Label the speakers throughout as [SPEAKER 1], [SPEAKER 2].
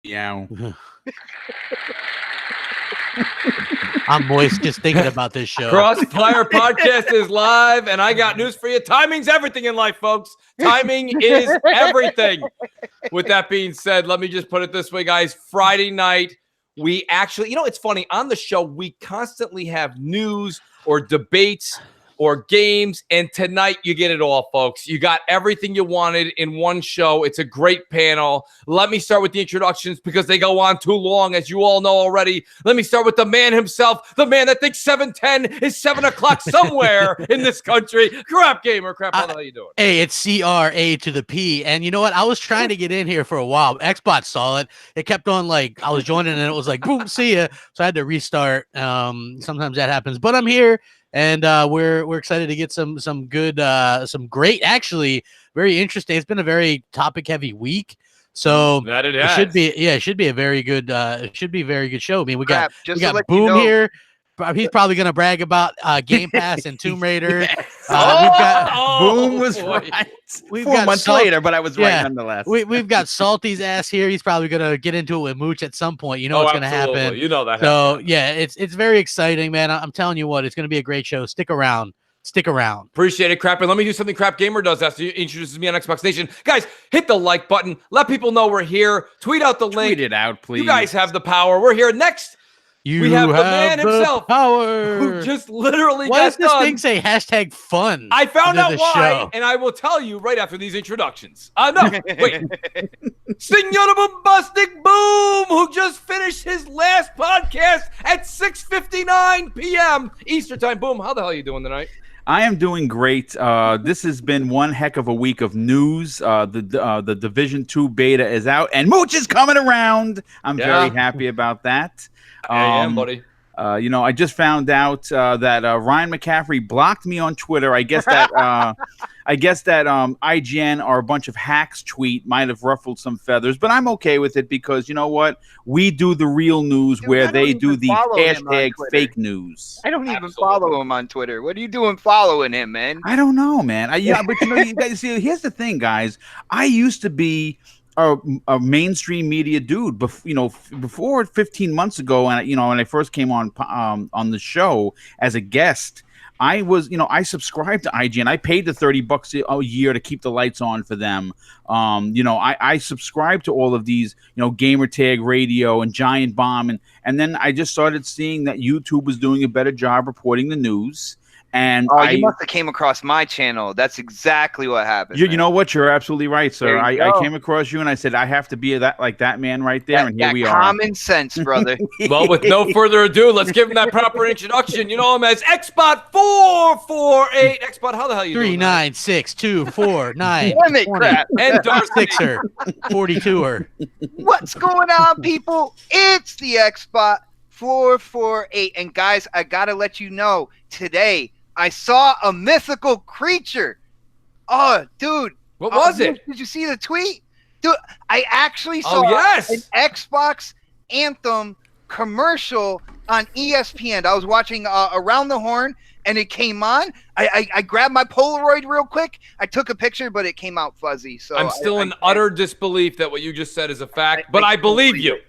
[SPEAKER 1] Yeah.
[SPEAKER 2] I'm moist just thinking about this show.
[SPEAKER 3] CrossFire podcast is live, and I got news for you. Timing's everything in life, folks. Timing is everything. With that being said, let me just put it this way, guys. Friday night, we actually, it's funny. On the show, we constantly have news or debates or games, and tonight you get it all, folks. You got everything you wanted in one show. It's a great panel. Let me start with the introductions because they go on too long, as you all know already. Let me start with the man himself, the man that thinks 7:10 is 7 o'clock somewhere in this country. Crap Gamer. Crap, how the hell you doing?
[SPEAKER 2] Hey, it's CRA to the P. And you know what? I was trying to get in here for a while. Xbox saw it. It kept on I was joining and it was like, boom, see ya. So I had to restart. Sometimes that happens, but I'm here. And we're excited to get some good, some great, actually very interesting. It's been a very topic heavy week, so it should be a very good, very good show. I mean, we got Boom here. He's probably gonna brag about Game Pass and Tomb Raider.
[SPEAKER 1] We've got Boom was right. We've 4 months later, but I was right nonetheless.
[SPEAKER 2] We've got Salty's ass here. He's probably gonna get into it with Mooch at some point. You know what's gonna happen.
[SPEAKER 3] You know that.
[SPEAKER 2] So it's very exciting, man. I'm telling you what, it's gonna be a great show. Stick around.
[SPEAKER 3] Appreciate it, Crap. And let me do something Crap Gamer does after he introduces me on Xbox Nation. Guys, hit the like button. Let people know we're here. Tweet out the link.
[SPEAKER 1] Tweet it out, please.
[SPEAKER 3] You guys have the power. We're here next. We have the man himself,
[SPEAKER 2] power,
[SPEAKER 3] who just literally
[SPEAKER 2] Why
[SPEAKER 3] got
[SPEAKER 2] does this
[SPEAKER 3] done.
[SPEAKER 2] thing say #fun?
[SPEAKER 3] I found out why,
[SPEAKER 2] show.
[SPEAKER 3] and I will tell you right after these introductions. No, wait. Senor Bombastic Boom, who just finished his last podcast at 6:59 p.m. Eastern Time. Boom, how the hell are you doing tonight?
[SPEAKER 1] I am doing great. This has been one heck of a week of news. The Division 2 beta is out, and Mooch is coming around. I'm very happy about that.
[SPEAKER 3] I am, buddy.
[SPEAKER 1] I just found out that Ryan McCaffrey blocked me on Twitter. I guess that IGN or a bunch of hacks tweet might have ruffled some feathers, but I'm okay with it because you know what? We do the real news where they do the hashtag fake news.
[SPEAKER 4] I don't even follow him on Twitter. What are you doing following him, man?
[SPEAKER 1] I don't know, man. But you guys see, here's the thing, guys. I used to be a mainstream media dude, before 15 months ago, and when I first came on the show as a guest, I was, I subscribed to IGN. I paid the $30 a year to keep the lights on for them. I subscribed to all of these, Gamertag Radio and Giant Bomb, and then I just started seeing that YouTube was doing a better job reporting the news. And
[SPEAKER 4] you must have came across my channel. That's exactly what happened.
[SPEAKER 1] You know what? You're absolutely right, sir. I came across you and I said I have to be like that man right there, and here we are.
[SPEAKER 4] Common sense, brother.
[SPEAKER 3] Well, with no further ado, let's give him that proper introduction. You know him as Xbot 448. Xbot, how the hell are you doing?
[SPEAKER 2] 3962449
[SPEAKER 3] and Darth
[SPEAKER 2] 6er 42er.
[SPEAKER 4] What's going on, people? It's the Xbot 448, and guys, I gotta let you know today. I saw a mythical creature. Oh, dude.
[SPEAKER 3] What was it?
[SPEAKER 4] Did you see the tweet? Dude, I actually saw an Xbox Anthem commercial on ESPN. I was watching Around the Horn, and it came on. I grabbed my Polaroid real quick. I took a picture, but it came out fuzzy. So
[SPEAKER 3] I'm still in utter disbelief that what you just said is a fact, but I believe you.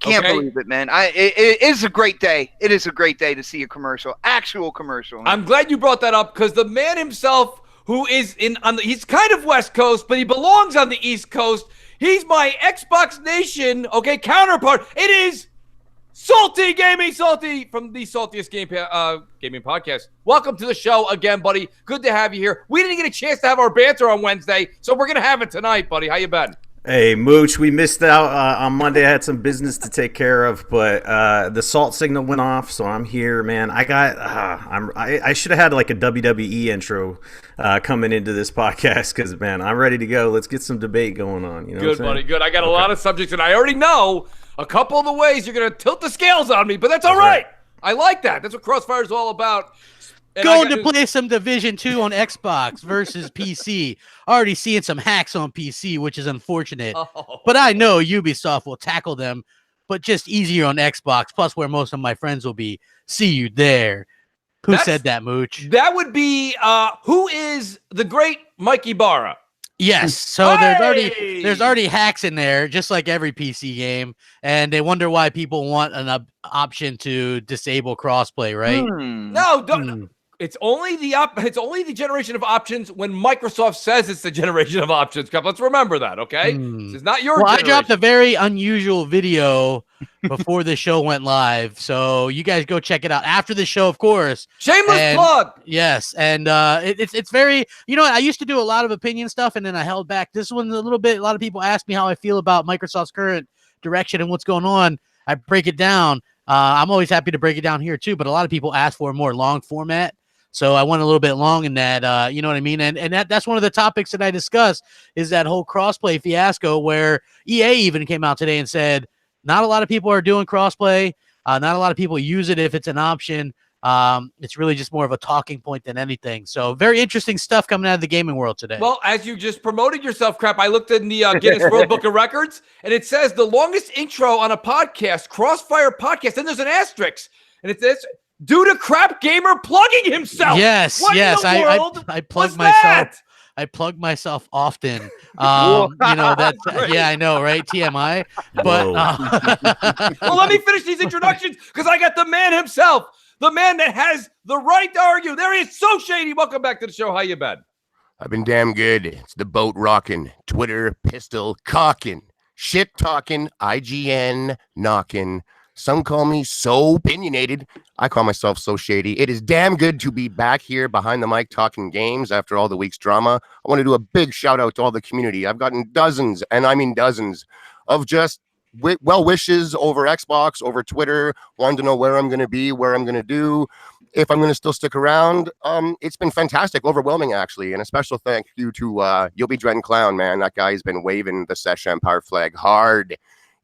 [SPEAKER 4] Can't believe it, man. It is a great day. It is a great day to see a commercial, actual commercial. Man.
[SPEAKER 3] I'm glad you brought that up because the man himself, who is he's kind of West Coast, but he belongs on the East Coast. He's my Xbox Nation, counterpart. It is Salty Gaming, Salty from the Saltiest Gaming Podcast. Welcome to the show again, buddy. Good to have you here. We didn't get a chance to have our banter on Wednesday, so we're gonna have it tonight, buddy. How you been?
[SPEAKER 5] Hey, Mooch, we missed out on Monday. I had some business to take care of, but the salt signal went off, so I'm here, man. I should have had like a WWE intro coming into this podcast because, man, I'm ready to go. Let's get some debate going on. You know
[SPEAKER 3] good, buddy, good. I got a lot of subjects, and I already know a couple of the ways you're going to tilt the scales on me, but that's all right. I like that. That's what CrossFire is all about.
[SPEAKER 2] Going to play some Division 2 on Xbox versus PC. Already seeing some hacks on PC, which is unfortunate. But I know Ubisoft will tackle them, but just easier on Xbox, plus where most of my friends will be. See you there. Who said that, Mooch?
[SPEAKER 3] That would be, who is the great Mike Ibarra?
[SPEAKER 2] Yes, so there's already hacks in there, just like every PC game, and they wonder why people want an option to disable crossplay, right?
[SPEAKER 3] No, don't. It's only the generation of options when Microsoft says it's the generation of options. Let's remember that, okay? This is not your generation.
[SPEAKER 2] I dropped a very unusual video before the show went live, so you guys go check it out after the show, of course.
[SPEAKER 3] Shameless plug.
[SPEAKER 2] Yes, and it's very, you know, I used to do a lot of opinion stuff, and then I held back. This one's a little bit. A lot of people ask me how I feel about Microsoft's current direction and what's going on. I break it down. I'm always happy to break it down here too, but a lot of people ask for a more long format. So I went a little bit long in that, you know what I mean? And that's one of the topics that I discussed is that whole crossplay fiasco where EA even came out today and said, not a lot of people are doing crossplay. Not a lot of people use it if it's an option. It's really just more of a talking point than anything. So very interesting stuff coming out of the gaming world today.
[SPEAKER 3] Well, as you just promoted yourself, Crap, I looked in the Guinness World Book of Records, and it says the longest intro on a podcast, CrossFire podcast, and there's an asterisk, and it says, due to Crap Gamer plugging himself.
[SPEAKER 2] Yes,
[SPEAKER 3] what
[SPEAKER 2] yes.
[SPEAKER 3] in the world
[SPEAKER 2] I plug
[SPEAKER 3] was
[SPEAKER 2] myself.
[SPEAKER 3] that?
[SPEAKER 2] I plug myself often. You know, that's yeah, I know, right? TMI. But
[SPEAKER 3] well, let me finish these introductions because I got the man himself, the man that has the right to argue. There he is, So Shady. Welcome back to the show. How you been?
[SPEAKER 6] I've been damn good. It's the boat rocking, Twitter pistol cocking, shit talking, IGN knocking. Some call me so opinionated. I call myself So Shady. It is damn good to be back here behind the mic talking games after all the week's drama. I want to do a big shout out to all the community. I've gotten dozens, and I mean dozens, of just well wishes over Xbox, over Twitter, wanting to know where I'm going to be, where I'm going to do, if I'm going to still stick around. It's been fantastic, overwhelming actually, and a special thank you to You'll Be Dreading Clown, man. That guy's been waving the Sesh Empire flag hard.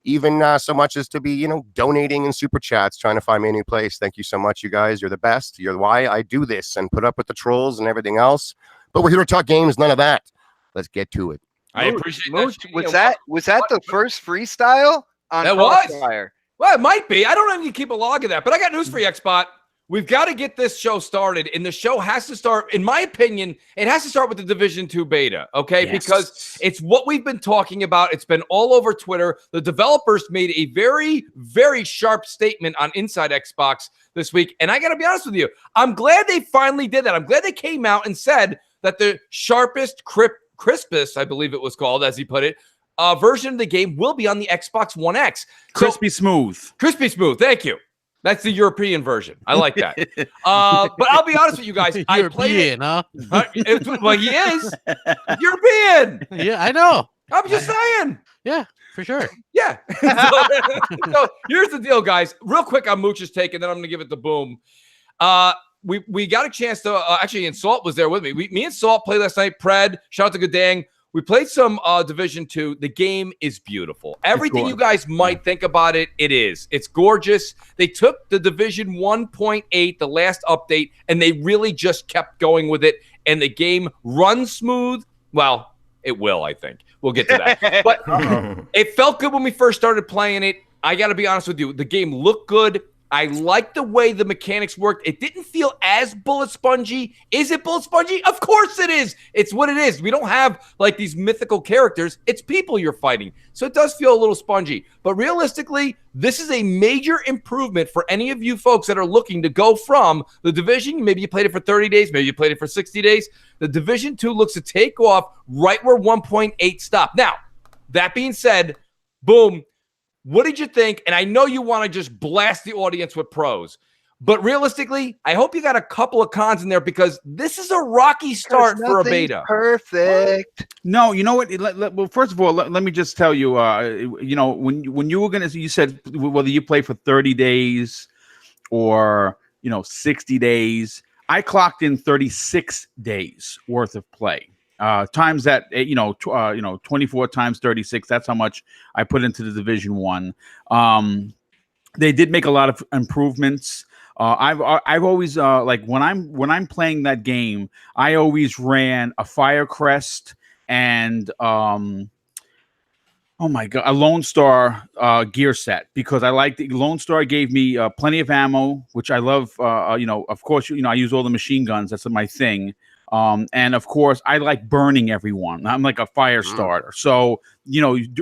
[SPEAKER 6] Even so much as to be, you know, donating in super chats, trying to find me a new place. Thank you so much, you guys. You're the best. You're why I do this and put up with the trolls and everything else. But we're here to talk games, none of that. Let's get to it.
[SPEAKER 3] I appreciate
[SPEAKER 4] Mooch,
[SPEAKER 3] that.
[SPEAKER 4] was that the first freestyle on
[SPEAKER 3] that
[SPEAKER 4] CrossFire?
[SPEAKER 3] Well, it might be. I don't even keep a log of that, but I got news for you, Xbot. We've got to get this show started, and the show has to start, in my opinion, it has to start with the Division 2 beta, okay?
[SPEAKER 1] Yes.
[SPEAKER 3] Because it's what we've been talking about. It's been all over Twitter. The developers made a very, very sharp statement on Inside Xbox this week, and I got to be honest with you, I'm glad they finally did that. I'm glad they came out and said that the sharpest, crispest, I believe it was called, as he put it, version of the game will be on the Xbox One X.
[SPEAKER 1] Crispy smooth.
[SPEAKER 3] Crispy smooth, thank you. That's the European version. I like that. But I'll be honest with you guys. I played it.
[SPEAKER 2] Huh?
[SPEAKER 3] Well, he is European.
[SPEAKER 2] Yeah, I know.
[SPEAKER 3] I'm just saying.
[SPEAKER 2] Yeah, for sure.
[SPEAKER 3] Yeah. So here's the deal, guys. Real quick on Mooch's take, and then I'm going to give it to Boom. We got a chance to actually, and Salt was there with me. Me and Salt played last night. Pred, shout out to Goodang. We played some Division 2. The game is beautiful. Everything you guys might think about it, it is. It's gorgeous. They took the Division 1.8, the last update, and they really just kept going with it. And the game runs smooth. Well, it will, I think. We'll get to that. But it felt good when we first started playing it. I got to be honest with you. The game looked good. I like the way the mechanics worked. It didn't feel as bullet spongy. Is it bullet spongy? Of course it is. It's what it is. We don't have like these mythical characters. It's people you're fighting. So it does feel a little spongy. But realistically, this is a major improvement for any of you folks that are looking to go from the Division. Maybe you played it for 30 days. Maybe you played it for 60 days. The Division 2 looks to take off right where 1.8 stopped. Now, that being said, Boom. What did you think? And I know you want to just blast the audience with pros, but realistically, I hope you got a couple of cons in there because this is a rocky start for a beta.
[SPEAKER 4] Perfect.
[SPEAKER 1] No, you know what? Well, first of all, let me just tell you, you know, when you were gonna, you said whether you play for 30 days or 60 days. I clocked in 36 days worth of play. Times that 24 times 36. That's how much I put into the Division 1. They did make a lot of improvements. I've always like when I'm playing that game, I always ran a Firecrest and oh my God, a Lone Star gear set because I like the Lone Star gave me plenty of ammo, which I love. Of course, I use all the machine guns. That's my thing. And of course, I like burning everyone. I'm like a fire starter. So,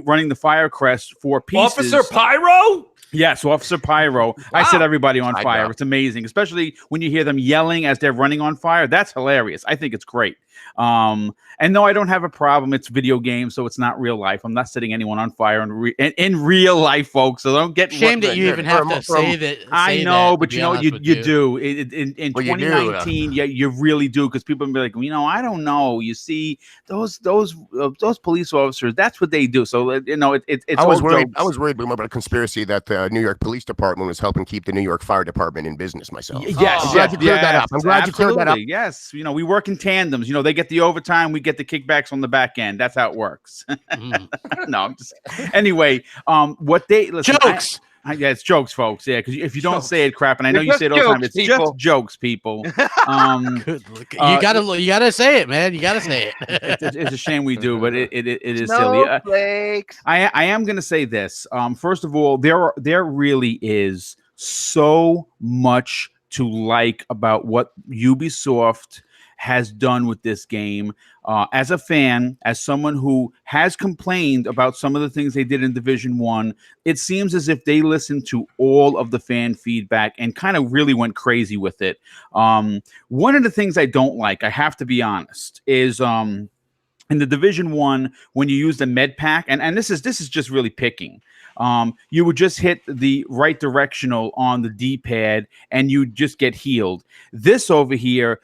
[SPEAKER 1] running the fire crest 4 pieces.
[SPEAKER 3] Officer Pyro?
[SPEAKER 1] Yes, Officer Pyro. Wow. I set everybody on fire. It's amazing, especially when you hear them yelling as they're running on fire. That's hilarious. I think it's great. And no, I don't have a problem. It's video games, so it's not real life. I'm not setting anyone on fire in real life, folks. So don't get
[SPEAKER 2] shame that you even have to say that.
[SPEAKER 1] I know, but you do. In 2019, you really do, because people will be like, I don't know. You see, those police officers, that's what they do. So it's.
[SPEAKER 6] I was worried about a conspiracy that the New York Police Department was helping keep the New York Fire Department in business. Myself.
[SPEAKER 1] Yes,
[SPEAKER 6] I'm glad you cleared that up. I'm glad you cleared that up.
[SPEAKER 1] Yes, we work in tandems. They get the overtime, we get the kickbacks on the back end. That's how it works. No, I'm just anyway. What they
[SPEAKER 2] jokes.
[SPEAKER 1] Yeah, it's jokes, folks. Yeah, because if you don't say it, crap, and I know you say it all the time, it's just jokes, people.
[SPEAKER 2] You gotta say it, man. You gotta say it.
[SPEAKER 1] It's a shame we do, but it is silly. I am gonna say this. First of all, there really is so much to like about what Ubisoft has done with this game. As a fan, as someone who has complained about some of the things they did in Division 1, it seems as if they listened to all of the fan feedback and kind of really went crazy with it. One of the things I don't like, I have to be honest, is in the Division 1, when you use the med pack, and this is just really picking. You would just hit the right directional on the D-pad and you just get healed. This over here,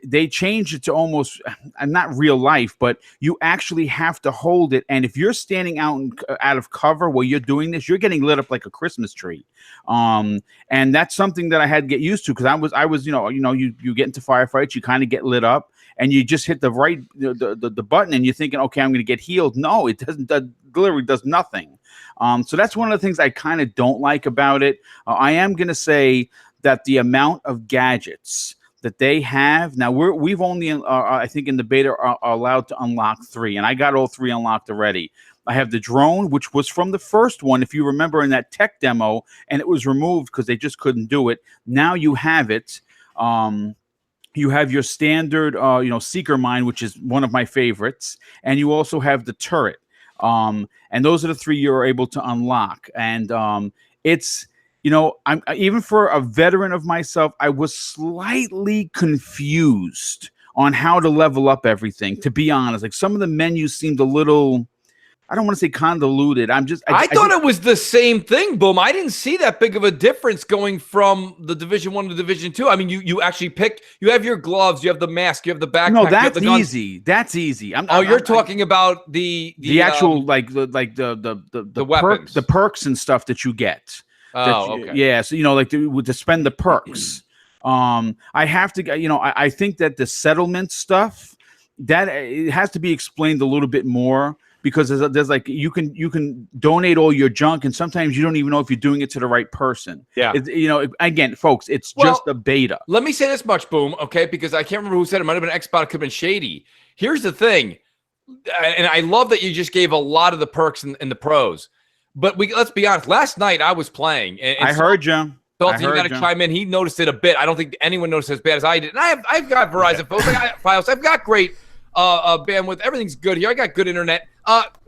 [SPEAKER 1] they changed it to almost not real life, but you actually have to hold it. And if you're standing out of cover while you're doing this, you're getting lit up like a Christmas tree. And that's something that I had to get used to, because I was you get into firefights, you kind of get lit up. And you just hit the right the button, and you're thinking, okay, I'm going to get healed. No, it doesn't. That literally does nothing. So that's one of the things I kind of don't like about it. I am going to say that the amount of gadgets that they have now, we've only I think in the beta are allowed to unlock 3, and I got all 3 unlocked already. I have the drone, which was from the first one, if you remember, in that tech demo, and it was removed because they just couldn't do it. Now you have it. You have your standard, seeker mine, which is one of my favorites, and you also have the turret. And those are the 3 you're able to unlock. And it's, I'm even for a veteran of myself, I was slightly confused on how to level up everything. To be honest, like some of the menus seemed a little, I don't want to say convoluted. I
[SPEAKER 3] thought it was the same thing, Boom. I didn't see that big of a difference going from the Division 1 to Division 2. I mean, you actually you have your gloves, you have the mask, you have the backpack.
[SPEAKER 1] No, that's easy. That's easy.
[SPEAKER 3] You're talking about the
[SPEAKER 1] actual the weapons, the perks and stuff that you get.
[SPEAKER 3] Okay.
[SPEAKER 1] Yeah, so to spend the perks. I have to. I think that the settlement stuff, that it has to be explained a little bit more. Because there's like you can donate all your junk, and sometimes you don't even know if you're doing it to the right person.
[SPEAKER 3] Yeah,
[SPEAKER 1] again, folks, it's just a beta.
[SPEAKER 3] Let me say this much, Boom. Okay, because I can't remember who said it. Might have been Xbot. It could have been Shady. Here's the thing, and I love that you just gave a lot of the perks and the pros. But let's be honest. Last night I was playing, and
[SPEAKER 1] I heard you.
[SPEAKER 3] Dalton, you got to chime in. He noticed it a bit. I don't think anyone noticed it as bad as I did. And I've got Verizon folks. I got Fios. I've got great bandwidth. Everything's good here. I got good internet.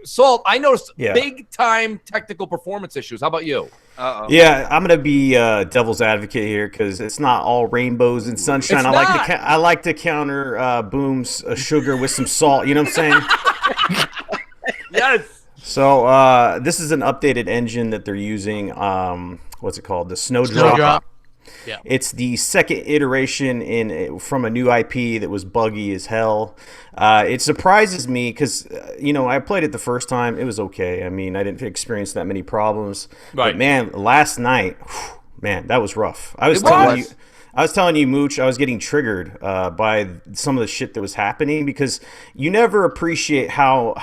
[SPEAKER 3] Salt, I noticed big time technical performance issues. How about you?
[SPEAKER 5] Yeah, I'm gonna be devil's advocate here, because it's not all rainbows and sunshine. I like to counter Boom's sugar with some salt. You know what I'm saying?
[SPEAKER 3] Yes.
[SPEAKER 5] So this is an updated engine that they're using. What's it called? The Snowdrop.
[SPEAKER 2] Yeah.
[SPEAKER 5] It's the second iteration from a new IP that was buggy as hell. It surprises me because, I played it the first time. It was okay. I mean, I didn't experience that many problems. Right. But, man, last night, man, that was rough. I was telling you, Mooch, I was getting triggered by some of the shit that was happening, because you never appreciate how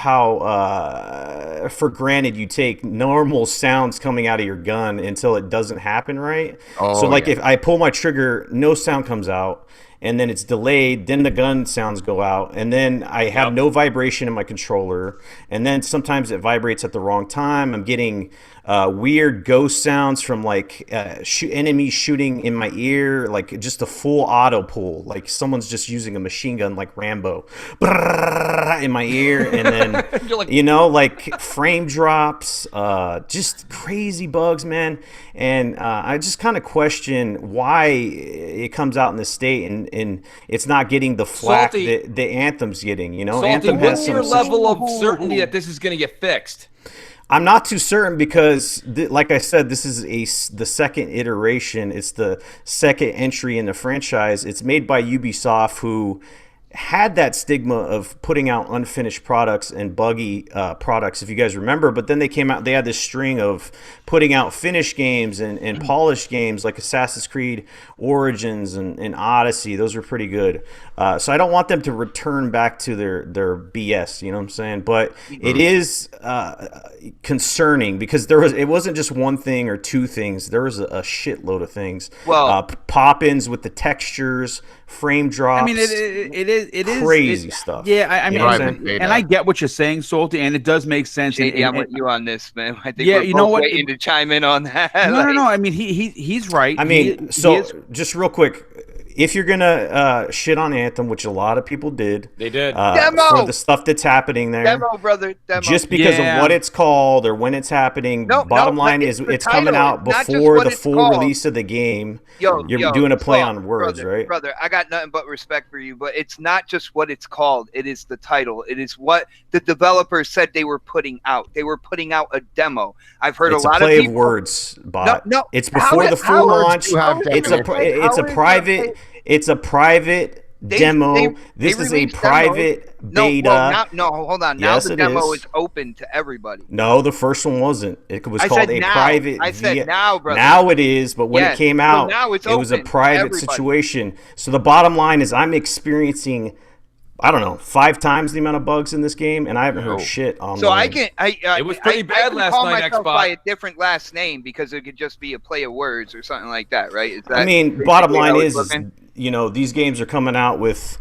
[SPEAKER 5] for granted you take normal sounds coming out of your gun until it doesn't happen right. So, if I pull my trigger, no sound comes out. and then it's delayed, then the gun sounds go out, and then I have no vibration in my controller, and then sometimes it vibrates at the wrong time. I'm getting weird ghost sounds from like enemies shooting in my ear, like just a full auto pull, like someone's just using a machine gun like Rambo in my ear, and then like, you know, like frame drops, just crazy bugs, man. And I just kind of question why it comes out in this state and it's not getting the flack that the Anthem's getting, you know.
[SPEAKER 3] Salty,
[SPEAKER 5] Anthem has
[SPEAKER 3] what's your level of certainty that this is going to get fixed?
[SPEAKER 5] I'm not too certain because, like I said, this is the second iteration. It's the second entry in the franchise. It's made by Ubisoft, who had that stigma of putting out unfinished products and buggy products, if you guys remember. But then they came out, they had this string of putting out finished games and polished games like Assassin's Creed Origins and Odyssey. Those were pretty good. So I don't want them to return back to their BS, you know what I'm saying? But it is concerning because it wasn't just one thing or two things. There was a shitload of things. Well, pop-ins with the textures, frame drops.
[SPEAKER 1] I mean, it is
[SPEAKER 5] crazy stuff.
[SPEAKER 1] Yeah, I mean, and I get what you're saying, Salty, and it does make sense.
[SPEAKER 4] JD, I'm with you on this, man. I think
[SPEAKER 1] yeah,
[SPEAKER 4] we're
[SPEAKER 1] you know what?
[SPEAKER 4] waiting to chime in on that.
[SPEAKER 1] No. I mean, he's right.
[SPEAKER 5] I mean, just real quick, if you're gonna shit on Anthem, which a lot of people did,
[SPEAKER 3] they did
[SPEAKER 5] for the stuff that's happening there,
[SPEAKER 4] demo.
[SPEAKER 5] Just because of what it's called or when it's happening. Bottom line is it's coming out before the full release of the game. You're doing a play on words, right?
[SPEAKER 4] Brother, I got nothing but respect for you, but it's not just what it's called. It is the title. It is what the developers said they were putting out. They were putting out a demo. I've heard a lot of people.
[SPEAKER 5] It's a play of words, bot.
[SPEAKER 4] No,
[SPEAKER 5] it's before the full launch. It's a private demo. This is a private beta.
[SPEAKER 4] Hold on. Now the demo is open to everybody.
[SPEAKER 5] No, the first one wasn't. It was called a private.
[SPEAKER 4] I said now, brother.
[SPEAKER 5] Now it is, but when it came out, it was a private situation. So the bottom line is I'm experiencing, I don't know, 5 times the amount of bugs in this game, and I haven't heard shit on.
[SPEAKER 4] So
[SPEAKER 3] it was pretty bad last night.
[SPEAKER 4] Xbox by a different last name because it could just be a play of words or something like that, right?
[SPEAKER 5] I mean, bottom line is you know, these games are coming out with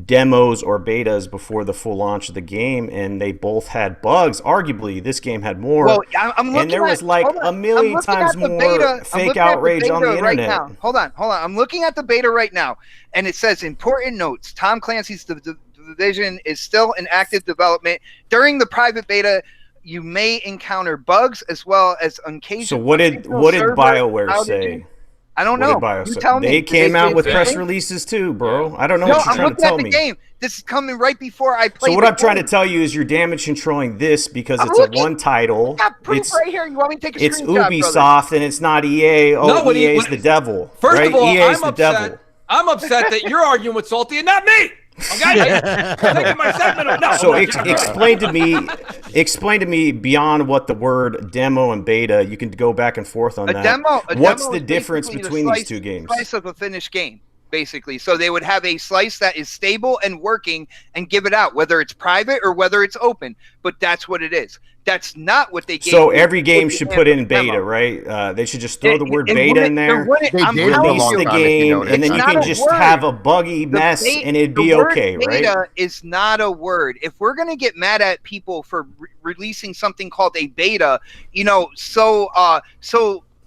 [SPEAKER 5] demos or betas before the full launch of the game, and they both had bugs. Arguably, this game had more.
[SPEAKER 4] Well, I'm looking
[SPEAKER 5] and there was like a million times more fake outrage on the internet.
[SPEAKER 4] Right now. Hold on. I'm looking at the beta right now, and it says important notes. Tom Clancy's Division is still in active development. During the private beta, you may encounter bugs as well as occasional.
[SPEAKER 5] So what did BioWare say?
[SPEAKER 4] I don't know.
[SPEAKER 5] You tell me. They came out with press releases too, bro. I don't know what you're trying to tell me.
[SPEAKER 4] Game. This is coming right before I play.
[SPEAKER 5] So what I'm trying to tell you is you're damage controlling this because it's a one title.
[SPEAKER 4] I got proof right here. You want me to take a screenshot?
[SPEAKER 5] It's Ubisoft and it's not EA. EA is the devil.
[SPEAKER 3] First of all,
[SPEAKER 5] EA is the devil.
[SPEAKER 3] I'm upset that you're arguing with Salty and not me. Okay, taking my segment. No.
[SPEAKER 5] So explain to me beyond what the word demo and beta. You can go back and forth on that. What's the difference between these two games?
[SPEAKER 4] Slice of a finished game, basically. So they would have a slice that is stable and working and give it out, whether it's private or whether it's open. But that's what it is. That's not what they gave.
[SPEAKER 5] So every game should put in beta, right? They should just throw the word beta in there, release the game, and then you can just have a buggy mess and it'd be okay, right?
[SPEAKER 4] Beta is not a word. If we're going to get mad at people for releasing something called a beta, you know, so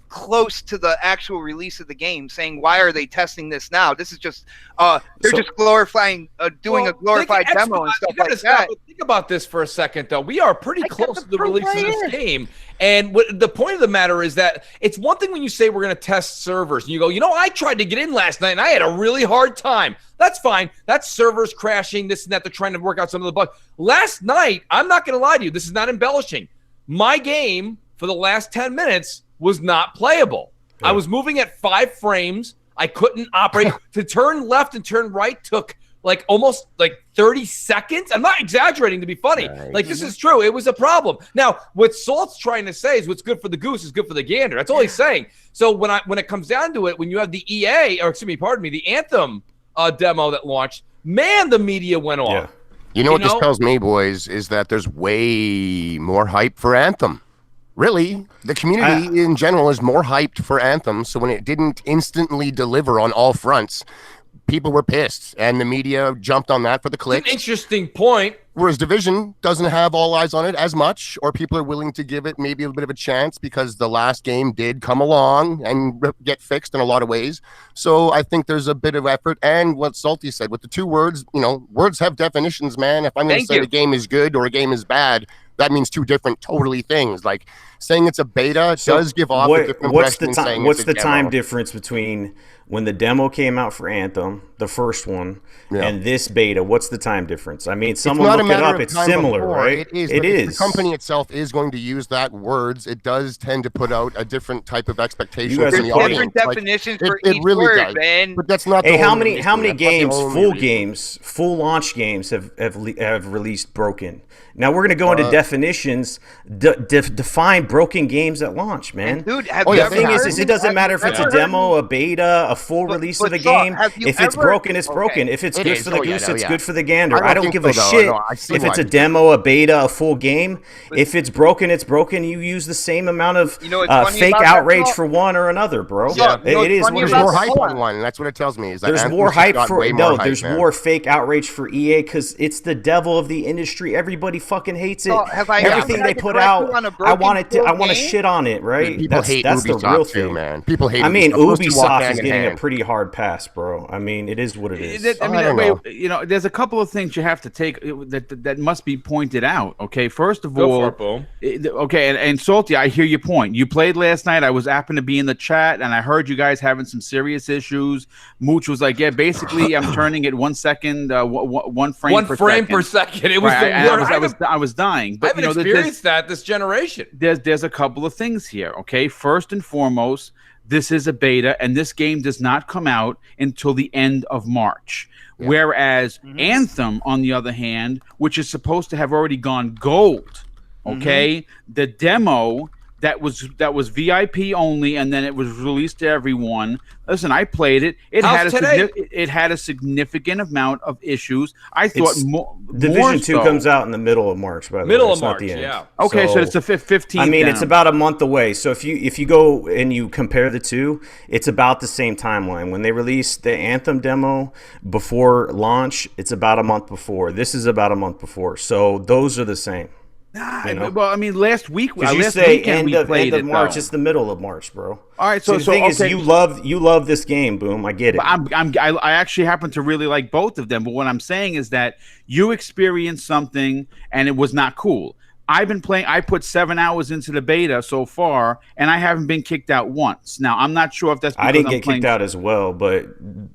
[SPEAKER 4] close to the actual release of the game, saying why are they testing this now? This is just they're just glorifying doing a glorified demo and stuff like that.
[SPEAKER 3] Think about this for a second, though. We are pretty close to the release of this game, and the point of the matter is that it's one thing when you say we're going to test servers, and you go, you know, I tried to get in last night and I had a really hard time. That's fine. That's servers crashing, this and that. They're trying to work out some of the bugs. Last night, I'm not going to lie to you. This is not embellishing. My game for the last 10 minutes was not playable. I was moving at 5 frames. I couldn't operate. To turn left and turn right took like almost like 30 seconds. I'm not exaggerating to be funny. Nice. Like, this is true. It was a problem. Now, what Salt's trying to say is what's good for the goose is good for the gander. That's all he's saying. So when it comes down to it, when you have the the Anthem demo that launched, man, the media went off.
[SPEAKER 6] Yeah. You know what this tells me, boys, is that there's way more hype for Anthem. Really, the community in general is more hyped for Anthem. So when it didn't instantly deliver on all fronts, people were pissed, and the media jumped on that for the clicks.
[SPEAKER 3] An interesting point.
[SPEAKER 6] Whereas Division doesn't have all eyes on it as much, or people are willing to give it maybe a bit of a chance because the last game did come along and get fixed in a lot of ways. So I think there's a bit of effort. And what Salty said with the 2 words, words have definitions, man. If I'm going to say the game is good or a game is bad, that means 2 different totally things. Like saying it's a beta does give off a different impression than saying
[SPEAKER 5] what's
[SPEAKER 6] it's a
[SPEAKER 5] the time
[SPEAKER 6] demo.
[SPEAKER 5] difference between when the demo came out for Anthem, the first one, and this beta? What's the time difference? I mean, someone look it up. It's similar, right?
[SPEAKER 6] It is. The company itself is going to use that words. It does tend to put out a different type of expectation.
[SPEAKER 5] There's
[SPEAKER 4] different definitions for each word, man.
[SPEAKER 6] But that's not.
[SPEAKER 5] Hey, how many games, full launch games have released broken? Now we're going to go into definitions. Define broken games at launch, man.
[SPEAKER 4] And dude,
[SPEAKER 5] the thing is, it doesn't matter if it's a demo, a beta, a full release of the game. If it's broken, it's broken. If it's good for the goose, it's good for the gander. I don't give a shit if it's a demo, a beta, a full game. If it's broken, it's broken. You use the same amount of fake outrage for one or another, bro. It is.
[SPEAKER 6] There's more hype on one. That's what it tells me. Is that
[SPEAKER 5] there's more hype for there's more fake outrage for EA because it's the devil of the industry. Everybody fucking hates it. Everything they put out, I want to shit on it, right?
[SPEAKER 6] People hate Ubisoft
[SPEAKER 5] the real
[SPEAKER 6] too,
[SPEAKER 5] thing,
[SPEAKER 6] man. People hate.
[SPEAKER 5] I mean, Ubisoft is getting
[SPEAKER 6] hand.
[SPEAKER 5] a pretty hard pass, bro. I mean, it is what it is.
[SPEAKER 1] I mean, there's a couple of things you have to take that must be pointed out. Okay, first of all, and Salty, I hear your point. You played last night. I happened to be in the chat, and I heard you guys having some serious issues. Mooch was like, "Yeah, basically, I'm turning it 1 second, 1 frame per second.
[SPEAKER 3] It was the worst.
[SPEAKER 1] I was dying. But
[SPEAKER 3] I haven't experienced that this generation.
[SPEAKER 1] There's a couple of things here. Okay, first and foremost, this is a beta, and this game does not come out until the end of March. Yeah. Whereas Anthem, on the other hand, which is supposed to have already gone gold, okay, the demo that was VIP only, and then it was released to everyone. Listen, I played it. It had a significant amount of issues. I thought
[SPEAKER 5] Division 2 comes out in the middle of March. By the way,
[SPEAKER 3] middle
[SPEAKER 5] of
[SPEAKER 3] March,
[SPEAKER 5] not the end.
[SPEAKER 3] yeah.
[SPEAKER 1] Okay, so it's the 15th.
[SPEAKER 5] I mean,
[SPEAKER 1] down.
[SPEAKER 5] It's about a month away. So if you go and you compare the two, it's about the same timeline. When they released the Anthem demo before launch, it's about a month before. This is about a month before. So those are the same.
[SPEAKER 1] Well, I mean, last week,
[SPEAKER 5] you say end of March, it's the middle of March, bro.
[SPEAKER 1] All right, so
[SPEAKER 5] the thing is, you love this game, Boom. I get it.
[SPEAKER 1] I actually happen to really like both of them, but what I'm saying is that you experienced something and it was not cool. I've been playing. I put 7 hours into the beta so far, and I haven't been kicked out once. Now, I'm not sure if that's because
[SPEAKER 5] I didn't get kicked out as well, but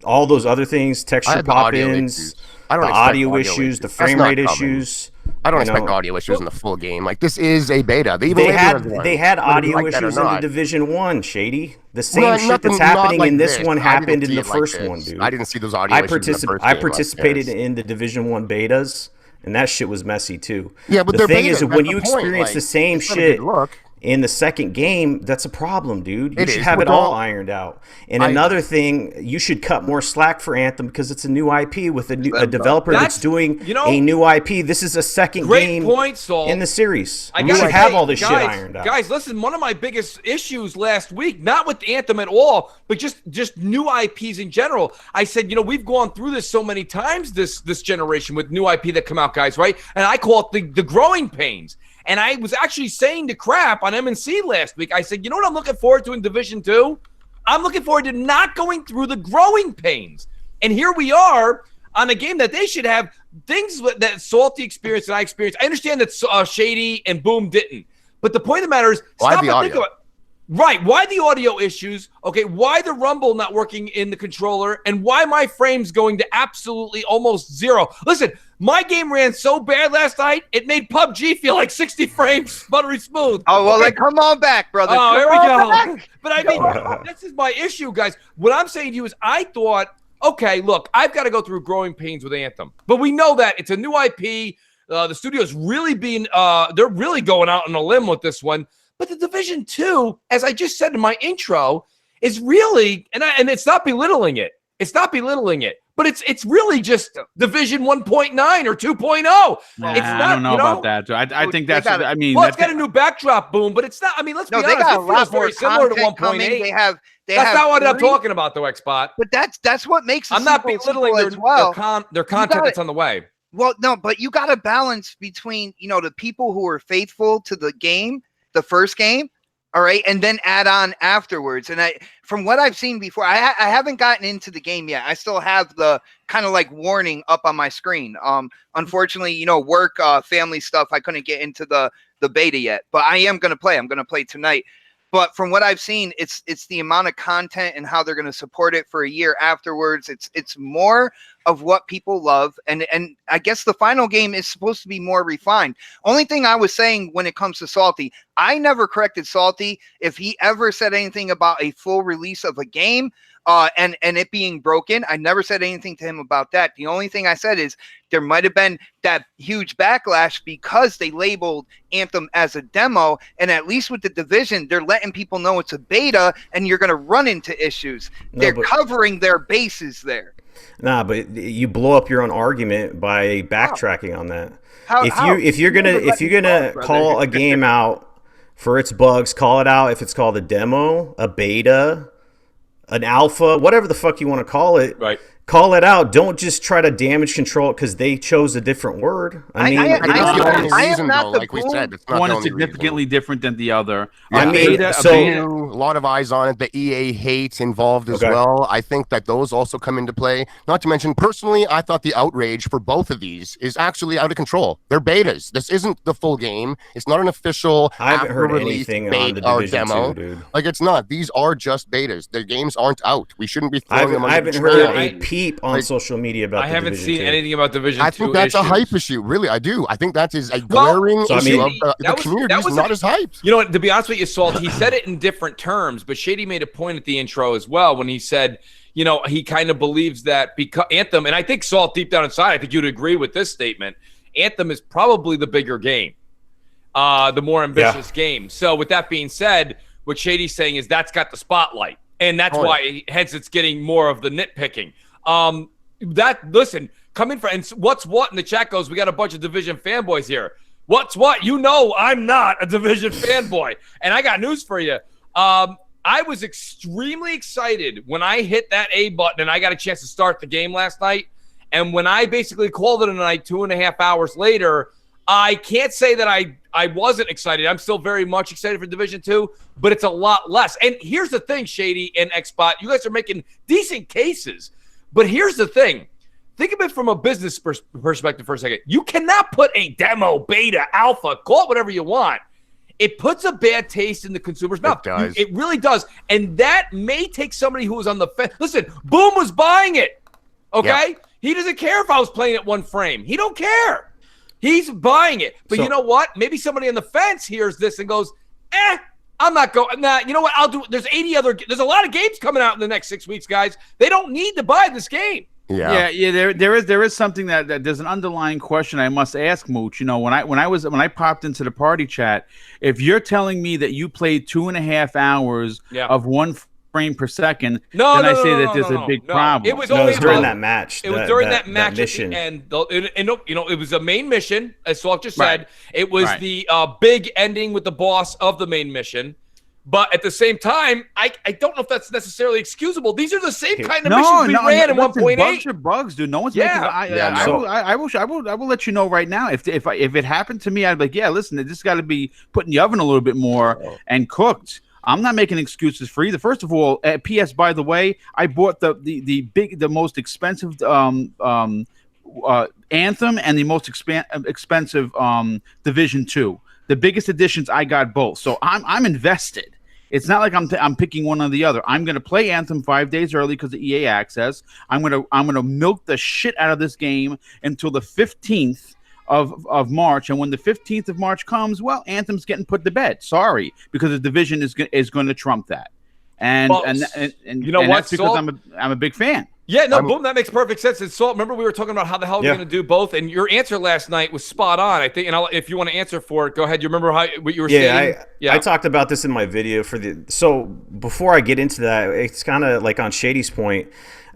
[SPEAKER 5] all those other things, texture pop-ins, the audio issues, the frame rate issues.
[SPEAKER 6] I don't expect audio issues in the full game. Like, this is a beta. They
[SPEAKER 5] had audio issues in the Division 1, Shady. The same shit that's happening in this one happened in the first one, dude.
[SPEAKER 6] I didn't see those audio issues in the first game.
[SPEAKER 5] I participated in the Division 1 betas, and that shit was messy, too.
[SPEAKER 6] Yeah, but
[SPEAKER 5] the thing is, when you experience the same shit in the second game, that's a problem, dude. You should have it all ironed out. And another thing, you should cut more slack for Anthem because it's a new IP with a developer that's doing a new IP. This is a second game in the series. You should have all this shit ironed out.
[SPEAKER 3] Guys, listen, one of my biggest issues last week, not with Anthem at all, but just new IPs in general. I said, we've gone through this so many times this generation with new IP that come out, guys, right? And I call it the growing pains. And I was actually saying to Crap on MNC last week, I said, you know what I'm looking forward to in Division 2? I'm looking forward to not going through the growing pains. And here we are on a game that they should have things that Salty experienced and I experienced. I understand that Shady and Boom didn't. But the point of the matter is, stop and think about it. Right. Why the audio issues? Okay. Why the rumble not working in the controller? And why my frames going to absolutely almost zero? Listen, my game ran so bad last night, it made PUBG feel like 60 frames, buttery smooth.
[SPEAKER 4] Oh, well, then come on back, brother.
[SPEAKER 3] Oh, here we go. But I mean, this is my issue, guys. What I'm saying to you is I thought, okay, look, I've got to go through growing pains with Anthem. But we know that it's a new IP. The studio's really they're really going out on a limb with this one. But the Division 2, as I just said in my intro, is really, and it's not belittling it. It's not belittling it. But it's really just Division 1.9 or 2.0.
[SPEAKER 1] Nah,
[SPEAKER 3] It's not,
[SPEAKER 1] I don't know about that. I think that's. I mean,
[SPEAKER 3] well, it's got a new backdrop boom, but it's not. I mean, let's be honest.
[SPEAKER 4] They got a
[SPEAKER 3] It feels
[SPEAKER 4] lot more
[SPEAKER 3] very similar to
[SPEAKER 4] content
[SPEAKER 3] 1.8.
[SPEAKER 4] coming.
[SPEAKER 3] That's not what I'm talking about, though, X-Bot.
[SPEAKER 4] But that's what makes.
[SPEAKER 3] I'm not belittling
[SPEAKER 4] as well.
[SPEAKER 3] their content that's on the way.
[SPEAKER 4] Well, no, but you got to balance between the people who are faithful to the game, the first game. All right, and then add on afterwards. And from what I've seen before, I haven't gotten into the game yet. I still have the kind of like warning up on my screen. Unfortunately, work, family stuff, I couldn't get into the beta yet. But I am gonna play. I'm gonna play tonight. But from what I've seen, it's the amount of content and how they're going to support it for a year afterwards. It's more of what people love, and I guess the final game is supposed to be more refined. Only thing I was saying when it comes to Salty, I never corrected Salty if he ever said anything about a full release of a game and it being broken. I never said anything to him about that. The only thing I said is there might have been that huge backlash because they labeled Anthem as a demo, and at least with the Division, they're letting people know it's a beta, and you're going to run into issues. They're covering their bases there.
[SPEAKER 5] Nah, but you blow up your own argument by backtracking on that. If you're gonna call a game out for its bugs, call it out. If it's called a demo, a beta, an alpha, whatever the fuck you want to call it,
[SPEAKER 3] right?
[SPEAKER 5] Call it out. Don't just try to damage control it because they chose a different word. I mean,
[SPEAKER 6] like we said, it's not
[SPEAKER 1] one is significantly different than the other.
[SPEAKER 5] I mean,
[SPEAKER 6] a lot of eyes on it. The EA hates involved as well. I think that those also come into play. Not to mention, personally, I thought the outrage for both of these is actually out of control. They're betas. This isn't the full game. It's not an official.
[SPEAKER 5] I haven't heard anything on the Division
[SPEAKER 6] demo.
[SPEAKER 5] 2, dude.
[SPEAKER 6] Like, it's not. These are just betas. The games aren't out. We shouldn't be throwing them.
[SPEAKER 5] I haven't heard a peep on social media about.
[SPEAKER 3] I haven't seen anything about Division 2.
[SPEAKER 6] I think that's a hype issue. Really, I do. I think that is a glaring issue of the community is not as hyped.
[SPEAKER 3] You know what? To be honest with you, Salt, he said it in different terms, but Shady made a point at the intro as well when he said, he kind of believes that because Anthem, and I think Salt, deep down inside, I think you'd agree with this statement. Anthem is probably the bigger game, the more ambitious game. So with that being said, what Shady's saying is that's got the spotlight, and that's why, hence, it's getting more of the nitpicking. Listen, come in for, and what's what in the chat goes, we got a bunch of Division fanboys here. What's what? I'm not a Division fanboy. And I got news for you. I was extremely excited when I hit that A button and I got a chance to start the game last night. And when I basically called it a night 2.5 hours later, I can't say that I wasn't excited. I'm still very much excited for Division 2, but it's a lot less. And here's the thing, Shady and Xbot, you guys are making decent cases. But here's the thing. Think of it from a business perspective for a second. You cannot put a demo, beta, alpha, call it whatever you want. It puts a bad taste in the consumer's mouth.
[SPEAKER 6] It does.
[SPEAKER 3] It really does. And that may take somebody who was on the fence. Listen, Boom was buying it. Okay? Yeah. He doesn't care if I was playing at one frame. He don't care. He's buying it. But you know what? Maybe somebody on the fence hears this and goes, I'm not going. Nah, you know what? I'll do. There's a lot of games coming out in the next 6 weeks, guys. They don't need to buy this game.
[SPEAKER 1] Yeah. There is something that there's an underlying question I must ask, Mooch. When I popped into the party chat, if you're telling me that you played 2.5 hours of 1 frame per second, then I say that there's a big problem.
[SPEAKER 3] It was only
[SPEAKER 5] during that match.
[SPEAKER 3] It was during that match mission. And it was a main mission, as Salt just said. It was the big ending with the boss of the main mission. But at the same time, I don't know if that's necessarily excusable. These are the same kind of missions we ran in 1.8.
[SPEAKER 1] Bugs are bugs, dude. No one's making. I will let you know right now. If it happened to me, I'd be like, yeah, listen, this got to be put in the oven a little bit more and cooked. I'm not making excuses for either. First of all, PS, by the way, I bought the most expensive Anthem and the most expensive Division 2. The biggest editions, I got both, so I'm invested. It's not like I'm picking one or the other. I'm gonna play Anthem 5 days early because of EA access. I'm gonna milk the shit out of this game until the 15th of March, and when the 15th of March comes, well, Anthem's getting put to bed. Sorry, because the Division is going to trump that, and you know what? That's because I'm a big fan.
[SPEAKER 3] Yeah, no, Boom, that makes perfect sense. And Salt, remember we were talking about how the hell we're going to do both, and your answer last night was spot on, I think. And if you want to answer for it, go ahead. You remember what you were saying?
[SPEAKER 5] I talked about this in my video so before I get into that, it's kind of like on Shady's point.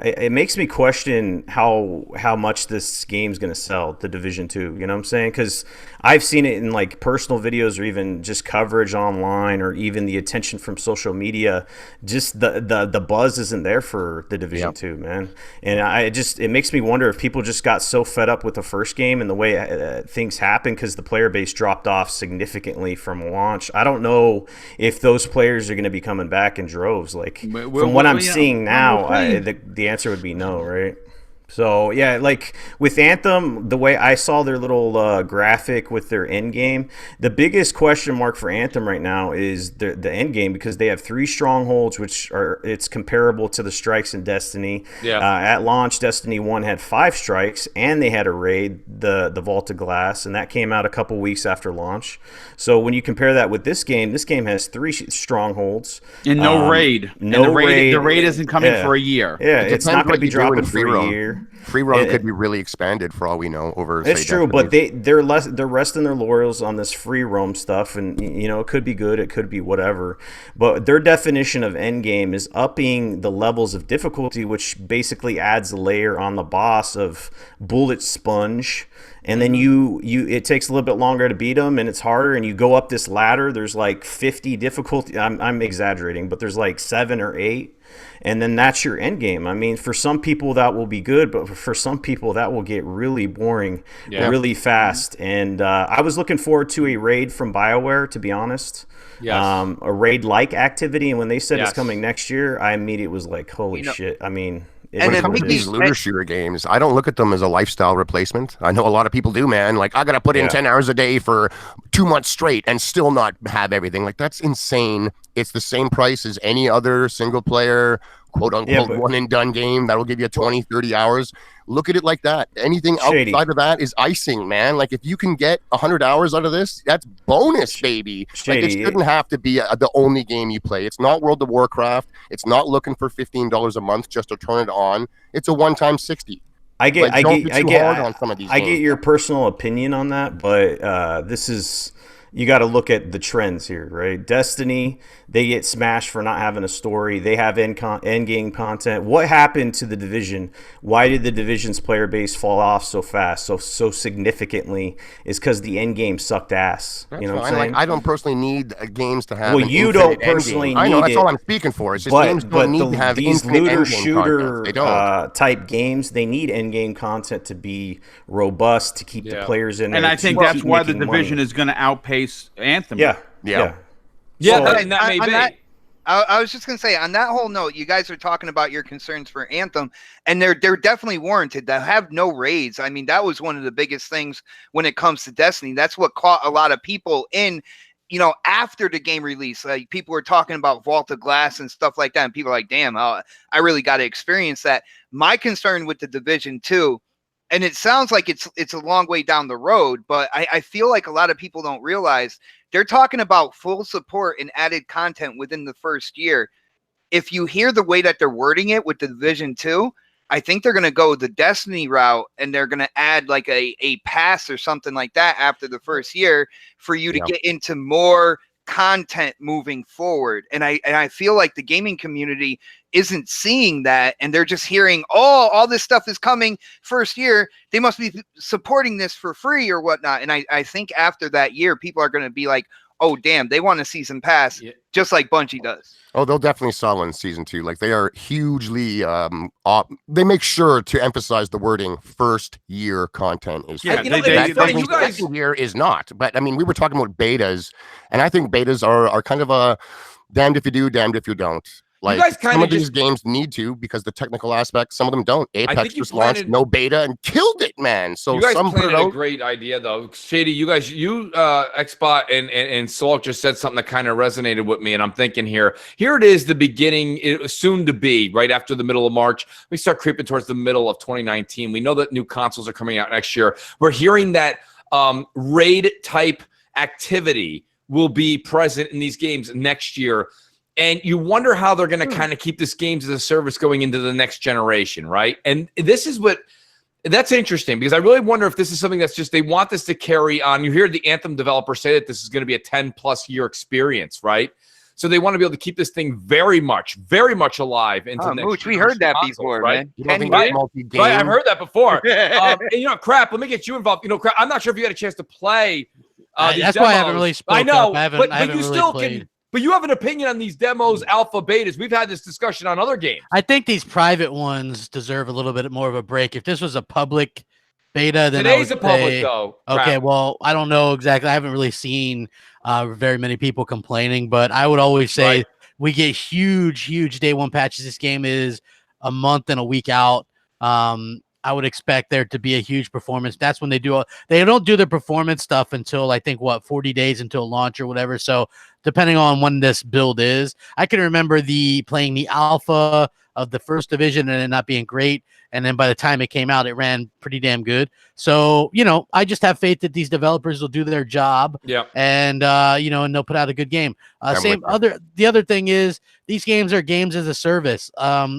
[SPEAKER 5] it makes me question how much this game's going to sell, the Division 2. You know what I'm saying? Because I've seen it in like personal videos or even just coverage online or even the attention from social media. Just the buzz isn't there for the Division 2, man. And it makes me wonder if people just got so fed up with the first game and the way things happened because the player base dropped off significantly from launch. I don't know if those players are going to be coming back in droves. Like from what I'm seeing now, the answer would be no, right? So yeah, like with Anthem, the way I saw their little graphic with their end game, the biggest question mark for Anthem right now is the end game, because they have 3 strongholds, which it's comparable to the strikes in Destiny.
[SPEAKER 3] Yeah.
[SPEAKER 5] At launch, Destiny 1 had 5 strikes, and they had a raid, the Vault of Glass, and that came out a couple weeks after launch. So when you compare that with this game has 3 strongholds
[SPEAKER 1] and no raid.
[SPEAKER 5] No raid.
[SPEAKER 1] The raid isn't coming for a year.
[SPEAKER 5] Yeah, it's not going to be dropping for a year.
[SPEAKER 6] Free roam could be really expanded for all we know over.
[SPEAKER 5] It's true, but they're resting their laurels on this free roam stuff, and you know it could be good, it could be whatever. But their definition of endgame is upping the levels of difficulty, which basically adds a layer on the boss of bullet sponge. And then it takes a little bit longer to beat them, and it's harder. And you go up this ladder. There's like 50 difficulty. I'm exaggerating, but there's like 7 or 8. And then that's your end game. I mean, for some people that will be good, but for some people that will get really boring really fast. And I was looking forward to a raid from BioWare, to be honest.
[SPEAKER 3] Yes.
[SPEAKER 5] A raid-like activity. And when they said it's coming next year, I immediately was like, holy shit. I mean...
[SPEAKER 6] When it comes to these looter shooter games, I don't look at them as a lifestyle replacement. I know a lot of people do, man. Like, I got to put in 10 hours a day for 2 months straight and still not have everything. Like, that's insane. It's the same price as any other single player, quote unquote, one and done game that'll give you 20, 30 hours. Look at it like that. Anything outside of that is icing, man. Like, if you can get 100 hours out of this, that's bonus, baby. Like, it shouldn't have to be the only game you play. It's not World of Warcraft. It's not looking for $15 a month just to turn it on. It's a one-time 60.
[SPEAKER 5] I get your personal opinion on that, but this is... You got to look at the trends here, right? Destiny, they get smashed for not having a story. They have end game content. What happened to the Division? Why did the Division's player base fall off so fast, so significantly? Is because the end game sucked ass.
[SPEAKER 6] That's
[SPEAKER 5] you know what I'm
[SPEAKER 6] saying?
[SPEAKER 5] saying?
[SPEAKER 6] Like, I don't personally need games to have.
[SPEAKER 5] Well, you don't personally need it.
[SPEAKER 6] I know, that's all I'm speaking for. It's just games don't need to have
[SPEAKER 5] these
[SPEAKER 6] infinite
[SPEAKER 5] looter
[SPEAKER 6] end game
[SPEAKER 5] shooter
[SPEAKER 6] type
[SPEAKER 5] games, they need end game content to be robust, to keep the players in there.
[SPEAKER 1] And I think that's why the Division is going to outpace Anthem.
[SPEAKER 5] Yeah.
[SPEAKER 4] I was just gonna say, on that whole note, you guys are talking about your concerns for Anthem, and they're definitely warranted. To have no raids, I mean, that was one of the biggest things when it comes to Destiny. That's what caught a lot of people in, you know, after the game release. Like, people were talking about Vault of Glass and stuff like that, and people are like, damn, I really got to experience that. My concern with the Division 2, and it sounds like it's a long way down the road, but I feel like a lot of people don't realize they're talking about full support and added content within the first year. If you hear the way that they're wording it with the Division 2, I think they're going to go the Destiny route, and they're going to add like a pass or something like that after the first year for you to get into more content moving forward. And I feel like the gaming community isn't seeing that, and they're just hearing, all this stuff is coming first year, they must be supporting this for free or whatnot. And I think after that year, people are going to be like, oh damn, they want a season pass, just like Bungie does.
[SPEAKER 6] Oh, they'll definitely sell in season 2. Like, they are hugely they make sure to emphasize the wording first year content is
[SPEAKER 3] you guys
[SPEAKER 6] second year is not. But I mean, we were talking about betas, and I think betas are kind of a damned if you do, damned if you don't. Like, some of these games need to, because the technical aspects, some of them don't. Apex just launched no beta and killed it, man. So
[SPEAKER 3] you guys
[SPEAKER 6] some
[SPEAKER 3] planted a great idea, though. Shady, you guys, Xbot and Salk just said something that kind of resonated with me, and I'm thinking here it is, the beginning, it was soon to be, right after the middle of March. We start creeping towards the middle of 2019. We know that new consoles are coming out next year. We're hearing that raid-type activity will be present in these games next year. And you wonder how they're going to kind of keep this games as a service going into the next generation, right? And this is that's interesting, because I really wonder if this is something that's just, they want this to carry on. You hear the Anthem developers say that this is going to be a 10-plus year experience, right? So they want to be able to keep this thing very much alive into next
[SPEAKER 4] Mooch, we heard that
[SPEAKER 3] consoles,
[SPEAKER 4] before,
[SPEAKER 3] right?
[SPEAKER 4] man.
[SPEAKER 6] You don't think
[SPEAKER 3] Right.
[SPEAKER 6] it's multi-game?
[SPEAKER 3] Right, I've heard that before. And Crap, let me get you involved. Crap, I'm not sure if you had a chance to play these
[SPEAKER 2] that's
[SPEAKER 3] demos.
[SPEAKER 2] why I haven't really spoken
[SPEAKER 3] I know,
[SPEAKER 2] up.
[SPEAKER 3] but
[SPEAKER 2] I haven't
[SPEAKER 3] you
[SPEAKER 2] really
[SPEAKER 3] still
[SPEAKER 2] played.
[SPEAKER 3] can. But you have an opinion on these demos, alpha, betas. We've had this discussion on other games.
[SPEAKER 2] I think these private ones deserve a little bit more of a break. If this was a public beta, then
[SPEAKER 3] Today's a public though.
[SPEAKER 2] Okay,
[SPEAKER 3] Crap.
[SPEAKER 2] well, I don't know exactly. I haven't really seen very many people complaining, but I would always say we get huge day one patches. This game is a month and a week out. I would expect there to be a huge performance. That's when they don't do the performance stuff until I think 40 days until launch or whatever. So depending on when this build is, I can remember playing the alpha of the first division and it not being great. And then by the time it came out, it ran pretty damn good. So, I just have faith that these developers will do their job.
[SPEAKER 3] Yeah.
[SPEAKER 2] And, and they'll put out a good game. The other thing is these games are games as a service.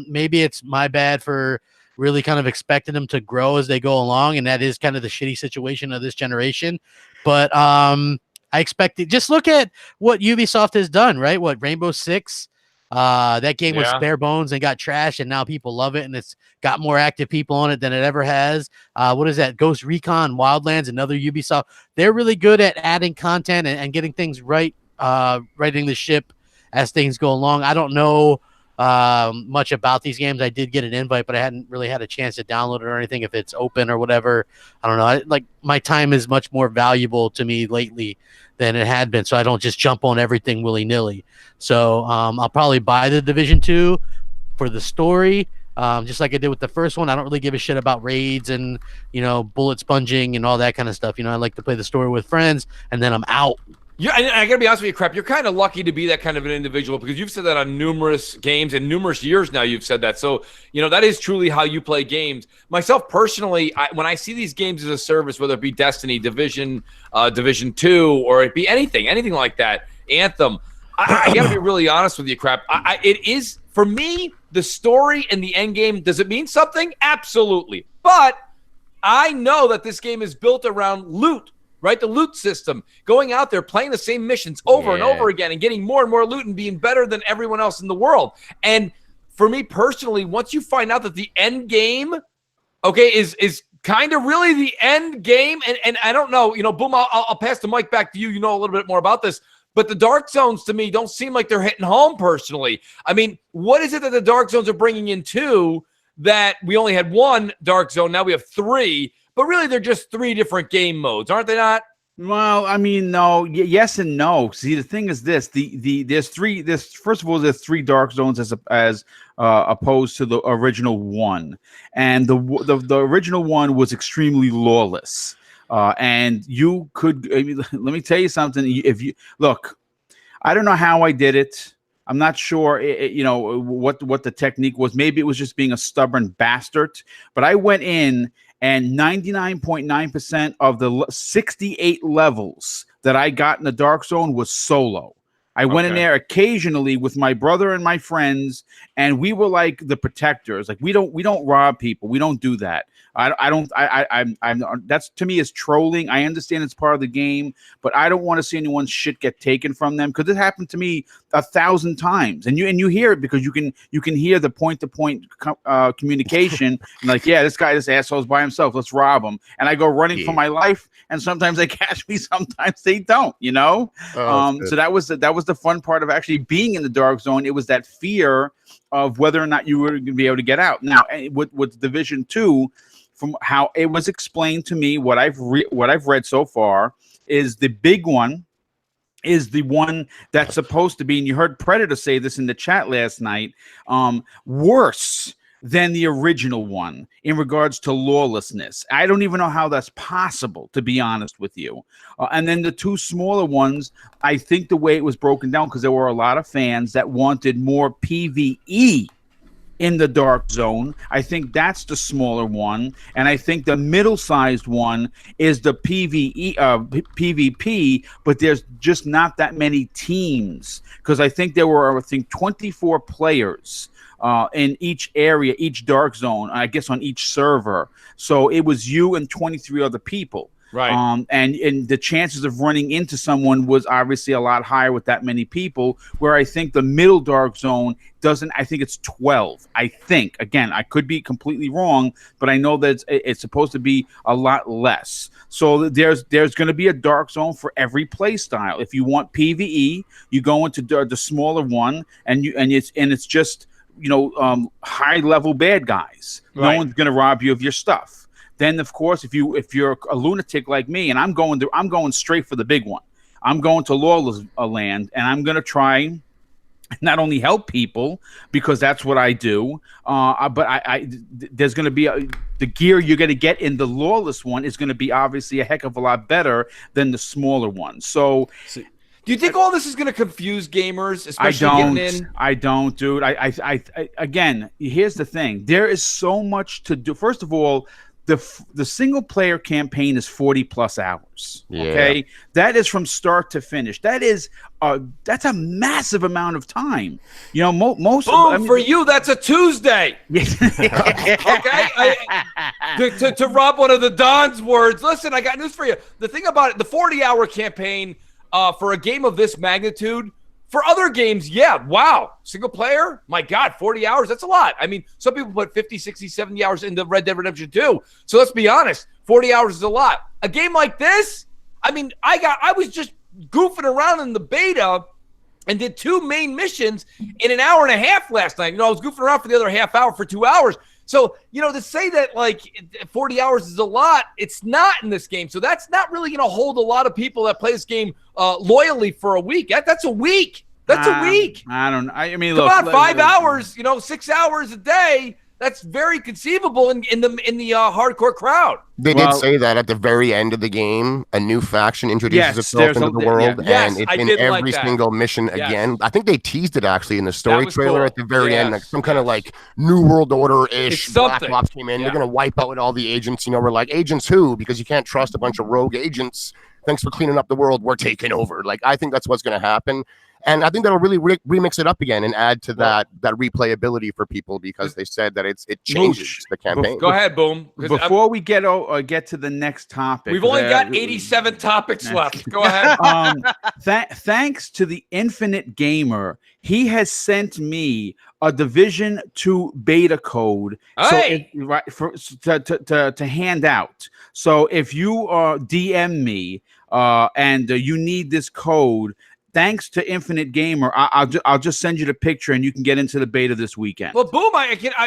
[SPEAKER 2] Maybe it's my bad for really kind of expecting them to grow as they go along. And that is kind of the shitty situation of this generation. But I expect it. Just look at what Ubisoft has done, right? What Rainbow Six, that game was bare bones and got trashed, and now people love it, and it's got more active people on it than it ever has. What is that? Ghost Recon, Wildlands, another Ubisoft. They're really good at adding content and getting things right, righting the ship as things go along. I don't know much about these games. I did get an invite, but I hadn't really had a chance to download it or anything. If it's open or whatever, I don't know. My time is much more valuable to me lately than it had been, so I don't just jump on everything willy-nilly. So I'll probably buy the Division 2 for the story, just like I did with the first one. I don't really give a shit about raids and bullet sponging and all that kind of stuff. I like to play the story with friends, and then I'm out.
[SPEAKER 3] Yeah, and I gotta be honest with you, Crap. You're kind of lucky to be that kind of an individual because you've said that on numerous games and numerous years now. You've said that, so that is truly how you play games. Myself personally, when I see these games as a service, whether it be Destiny, Division 2, or it be anything like that, Anthem, I gotta be really honest with you, Crap. It is for me the story and the end game. Does it mean something? Absolutely, but I know that this game is built around loot. Right, the loot system, going out there, playing the same missions over and over again and getting more and more loot and being better than everyone else in the world. And for me personally, once you find out that the end game, is kind of really the end game, and I don't know, Boom, I'll pass the mic back to you. You know a little bit more about this, but the Dark Zones to me don't seem like they're hitting home personally. I mean, what is it that the Dark Zones are bringing in too that we only had one Dark Zone, now we have 3? But really, they're just 3 different game modes, aren't they not?
[SPEAKER 1] Well, I mean, no, yes and no. See, the thing is this: there's 3. First of all, there's 3 Dark Zones as opposed to the original one, and the original one was extremely lawless. And you could, let me tell you something. If you look, I don't know how I did it. I'm not sure, what the technique was. Maybe it was just being a stubborn bastard. But I went in. And 99.9% of the 68 levels that I got in the Dark Zone was solo. I went in there occasionally with my brother and my friends, and we were like the protectors. Like we don't rob people. We don't do that. I'm that's to me is trolling. I understand it's part of the game, but I don't want to see anyone's shit get taken from them because it happened to me 1,000 times. And you hear it because you can hear the point-to-point communication. Like, yeah, this asshole's by himself. Let's rob him. And I go running for my life. And sometimes they catch me. Sometimes they don't. So that was the fun part of actually being in the Dark Zone. It was that fear of whether or not you were going to be able to get out. Now, with Division 2, from how it was explained to me, what I've read so far is the big one is the one that's supposed to be, and you heard Predator say this in the chat last night, worse than the original one in regards to lawlessness. I don't even know how that's possible, to be honest with you. And then the 2 smaller ones, I think the way it was broken down, because there were a lot of fans that wanted more PvE in the Dark Zone. I think that's the smaller one, and I think the middle-sized one is the PvP, but there's just not that many teams, because I think there were 24 players in each area, each Dark Zone, I guess on each server. So it was you and 23 other people.
[SPEAKER 3] Right.
[SPEAKER 1] And the chances of running into someone was obviously a lot higher with that many people, where I think the middle dark zone doesn't. I think it's 12. I think, again, I could be completely wrong, but I know that it's supposed to be a lot less. So there's going to be a dark zone for every play style. If you want PvE, you go into the smaller one, and it's just high level bad guys.
[SPEAKER 3] Right.
[SPEAKER 1] No one's going to rob you of your stuff. Then, of course, if you're a lunatic like me, and I'm going straight for the big one. I'm going to Lawless Land, and I'm going to try not only help people because that's what I do, but there's going to be the gear you're going to get in the Lawless one is going to be obviously a heck of a lot better than the smaller one. So
[SPEAKER 3] do you think all this is going to confuse gamers, especially getting in?
[SPEAKER 1] I don't, dude. I again, here's the thing. There is so much to do. First of all, the single player campaign is 40 plus hours.
[SPEAKER 6] Yeah.
[SPEAKER 1] Okay, that is from start to finish. That's a massive amount of time. Most.
[SPEAKER 3] For you, that's a Tuesday. Okay, to rob one of the Don's words. Listen, I got news for you. The thing about it, the 40-hour campaign for a game of this magnitude. For other games, yeah, wow. Single player, my God, 40 hours, that's a lot. I mean, some people put 50, 60, 70 hours into Red Dead Redemption 2. So let's be honest, 40 hours is a lot. A game like this, I mean, I was just goofing around in the beta and did 2 main missions in an hour and a half last night. I was goofing around for the other half hour for 2 hours. So, to say that, 40 hours is a lot, it's not in this game. So that's not really going to hold a lot of people that play this game loyally for a week. That's a week. That's a week.
[SPEAKER 1] I mean,
[SPEAKER 3] come
[SPEAKER 1] look,
[SPEAKER 3] on, 5 hours, 6 hours a day. That's very conceivable in the hardcore crowd.
[SPEAKER 6] They did say that at the very end of the game, a new faction introduces itself into the world, and it's in every single mission again. I think they teased it actually in the story trailer at the very end, like some kind of New World Order-ish. Black Ops came in. They're gonna wipe out all the agents. We're like, agents who? Because you can't trust a bunch of rogue agents. Thanks for cleaning up the world. We're taking over. I think that's what's gonna happen. And I think that'll really remix it up again and add to that replayability for people, because they said that it changes the campaign.
[SPEAKER 3] Go ahead, Boom.
[SPEAKER 1] Before we get to the next topic,
[SPEAKER 3] we've only got 87 topics left. Go ahead.
[SPEAKER 1] Thanks to the Infinite Gamer, he has sent me a Division 2 beta code to hand out. So if you DM me and you need this code, thanks to Infinite Gamer, I'll just send you the picture and you can get into the beta this weekend.
[SPEAKER 3] Well, Boom,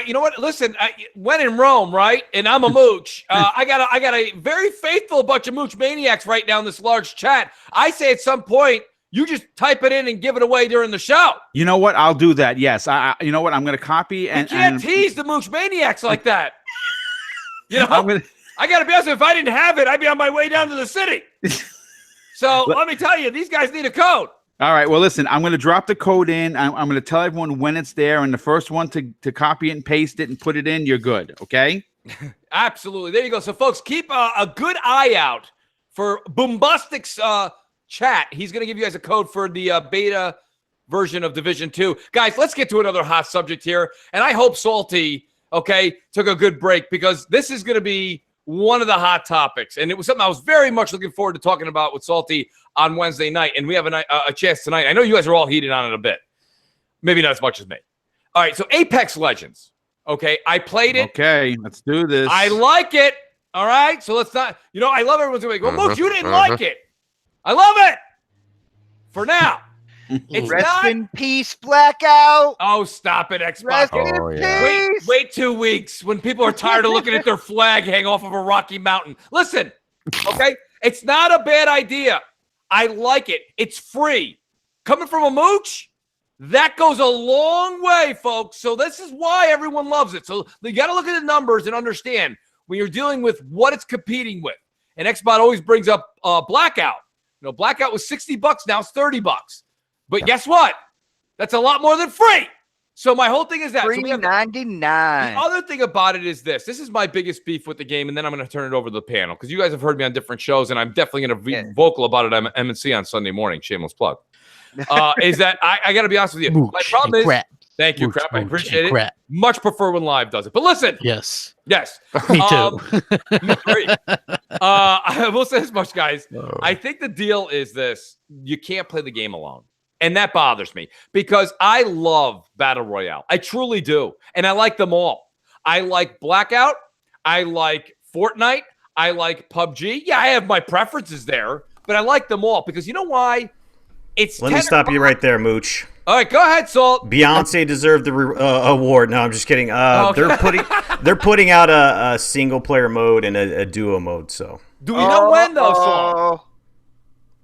[SPEAKER 3] you know what? Listen, when in Rome, right? And I'm a Mooch. I got a very faithful bunch of Mooch maniacs right now in this large chat. I say at some point, you just type it in and give it away during the show.
[SPEAKER 1] You know what? I'll do that. Yes. You know what? I'm going to copy and
[SPEAKER 3] can't tease the Mooch maniacs like that. I got to be honest. If I didn't have it, I'd be on my way down to the city. So let me tell you, these guys need a code.
[SPEAKER 1] All right. Well, listen, I'm going to drop the code in. I'm going to tell everyone when it's there, and the first one to copy it and paste it and put it in, you're good. Okay?
[SPEAKER 3] Absolutely. There you go. So, folks, keep a good eye out for Boombastic's chat. He's going to give you guys a code for the beta version of Division 2. Guys, let's get to another hot subject here. And I hope Salty, took a good break, because this is going to be one of the hot topics. And it was something I was very much looking forward to talking about with Salty on Wednesday night. And we have a chance tonight. I know you guys are all heated on it a bit. Maybe not as much as me. All right, so Apex Legends. Okay, I played it.
[SPEAKER 1] Okay, let's do this.
[SPEAKER 3] I like it. All right, so let's not, I love everyone's going to go, Mooch, you didn't like it. I love it. For now. It's
[SPEAKER 4] Rest in peace, Blackout.
[SPEAKER 3] Oh, stop it, Xbox.
[SPEAKER 4] Rest in peace.
[SPEAKER 3] Wait 2 weeks when people are tired of looking at their flag hang off of a rocky mountain. Listen, okay? It's not a bad idea. I like it. It's free. Coming from a Mooch, that goes a long way, folks. So this is why everyone loves it. So you got to look at the numbers and understand when you're dealing with what it's competing with. And Xbox always brings up Blackout. Blackout was $60. Now it's $30. But guess what? That's a lot more than free. So my whole thing is that.
[SPEAKER 4] $3.99.
[SPEAKER 3] The other thing about it is this. This is my biggest beef with the game, and then I'm going to turn it over to the panel, because you guys have heard me on different shows, and I'm definitely going to be vocal about it on MNC on Sunday morning. Shameless plug. Is that I got to be honest with you. My problem is Thank you,
[SPEAKER 2] Mooch,
[SPEAKER 3] Crap. I
[SPEAKER 2] Mooch,
[SPEAKER 3] appreciate
[SPEAKER 2] and
[SPEAKER 3] it.
[SPEAKER 2] Crap.
[SPEAKER 3] Much prefer when live does it. But listen.
[SPEAKER 2] Yes.
[SPEAKER 3] Yes.
[SPEAKER 2] Me too.
[SPEAKER 3] Me three. I will say this much, guys.
[SPEAKER 6] Oh.
[SPEAKER 3] I think the deal is this. You can't play the game alone. And that bothers me because I love Battle Royale. I truly do. And I like them all. I like Blackout. I like Fortnite. I like PUBG. Yeah, I have my preferences there, but I like them all because you know why?
[SPEAKER 5] Let me stop you right there, Mooch.
[SPEAKER 3] All right, go ahead, Salt.
[SPEAKER 5] Beyonce deserved the award. No, I'm just kidding.
[SPEAKER 3] Okay.
[SPEAKER 5] They're putting out a single player mode and a duo mode. So
[SPEAKER 3] do we know when though, Salt?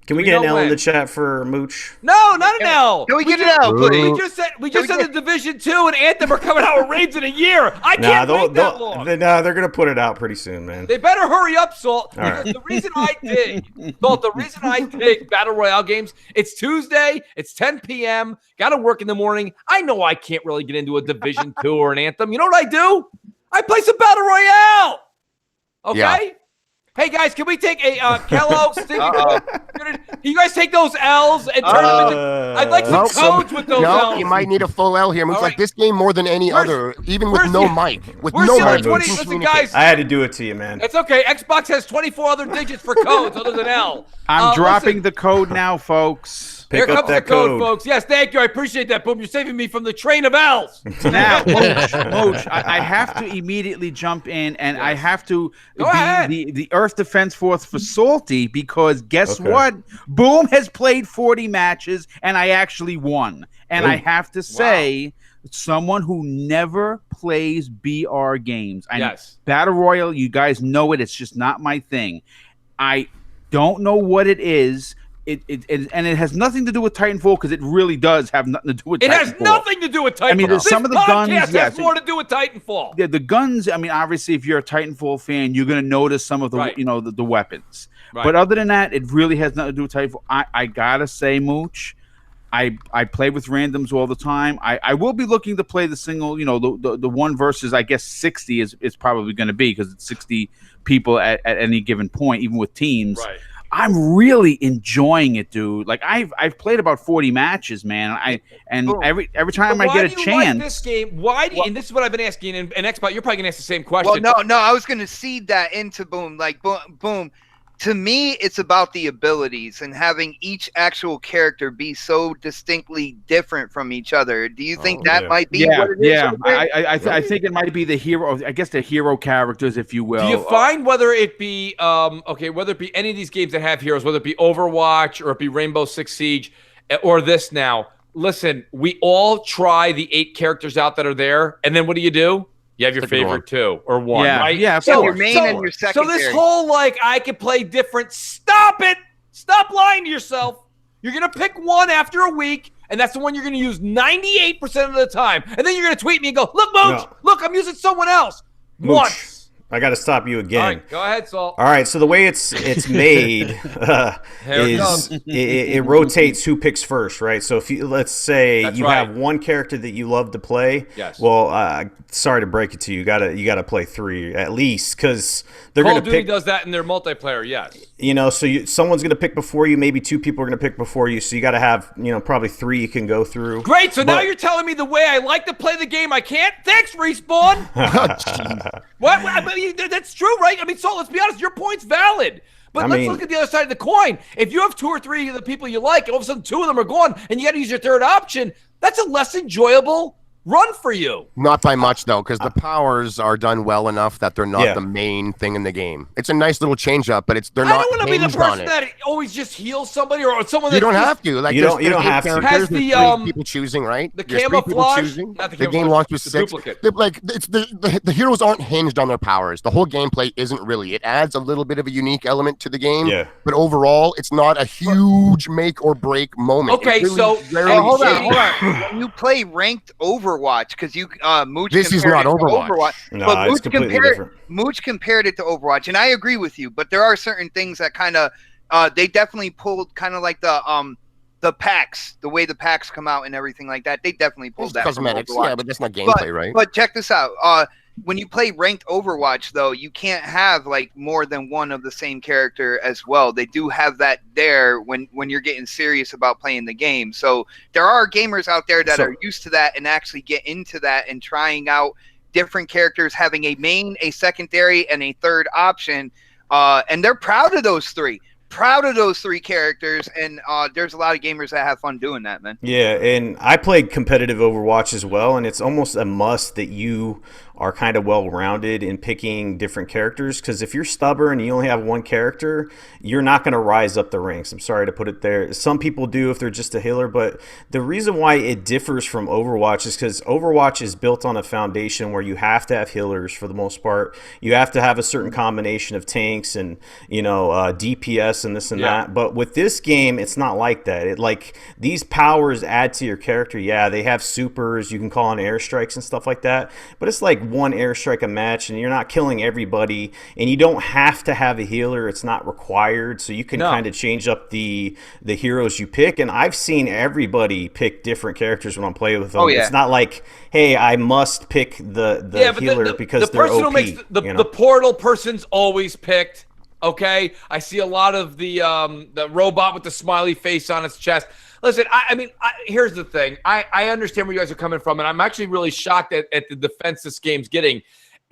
[SPEAKER 5] Can we get an L in the chat for Mooch?
[SPEAKER 3] No, not an L.
[SPEAKER 4] Can we get an L, please?
[SPEAKER 3] We just said the Division 2 and Anthem are coming out with raids in a year. I can't wait that long.
[SPEAKER 5] They're gonna put it out pretty soon, man.
[SPEAKER 3] They better hurry up, Salt.
[SPEAKER 5] Right.
[SPEAKER 3] The reason I dig Battle Royale games, it's Tuesday, it's 10 p.m., gotta work in the morning. I know I can't really get into a Division 2 or an Anthem. You know what I do? I play some Battle Royale. Okay? Yeah. Hey guys, can we take a Kello? You guys take those L's and turn them into. I'd like some codes with those L's.
[SPEAKER 6] You might need a full L here. It's like this game more than any other, even with no mic.
[SPEAKER 3] Listen, guys.
[SPEAKER 5] I had to do it to you, man.
[SPEAKER 3] It's okay. Xbox has 24 other digits for codes other than L.
[SPEAKER 1] I'm dropping the code now, folks.
[SPEAKER 3] Here comes the code, folks. Yes, thank you. I appreciate that, Boom. You're saving me from the train of L's.
[SPEAKER 1] Now, Mooch, I have to immediately jump in, and I have to be the Earth Defense Force for Salty because guess what? Boom has played 40 matches, and I actually won. And I have to say, someone who never plays BR games. Battle Royale, you guys know it. It's just not my thing. I don't know what it is. And it has nothing to do with Titanfall because it really does have nothing to do with Titanfall.
[SPEAKER 3] It has nothing to do with Titanfall.
[SPEAKER 1] I mean, there's some of the guns.
[SPEAKER 3] Has more to do with Titanfall.
[SPEAKER 1] Yeah, the guns. I mean, obviously, if you're a Titanfall fan, you're going to notice some of the the weapons. Right. But other than that, it really has nothing to do with Titanfall. I gotta say, Mooch, I play with randoms all the time. I will be looking to play the single. The one versus I guess 60 is probably going to be because it's 60 people at any given point, even with teams. Right. I'm really enjoying it, dude. Like I've played about 40 matches, man. Every time I get a chance.
[SPEAKER 3] Like this game? Why do you, and this is what I've been asking, and Xbox, you're probably gonna ask the same question.
[SPEAKER 4] Well, no, I was gonna seed that into Boom. Like Boom. To me, it's about the abilities and having each actual character be so distinctly different from each other. Do you think that might be what it is?
[SPEAKER 1] Yeah, I think it might be the hero. I guess the hero characters, if you will.
[SPEAKER 3] Do you find whether it be whether it be any of these games that have heroes, whether it be Overwatch or it be Rainbow Six Siege or this now? Listen, we all try the 8 characters out that are there, and then what do? You have your favorite 2 or 1, right?
[SPEAKER 1] Yeah,
[SPEAKER 4] so your main and your secondary.
[SPEAKER 3] So this whole I can play different. Stop it! Stop lying to yourself. You're gonna pick one after a week, and that's the one you're gonna use 98% of the time. And then you're gonna tweet me and go, "Look, Mooch, look, I'm using someone else."
[SPEAKER 5] Mooch.
[SPEAKER 3] Once.
[SPEAKER 5] I got to stop you again.
[SPEAKER 3] All right, go ahead, Salt.
[SPEAKER 5] All right, so the way it's made is it rotates who picks first, right? So if let's say have one character that you love to play, well, sorry to break it to you, you gotta play 3 at least because they're
[SPEAKER 3] Call
[SPEAKER 5] gonna
[SPEAKER 3] of Duty
[SPEAKER 5] pick.
[SPEAKER 3] does that in their multiplayer, yes.
[SPEAKER 5] So someone's gonna pick before you, maybe 2 people are gonna pick before you, so you got to have probably 3 you can go through.
[SPEAKER 3] Great. So now you're telling me the way I like to play the game, I can't. Thanks, Respawn. What? I mean, that's true, right? I mean, so let's be honest. Your point's valid. But let's look at the other side of the coin. If you have 2 or 3 of the people you like, and all of a sudden 2 of them are gone, and you got to use your third option, that's a less enjoyable run for you.
[SPEAKER 6] Not by much, though, because the powers are done well enough that they're not the main thing in the game. It's a nice little change up, but they're not. I
[SPEAKER 3] don't want to be the person that always just heals somebody or someone that
[SPEAKER 6] you don't have to. Like
[SPEAKER 5] you don't have to.
[SPEAKER 3] Has the
[SPEAKER 6] people choosing, right?
[SPEAKER 3] The camouflage.
[SPEAKER 6] Not the game launched with 6. Like it's the heroes aren't hinged on their powers. The whole gameplay isn't really. It adds a little bit of a unique element to the game. Yeah. But overall, it's not a huge make or break moment.
[SPEAKER 3] Okay,
[SPEAKER 6] really
[SPEAKER 3] so
[SPEAKER 4] hold on. When you play ranked Overwatch, because you Mooch.
[SPEAKER 6] This is not Overwatch.
[SPEAKER 5] No, but it's completely different.
[SPEAKER 4] Mooch compared it to Overwatch, and I agree with you. But there are certain things that kind of they definitely pulled kind of like the packs, the way the packs come out and everything like that. They definitely pulled that.
[SPEAKER 6] Cosmetics, yeah, but that's not gameplay, right?
[SPEAKER 4] But check this out. when you play ranked Overwatch, though, you can't have like more than one of the same character as well. They do have that there when you're getting serious about playing the game. So there are gamers out there that are used to that and actually get into that and trying out different characters, having a main, a secondary, and a third option. And they're proud of those three. Characters, and there's a lot of gamers that have fun doing that, man.
[SPEAKER 5] Yeah, and I played competitive Overwatch as well, and it's almost a must that you are kind of well-rounded in picking different characters, because if you're stubborn and you only have one character, you're not going to rise up the ranks. I'm sorry to put it there. Some people do if they're just a healer, but the reason why it differs from Overwatch is because Overwatch is built on a foundation where you have to have healers for the most part. You have to have a certain combination of tanks and, you know, DPS and this and that. But with this game, it's not like that. It like these powers add to your character. Yeah, they have supers. You can call on airstrikes and stuff like that. But it's like one airstrike a match, and you're not killing everybody. And you don't have to have a healer. It's not required. So you can kind of change up the heroes you pick. And I've seen everybody pick different characters when I'm playing with them. Oh, yeah. It's not like, hey, I must pick the healer because they're OP.
[SPEAKER 3] The portal person's always picked. Okay, I see a lot of the robot with the smiley face on its chest. Listen, I mean, here's the thing. I understand where you guys are coming from, and I'm actually really shocked at the defense this game's getting,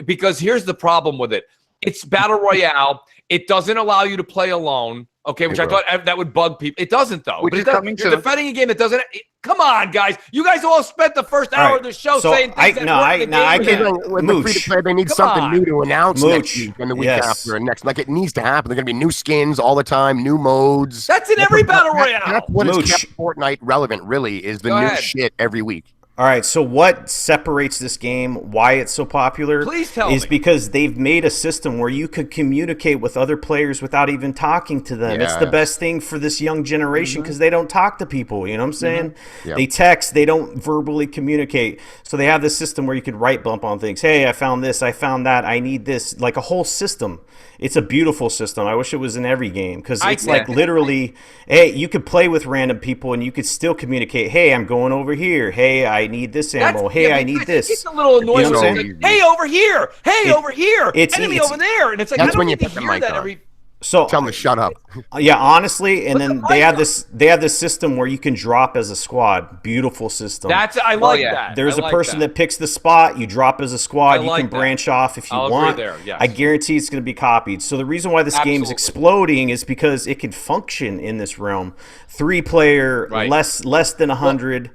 [SPEAKER 3] because here's the problem with it. It's Battle Royale. It doesn't allow you to play alone, okay, which I thought that would bug people. It doesn't, though.
[SPEAKER 4] Which is coming soon.
[SPEAKER 3] You're defending a game that doesn't come on, guys. You guys all spent the first hour of the show saying things
[SPEAKER 6] with the free-to-play, they need something new to announce next week and the week after and next. Like, it needs to happen. There are going to be new skins all the time, new modes.
[SPEAKER 3] That's in every Battle Royale.
[SPEAKER 6] That's what has kept Fortnite relevant, really, is the new shit every week.
[SPEAKER 5] All right, so what separates this game, why it's so popular, is because they've made a system where you could communicate with other players without even talking to them. It's the best thing for this young generation because they don't talk to people, you know what I'm saying? They text, they don't verbally communicate. So they have this system where you could right bump on things. Hey, I found this, I found that, I need this, like a whole system. It's a beautiful system. I wish it was in every game because it's like literally, hey, you could play with random people and you could still communicate. Hey, I'm going over here. Hey, I need this ammo. Hey, I need this.
[SPEAKER 3] It's a little annoying. You know like, hey, over here. Hey, over here. Enemy over there. And it's like,
[SPEAKER 6] that's
[SPEAKER 3] I don't
[SPEAKER 6] when you
[SPEAKER 3] need to
[SPEAKER 6] put the
[SPEAKER 3] hear
[SPEAKER 6] mic
[SPEAKER 3] that
[SPEAKER 6] on.
[SPEAKER 3] every.
[SPEAKER 5] So
[SPEAKER 6] tell them to shut up.
[SPEAKER 5] Yeah, honestly, and then they have this system where you can drop as a squad. Beautiful system.
[SPEAKER 3] I like that.
[SPEAKER 5] There's a person that picks the spot. You drop as a squad. You can branch off if you want. I guarantee it's going to be copied. So the reason why this game is exploding is because it can function in this realm. 3-player, less than 100.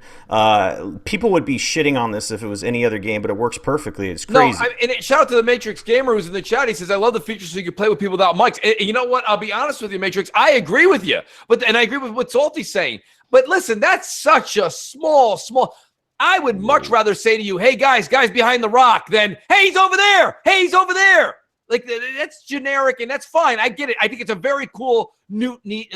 [SPEAKER 5] People would be shitting on this if it was any other game, but it works perfectly. It's crazy.
[SPEAKER 3] Shout out to the Matrix Gamer who's in the chat. He says, I love the feature so you can play with people without mics. And you know what? I'll be honest with you, Matrix. I agree with you. And I agree with what Salty's saying. But listen, that's such a small. I would much rather say to you, hey, guys behind the rock, than, hey, he's over there. Hey, he's over there. Like, that's generic, and that's fine. I get it. I think it's a very cool, neat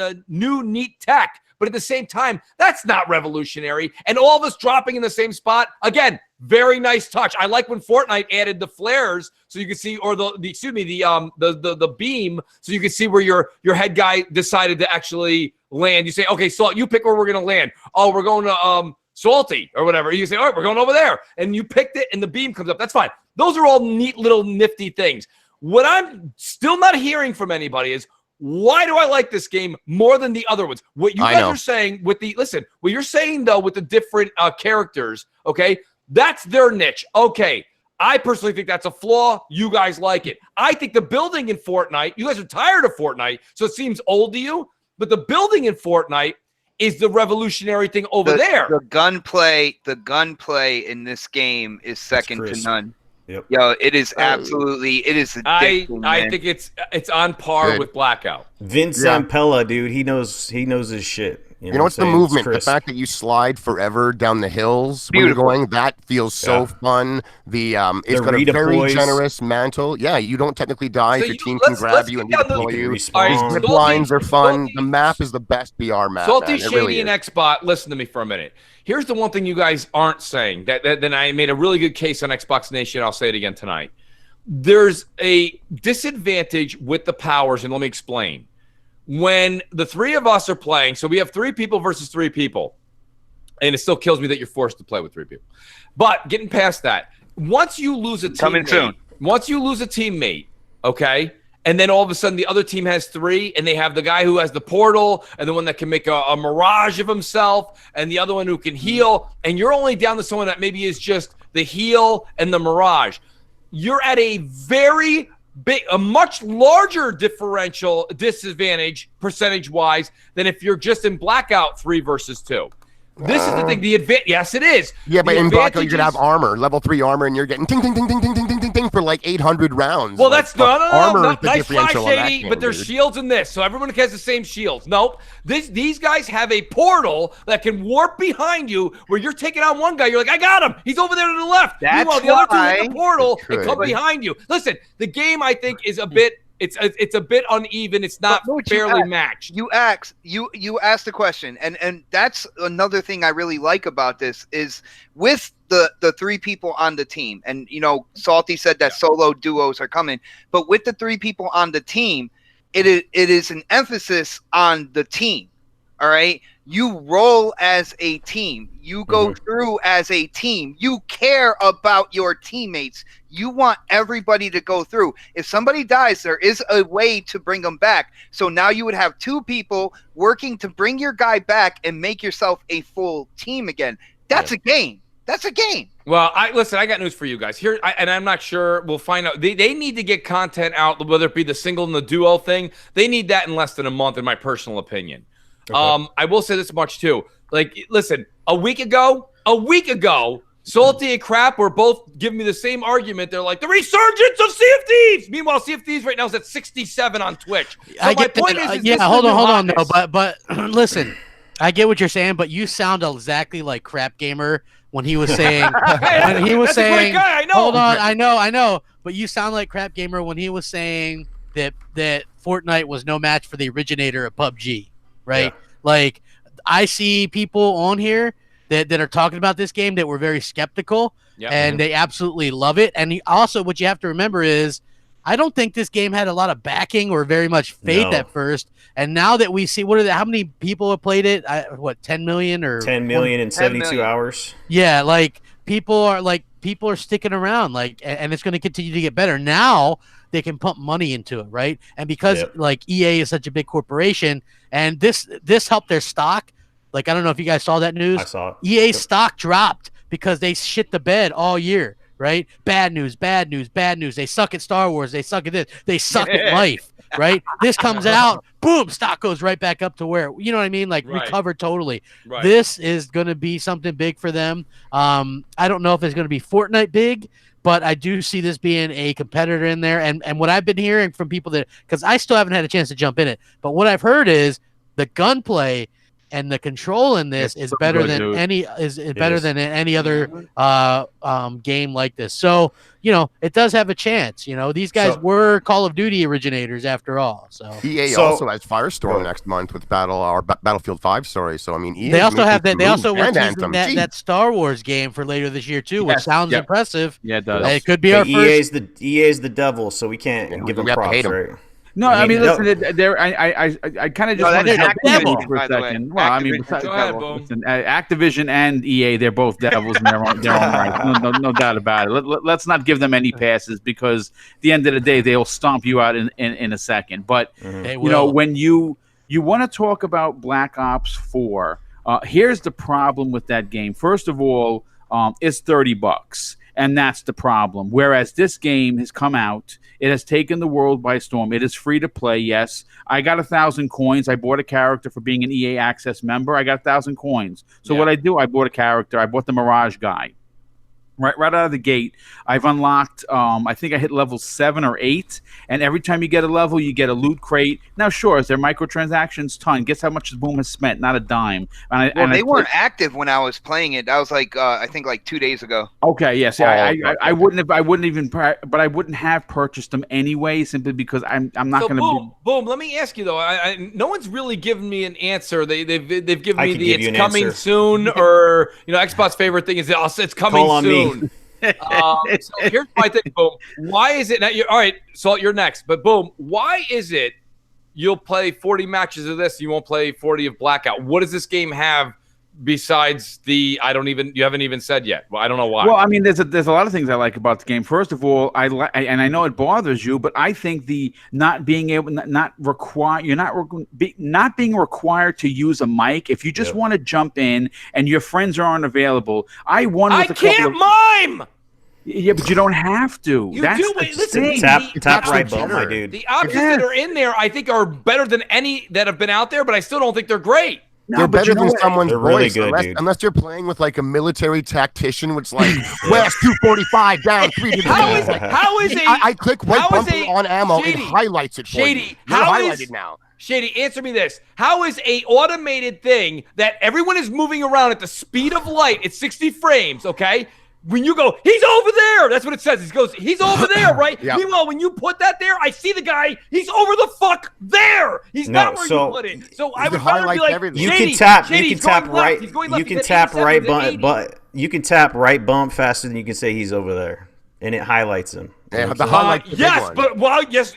[SPEAKER 3] tech. But at the same time, that's not revolutionary. And all of us dropping in the same spot, again, very nice touch. I like when Fortnite added the flares so you can see, or the beam so you can see where your head guy decided to actually land. You say, okay, Salt, you pick where we're going to land. Oh, we're going to Salty or whatever. You say, all right, we're going over there. And you picked it and the beam comes up. That's fine. Those are all neat little nifty things. What I'm still not hearing from anybody is, why do I like this game more than the other ones? What you guys are saying with what you're saying though with the different characters, okay, that's their niche. Okay, I personally think that's a flaw. You guys like it. I think the building in Fortnite, you guys are tired of Fortnite, so it seems old to you, but the building in Fortnite is the revolutionary thing over there.
[SPEAKER 4] The gunplay in this game is second to none.
[SPEAKER 5] Yep.
[SPEAKER 4] Yo, it is absolutely, it is addicting,
[SPEAKER 3] I think it's on par with Blackout.
[SPEAKER 5] Vince Zampella, dude, he knows his shit.
[SPEAKER 6] You know what's the movement? The fact that you slide forever down the hills when you're going, that feels so fun. It's got a very generous mantle. Yeah, you don't technically die if your team can grab you and redeploy you. These zip lines are fun. The map is the best BR map.
[SPEAKER 3] Salty, Shady, and Xbot, listen to me for a minute. Here's the one thing you guys aren't saying. Then I made a really good case on Xbox Nation. I'll say it again tonight. There's a disadvantage with the powers, and let me explain. When the three of us are playing, so we have 3 people versus 3 people, And it still kills me that you're forced to play with 3 people. But getting past that, once you lose a teammate, okay, and then all of a sudden the other team has 3, and they have the guy who has the portal, and the one that can make a mirage of himself, and the other one who can heal, and you're only down to someone that maybe is just the heal and the mirage. You're at a much larger disadvantage percentage-wise than if you're just in Blackout 3 versus 2. This is the thing. Yes, it is.
[SPEAKER 6] Yeah, but in Blackout, you could have armor, level 3 armor, and you're getting ting, ting, ting, ting, ting, ting, ting, ting, ting for like 800 rounds.
[SPEAKER 3] Well,
[SPEAKER 6] like,
[SPEAKER 3] that's no. Nice try, Shady,
[SPEAKER 6] game,
[SPEAKER 3] but there's shields in this, so everyone has the same shields. Nope. These guys have a portal that can warp behind you where you're taking on one guy. You're like, I got him. He's over there to the left. Meanwhile, the other two hit the portal and come behind you. Listen, the game, I think, is a bit... It's a bit uneven. It's not fairly matched.
[SPEAKER 4] You asked the question, and that's another thing I really like about this is with the 3 people on the team. And Salty said that solo duos are coming, but with the 3 people on the team, it is an emphasis on the team. All right, you roll as a team. You go through as a team. You care about your teammates. You want everybody to go through. If somebody dies, there is a way to bring them back. So now you would have 2 people working to bring your guy back and make yourself a full team again. That's a game. That's a game.
[SPEAKER 3] Well, I got news for you guys here, and I'm not sure. We'll find out. They need to get content out, whether it be the single and the duo thing. They need that in less than a month, in my personal opinion. Okay. I will say this much too. Like, listen, a week ago, Salty and Crap were both giving me the same argument. They're like, the resurgence of Sea of Thieves. Meanwhile, Sea of Thieves right now is at 67 on Twitch. So
[SPEAKER 2] I get my point is hold on. No, but listen, I get what you're saying, but you sound exactly like Crap Gamer when he was saying,
[SPEAKER 3] guy, I know.
[SPEAKER 2] Hold on, I know, but you sound like Crap Gamer when he was saying that Fortnite was no match for the originator of PUBG. Right? Yeah. Like, I see people on here that are talking about this game that were very skeptical, and they absolutely love it. And also, what you have to remember is, I don't think this game had a lot of backing or very much faith at first. And now that we see, how many people have played it? 10 million or
[SPEAKER 5] 10 million in 72 hours.
[SPEAKER 2] Yeah, like people are sticking around, like, and it's going to continue to get better. Now they can pump money into it, right? And because like EA is such a big corporation, and this helped their stock. Like, I don't know if you guys saw that news.
[SPEAKER 5] I saw it.
[SPEAKER 2] EA's stock dropped because they shit the bed all year, right? Bad news. They suck at Star Wars. They suck at this. They suck at life, right? This comes out, boom, stock goes right back up to where, you know what I mean? Like, recovered totally. Right. This is going to be something big for them. I don't know if it's going to be Fortnite big, but I do see this being a competitor in there. And what I've been hearing from people because I still haven't had a chance to jump in it, but what I've heard is the gunplay and the control in this is better than any other game like this. So, it does have a chance. These guys were Call of Duty originators after all. So
[SPEAKER 6] EA also has Firestorm next month with Battlefield 5 story. So I mean, EA
[SPEAKER 2] they also have that. They also were teasing that Star Wars game for later this year too, which sounds impressive.
[SPEAKER 1] Yeah, it does.
[SPEAKER 2] It could be our first.
[SPEAKER 5] EA's the devil, so we can't give them props, right?
[SPEAKER 1] No, I mean, listen. I kind of just want to jump in for a second. Well, I mean, Activision and EA, they're both devils in their own right. No doubt about it. Let's not give them any passes, because at the end of the day, they'll stomp you out in a second. But when you want to talk about Black Ops 4, here's the problem with that game. First of all, it's $30. And that's the problem. Whereas this game has come out, it has taken the world by storm. It is free to play, yes. I got 1,000 coins. I bought a character for being an EA Access member. I got 1,000 coins. So what I do, I bought a character. I bought the Mirage guy. Right out of the gate, I've unlocked, I think I hit level 7 or 8, and every time you get a level, you get a loot crate. Now, sure, is there microtransactions? Ton. Guess how much Boom has spent? Not a dime.
[SPEAKER 4] They weren't active when I was playing it. That was like, I think like 2 days ago.
[SPEAKER 1] Okay, yes. I wouldn't have purchased them anyway, simply because I'm not going to be...
[SPEAKER 3] Boom, let me ask you, though. No one's really given me an answer. They've given me the it's coming soon, or, Xbox favorite thing is it's coming soon. So here's my thing, Boom. Why is it now? All right, Salt, you're next. But Boom, why is it you'll play 40 matches of this, you won't play 40 of Blackout? What does this game have besides the you haven't even said yet. Well, I don't know why.
[SPEAKER 1] Well, I mean, there's a lot of things I like about the game. First of all, and I know it bothers you, but I think the not being able, not being required to use a mic. If you just want to jump in and your friends aren't available, I
[SPEAKER 3] can't mime.
[SPEAKER 1] Yeah, but you don't have to.
[SPEAKER 3] That's
[SPEAKER 1] do.
[SPEAKER 3] Listen,
[SPEAKER 5] tap right bump, my dude.
[SPEAKER 3] The options that are in there, I think, are better than any that have been out there, but I still don't think they're great.
[SPEAKER 6] No, they're better than someone's
[SPEAKER 5] they're
[SPEAKER 6] voice,
[SPEAKER 5] really good,
[SPEAKER 6] unless you're playing with like a military tactician, which like West 245 down 3 to the
[SPEAKER 3] how is
[SPEAKER 6] I click right bumper on ammo, it highlights it for you. Highlighted now.
[SPEAKER 3] Shady, answer me this. How is a automated thing that everyone is moving around at the speed of light at 60 frames, okay? When you go, he's over there. That's what it says. He goes, he's over there, right? Yep. Meanwhile, when you put that there, I see the guy. He's over the fuck there. He's not where you put it. So I would rather be like,
[SPEAKER 5] everything. You can tap right. You can tap right bump, but you can tap right bump faster than you can say he's over there, and it highlights him.
[SPEAKER 6] Yeah, the highlight.
[SPEAKER 3] Yes, but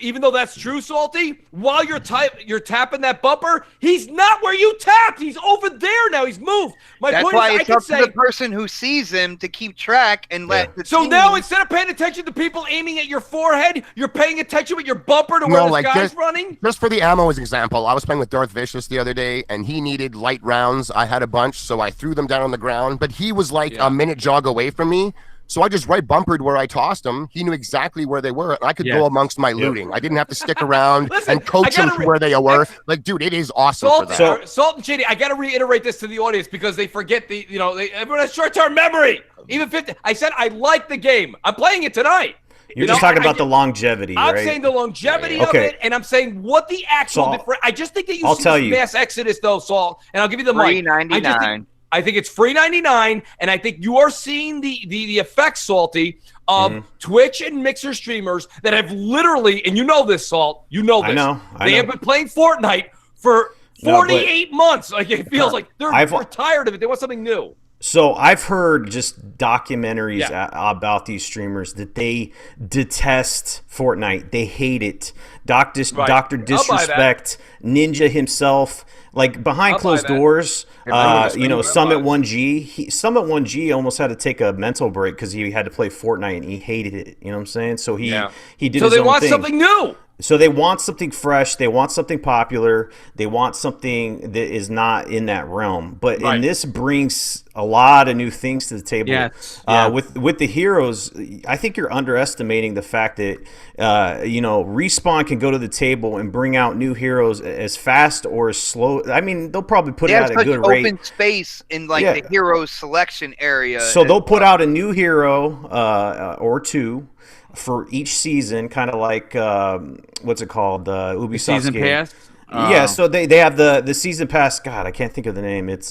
[SPEAKER 3] even though that's true, Salty, while you're tapping that bumper, he's not where you tapped. He's over there now. He's moved.
[SPEAKER 4] That's why it's up to the person who sees him to keep track and let.
[SPEAKER 3] So now instead of paying attention to people aiming at your forehead, you're paying attention with your bumper to where the guy's running.
[SPEAKER 6] Just for the ammo as example, I was playing with Darth Vicious the other day, and he needed light rounds. I had a bunch, so I threw them down on the ground. But he was like a minute jog away from me. So I just right bumpered where I tossed them. He knew exactly where they were, and I could go amongst my looting. I didn't have to stick around and coach them to where they were. Like, dude, it is awesome for that.
[SPEAKER 3] Salt and Shady, I got to reiterate this to the audience because they forget everyone has short-term memory. Even 50. I said I like the game. I'm playing it tonight.
[SPEAKER 5] You're just talking about the longevity, right?
[SPEAKER 3] I'm saying the longevity of it, and I'm saying what the actual difference. I just think that you see this mass exodus, though, Salt, and I'll give you the mic.
[SPEAKER 4] $3.99.
[SPEAKER 3] I think it's free 99, and I think you are seeing the effects, Salty, of Twitch and Mixer streamers that have literally, and you know this, Salt, you know this. They have been playing Fortnite for 48 months. Like it feels like they're tired of it. They want something new.
[SPEAKER 5] So I've heard just documentaries about these streamers that they detest Fortnite. They hate it. Dr. Disrespect, Ninja himself, like behind closed doors. Summit 1G. Summit 1G almost had to take a mental break because he had to play Fortnite and he hated it. You know what I'm saying? So he did his own thing.
[SPEAKER 3] So they want something new.
[SPEAKER 5] So they want something fresh. They want something popular. They want something that is not in that realm. But and this brings a lot of new things to the table. With the heroes, I think you're underestimating the fact that Respawn can go to the table and bring out new heroes as fast or as slow. I mean, they'll probably put it at a good rate.
[SPEAKER 4] Open space in the heroes selection area.
[SPEAKER 5] So they'll put out a new hero or two for each season, kind of like what's it called, Ubisoft
[SPEAKER 1] season
[SPEAKER 5] game.
[SPEAKER 1] Pass.
[SPEAKER 5] So they have the season pass. God, I can't think of the name. It's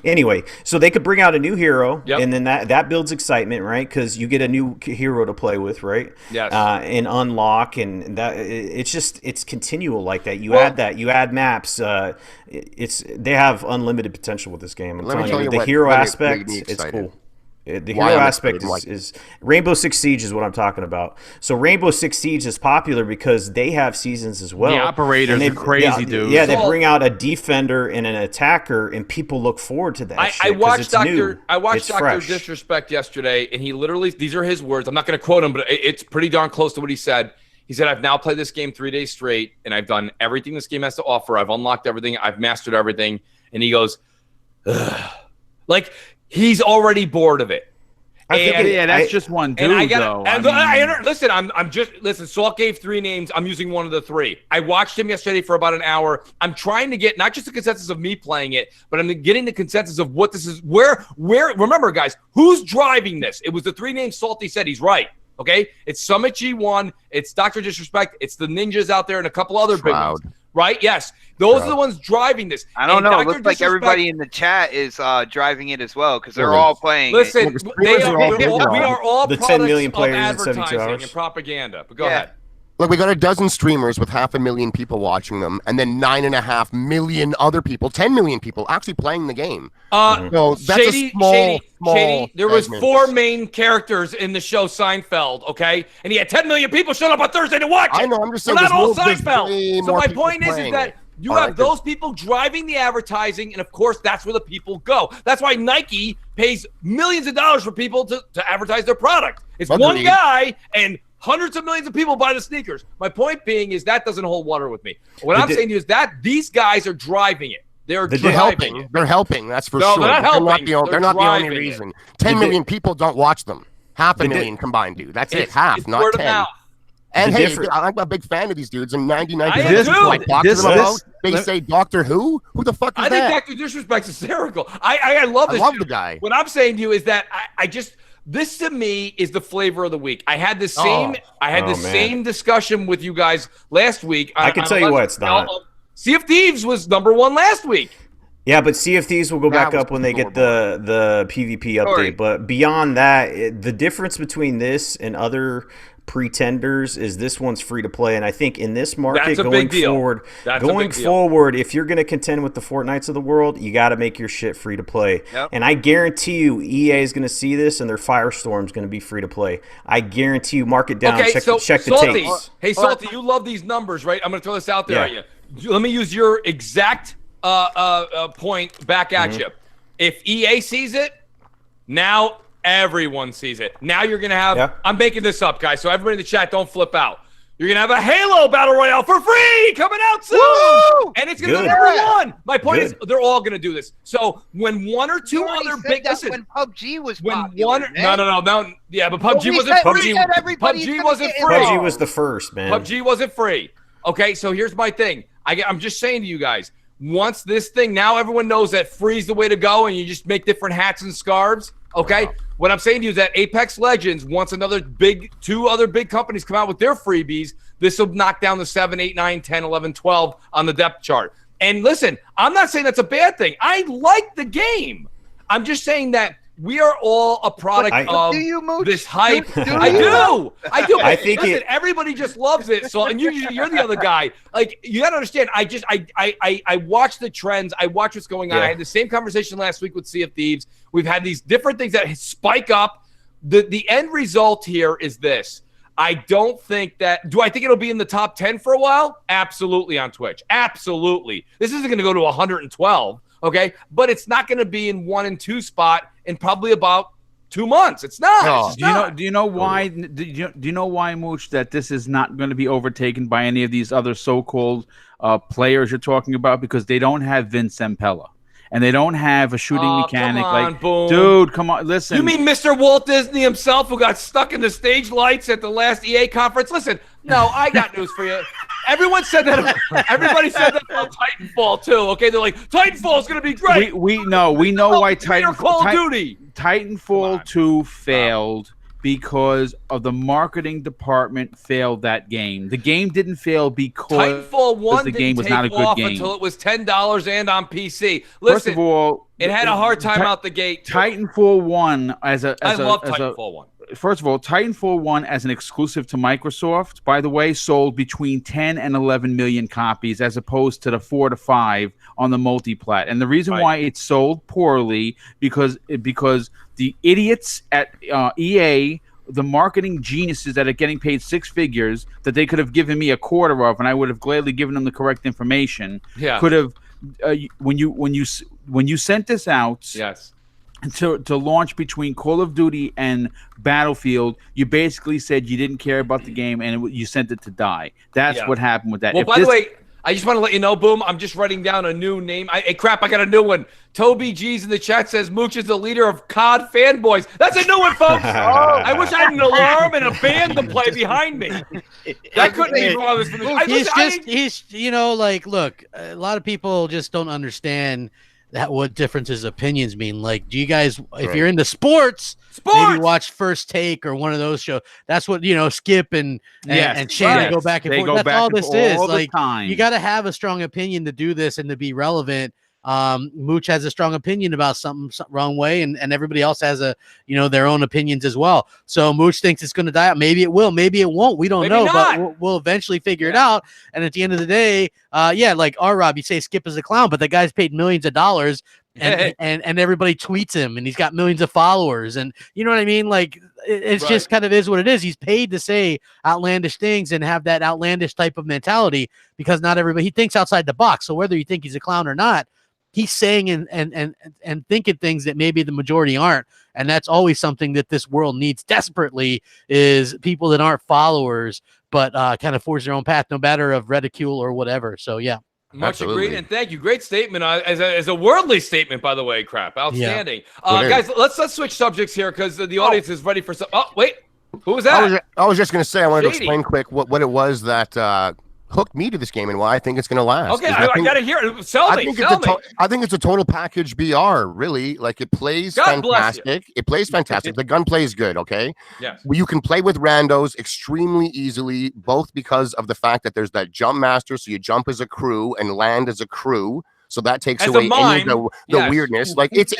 [SPEAKER 5] anyway. So they could bring out a new hero, and then that builds excitement, right? Because you get a new hero to play with, right?
[SPEAKER 3] Yes.
[SPEAKER 5] And unlock, and that it's continual like that. You add maps. They have unlimited potential with this game. I'm telling you, the hero aspect, it's cool. The hero aspect is Rainbow Six Siege is what I'm talking about. So Rainbow Six Siege is popular because they have seasons as well.
[SPEAKER 1] The operators are crazy, dude.
[SPEAKER 5] Yeah, they bring out a defender and an attacker, and people look forward to that.
[SPEAKER 3] I watched Dr. Disrespect yesterday, and he literally, these are his words. I'm not going to quote him, but it's pretty darn close to what he said. He said, I've now played this game 3 days straight, and I've done everything this game has to offer. I've unlocked everything. I've mastered everything. And he goes, ugh. Like, he's already bored of it.
[SPEAKER 1] That's just one dude, though.
[SPEAKER 3] Listen, Salt gave 3 names. I'm using one of the 3. I watched him yesterday for about an hour. I'm trying to get not just the consensus of me playing it, but I'm getting the consensus of what this is. Where, remember, guys, who's driving this? It was the 3 names Salty said. He's right. Okay? It's Summit G1. It's Dr. Disrespect. It's the ninjas out there and a couple other big ones. Right? Yes. Those are the ones driving this.
[SPEAKER 4] I don't know. It looks like everybody in the chat is driving it as well because they're all playing.
[SPEAKER 3] Listen, we are all
[SPEAKER 5] the
[SPEAKER 3] products
[SPEAKER 5] 10 million players
[SPEAKER 3] of advertising and propaganda. But go ahead.
[SPEAKER 6] Look, we got a dozen streamers with 500,000 people watching them, and then 9.5 million other people, 10 million people actually playing the game. So that's a small.
[SPEAKER 3] There was 4 main characters in the show Seinfeld, okay? And he had 10 million people showing up on Thursday to watch it.
[SPEAKER 6] I know, I'm just saying.
[SPEAKER 3] We're not all Seinfeld. So my point is that You have those people driving the advertising, and of course, that's where the people go. That's why Nike pays millions of dollars for people to advertise their product. It's one guy, and hundreds of millions of people buy the sneakers. My point being is that doesn't hold water with me. What I'm saying to you is that these guys are driving it. They're
[SPEAKER 6] helping. They're helping. That's for sure.
[SPEAKER 3] They're not helping.
[SPEAKER 6] They're not the only reason. 10 million people don't watch them. Half a million combined, dude. That's it. Half, not 10. And hey, I'm a big fan of these dudes. And 99% like Doctor Remote. They say Doctor Who? Who the fuck is that?
[SPEAKER 3] I think Dr. Disrespect's hysterical. I love this.
[SPEAKER 6] I love the guy.
[SPEAKER 3] What I'm saying to you is that I just this to me is the flavor of the week. I had the same discussion with you guys last week.
[SPEAKER 5] I can tell you what it's not.
[SPEAKER 3] Sea of Thieves was #1 last week.
[SPEAKER 5] Yeah, but Sea of Thieves will go back up when they get the PvP update. But beyond that, the difference between this and other pretenders is this one's free to play, and I think in this market going forward, if you're going to contend with the Fortnites of the world, you got to make your shit free to play. Yep. And I guarantee you, EA is going to see this, and their Firestorm is going to be free to play. I guarantee you, mark it down.
[SPEAKER 3] Okay,
[SPEAKER 5] check the
[SPEAKER 3] Salty,
[SPEAKER 5] tapes.
[SPEAKER 3] Hey, Salty, you love these numbers, right? I'm going to throw this out there at you. Let me use your exact point back at you. If EA sees it, now everyone sees it. Now you're going to have, I'm making this up, guys, so everybody in the chat, don't flip out. You're going to have a Halo Battle Royale for free coming out soon. Woo! And it's going to be #1. My point is, they're all going to do this. So when one or two other big,
[SPEAKER 4] when PUBG was popular,
[SPEAKER 3] no, yeah, but PUBG wasn't free. PUBG wasn't free.
[SPEAKER 5] PUBG was the first, man.
[SPEAKER 3] PUBG wasn't free. Okay, so here's my thing. I'm just saying to you guys, once this thing, now everyone knows that free's the way to go, and you just make different hats and scarves. Okay, what I'm saying to you is that Apex Legends, once two other big companies come out with their freebies, this will knock down the 7, 8, 9, 10, 11, 12 on the depth chart. And listen, I'm not saying that's a bad thing. I like the game. I'm just saying that we are all a product of this hype. I do. I think everybody just loves it. So, and you're the other guy. Like, you gotta understand. I watch the trends. I watch what's going on. I had the same conversation last week with Sea of Thieves. We've had these different things that spike up. The end result here is this. I don't think that. Do I think it'll be in the top 10 for a while? Absolutely on Twitch. Absolutely. This isn't going to go to 112. Okay, but it's not going to be in 1 and 2 spot in probably about 2 months. It's not.
[SPEAKER 1] Do you know why? Do you know why, Mooch, that this is not going to be overtaken by any of these other so-called players you're talking about? Because they don't have Vince Zampella. And they don't have a shooting mechanic.
[SPEAKER 3] Come on, Boom.
[SPEAKER 1] Dude, come on, listen.
[SPEAKER 3] You mean Mr. Walt Disney himself, who got stuck in the stage lights at the last EA conference? Listen, no, I got news for you. Everyone said that. Everybody said that about Titanfall too. Okay, they're like, Titanfall's going to be great.
[SPEAKER 1] We know why
[SPEAKER 3] Call of Duty.
[SPEAKER 1] Titanfall 2 failed because of the marketing department failed that game. The game didn't fail because
[SPEAKER 3] Titanfall 1
[SPEAKER 1] the game was not a good game
[SPEAKER 3] until it was $10 and on PC. Listen,
[SPEAKER 1] first of all,
[SPEAKER 3] it had a hard time out the gate.
[SPEAKER 1] Titanfall 1
[SPEAKER 3] I love Titanfall 1.
[SPEAKER 1] First of all, Titanfall 1 as an exclusive to Microsoft, by the way, sold between 10 and 11 million copies as opposed to the 4 to 5 on the multiplat. And the reason why it sold poorly because the idiots at EA, the marketing geniuses that are getting paid 6 figures that they could have given me a quarter of, and I would have gladly given them the correct information. Could have when you sent this out.
[SPEAKER 3] Yes.
[SPEAKER 1] To launch between Call of Duty and Battlefield, you basically said you didn't care about the game and you sent it to die. That's what happened with that.
[SPEAKER 3] Well, by the way, I just want to let you know, Boom, I'm just writing down a new name. Hey, crap, I got a new one. Toby G's in the chat says Mooch is the leader of COD fanboys. That's a new one, folks. I wish I had an alarm and a band to play behind me. That couldn't be farther from
[SPEAKER 2] He's look, a lot of people just don't understand what differences opinions mean. Like, do you guys, if you're into sports, maybe watch First Take or one of those shows. That's what, Skip and Shannon go back and forth. That's all this is. Like, you got to have a strong opinion to do this and to be relevant. Mooch has a strong opinion about something wrong way, and everybody else has their own opinions as well. So Mooch thinks it's going to die out. Maybe it will, maybe it won't. We don't know, but we'll eventually figure it out. And at the end of the day, like Rob, you say Skip is a clown, but the guy's paid millions of dollars. And everybody tweets him, and he's got millions of followers, and you know what I mean. Like, it's just kind of is what it is. He's paid to say outlandish things and have that outlandish type of mentality because not everybody, he thinks outside the box. So whether you think he's a clown or not, he's saying and thinking things that maybe the majority aren't. And that's always something that this world needs desperately, is people that aren't followers, but kind of forge their own path, no matter of ridicule or whatever. So, yeah.
[SPEAKER 3] Much agreed, and thank you. Great statement. As a worldly statement, by the way, Crap. Outstanding. Yeah. Guys, let's switch subjects here because the audience is ready for some. Oh, wait. Who was that?
[SPEAKER 6] I was just going to say, I wanted to explain quick what it was that hooked me to this game and why I think it's going to last.
[SPEAKER 3] Okay, I got to hear it. Sell me.
[SPEAKER 6] I think it's a total package BR, really. Like, it plays fantastic. It plays fantastic. The gunplay is good, okay?
[SPEAKER 3] Yes.
[SPEAKER 6] You can play with randos extremely easily, both because of the fact that there's that jump master, so you jump as a crew and land as a crew. So that takes away any of the weirdness. Like, it's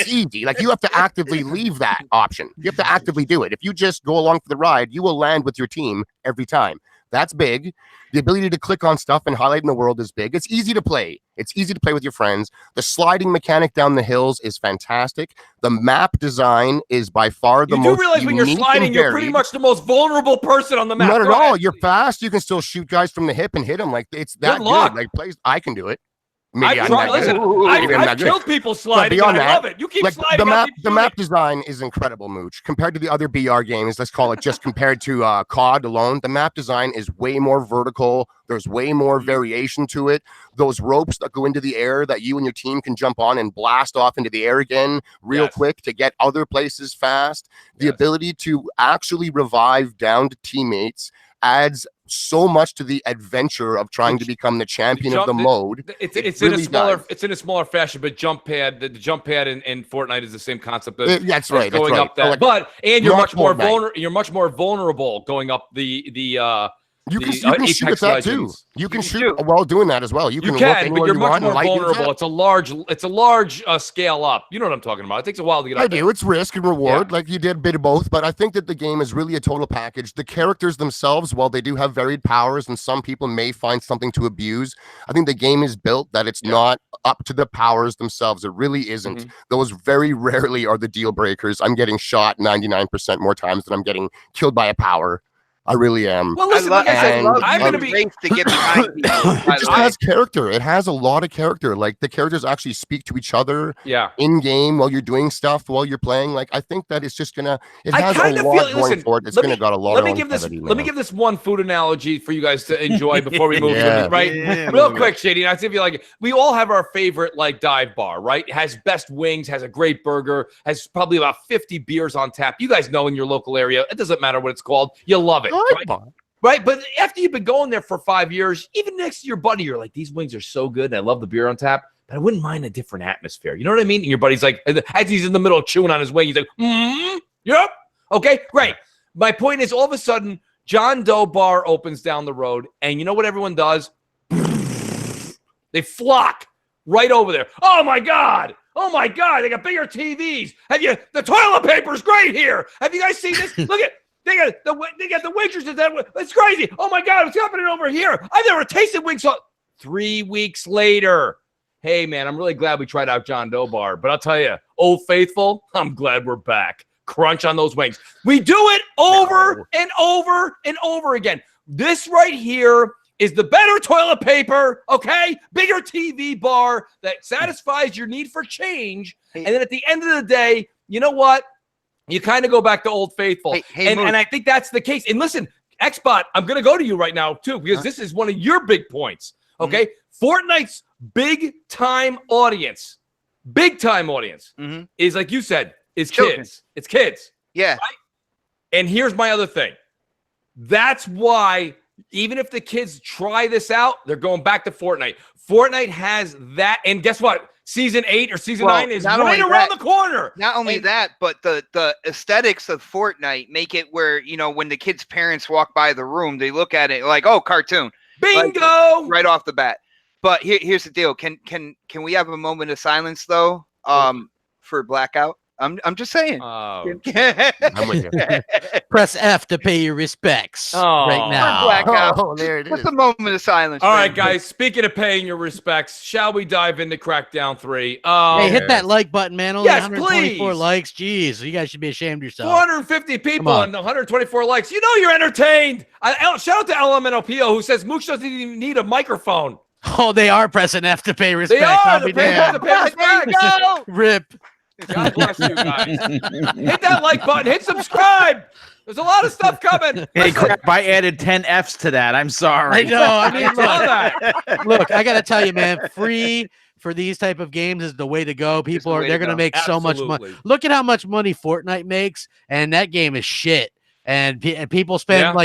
[SPEAKER 6] easy. Like, you have to actively leave that option. You have to actively do it. If you just go along for the ride, you will land with your team every time. That's big. The ability to click on stuff and highlight in the world is big. It's easy to play. It's easy to play with your friends. The sliding mechanic down the hills is fantastic. The map design is by far the most
[SPEAKER 3] You do realize when you're sliding, you're pretty much the most vulnerable person on the map.
[SPEAKER 6] Not at all. You're fast. You can still shoot guys from the hip and hit them. Like, it's that good. Like, I can do it.
[SPEAKER 3] I've killed people sliding. I love it. You keep sliding.
[SPEAKER 6] The map design is incredible, Mooch. Compared to the other BR games, let's call it, just compared to COD alone, the map design is way more vertical. There's way more variation to it. Those ropes that go into the air that you and your team can jump on and blast off into the air again real quick to get other places fast. The ability to actually revive downed teammates adds so much to the adventure of trying to become the champion of the mode.
[SPEAKER 3] It's in a smaller fashion, but the jump pad in Fortnite is the same concept.
[SPEAKER 6] That's right.
[SPEAKER 3] Going up that, you're much more vulnerable. You're much more vulnerable going up the.
[SPEAKER 6] You can shoot at that too. You can shoot while doing that as well. You can,
[SPEAKER 3] but you're much more vulnerable. It's a large scale up. You know what I'm talking about. It takes a while to get up.
[SPEAKER 6] I do. It's risk and reward. Like, you did a bit of both, but I think that the game is really a total package. The characters themselves, while they do have varied powers and some people may find something to abuse, I think the game is built that it's not up to the powers themselves. It really isn't. Those very rarely are the deal breakers. I'm getting shot 99% more times than I'm getting killed by a power. I really am.
[SPEAKER 3] Well, listen, I'm going to be
[SPEAKER 4] race to get behind me.
[SPEAKER 6] It just has character. It has a lot of character. Like, the characters actually speak to each other in game while you're doing stuff, while you're playing. Like, I think that it's just gonna. It has a lot going for it. It's gonna got a lot.
[SPEAKER 3] Let me give this one food analogy for you guys to enjoy before we move. Real quick, Shady. I feel like we all have our favorite dive bar, right? It has best wings, has a great burger, has probably about 50 beers on tap. You guys know in your local area. It doesn't matter what it's called. You love it. Right, but after you've been going there for 5 years, even next to your buddy, you're like, these wings are so good, and I love the beer on tap, but I wouldn't mind a different atmosphere. You know what I mean? And your buddy's like, as he's in the middle of chewing on his wing, he's like, yep, okay, great. My point is, all of a sudden, John Doe Bar opens down the road, and you know what everyone does? They flock right over there. Oh my God, they got bigger TVs. The toilet paper's great here. Have you guys seen this? Look at. They got the waitresses it's crazy. Oh my God, what's happening over here? I've never tasted wings. 3 weeks later, hey man, I'm really glad we tried out John Doe Bar, but I'll tell you, Old Faithful, I'm glad we're back. Crunch on those wings. We do it over and over and over again. This right here is the better toilet paper, okay? Bigger TV bar that satisfies your need for change. And then at the end of the day, you know what? You kind of go back to Old Faithful. And I think that's the case. And listen, Xbot, I'm going to go to you right now, too, because this is one of your big points, okay? Fortnite's big-time audience is, like you said, is
[SPEAKER 4] children.
[SPEAKER 3] Kids. It's kids.
[SPEAKER 4] Yeah.
[SPEAKER 3] Right? And here's my other thing. That's why, even if the kids try this out, they're going back to Fortnite. Fortnite has that. And guess what? Season 8 or Season 9 is right around the corner.
[SPEAKER 4] Not only that, but the aesthetics of Fortnite make it where, when the kids' parents walk by the room, they look at it like, oh, cartoon.
[SPEAKER 3] Bingo!
[SPEAKER 4] Right off the bat. But here's the deal. Can we have a moment of silence, though, for Blackout? I'm just saying.
[SPEAKER 3] Oh,
[SPEAKER 6] I'm with you.
[SPEAKER 2] Press F to pay your respects
[SPEAKER 3] Oh.
[SPEAKER 2] right now.
[SPEAKER 4] Blackout.
[SPEAKER 6] Oh, there it is.
[SPEAKER 4] Just a moment of silence.
[SPEAKER 3] all
[SPEAKER 4] for
[SPEAKER 3] right,
[SPEAKER 4] him.
[SPEAKER 3] guys. Speaking of paying your respects, shall we dive into Crackdown 3?
[SPEAKER 2] Hey, hit that like button, man. Only
[SPEAKER 3] Yes,
[SPEAKER 2] 124
[SPEAKER 3] please.
[SPEAKER 2] likes. Jeez, you guys should be ashamed of yourself.
[SPEAKER 3] 450 people
[SPEAKER 2] on.
[SPEAKER 3] and 124 likes. You know you're entertained. Shout out to LMNOPO who says Mooch doesn't even need a microphone.
[SPEAKER 2] Oh, they are pressing F to pay respects.
[SPEAKER 3] They are.
[SPEAKER 2] I'll
[SPEAKER 3] They're
[SPEAKER 2] be
[SPEAKER 3] paying
[SPEAKER 2] damned.
[SPEAKER 3] to pay respects.
[SPEAKER 4] Go.
[SPEAKER 2] Rip.
[SPEAKER 3] God bless you guys. Hit that like button. Hit subscribe. There's a lot of stuff coming.
[SPEAKER 1] Hey, crap! I added 10 Fs to that. I'm
[SPEAKER 2] I
[SPEAKER 1] sorry.
[SPEAKER 2] know. I mean,
[SPEAKER 3] I saw that.
[SPEAKER 2] look, I got to tell you, man, free for these type of games is the way to go. People
[SPEAKER 4] the
[SPEAKER 2] are,
[SPEAKER 4] way
[SPEAKER 2] they're
[SPEAKER 4] to
[SPEAKER 2] going to
[SPEAKER 4] go.
[SPEAKER 2] make so much money.
[SPEAKER 3] Absolutely.
[SPEAKER 2] Look at how much money Fortnite makes, and that game is shit. And people spend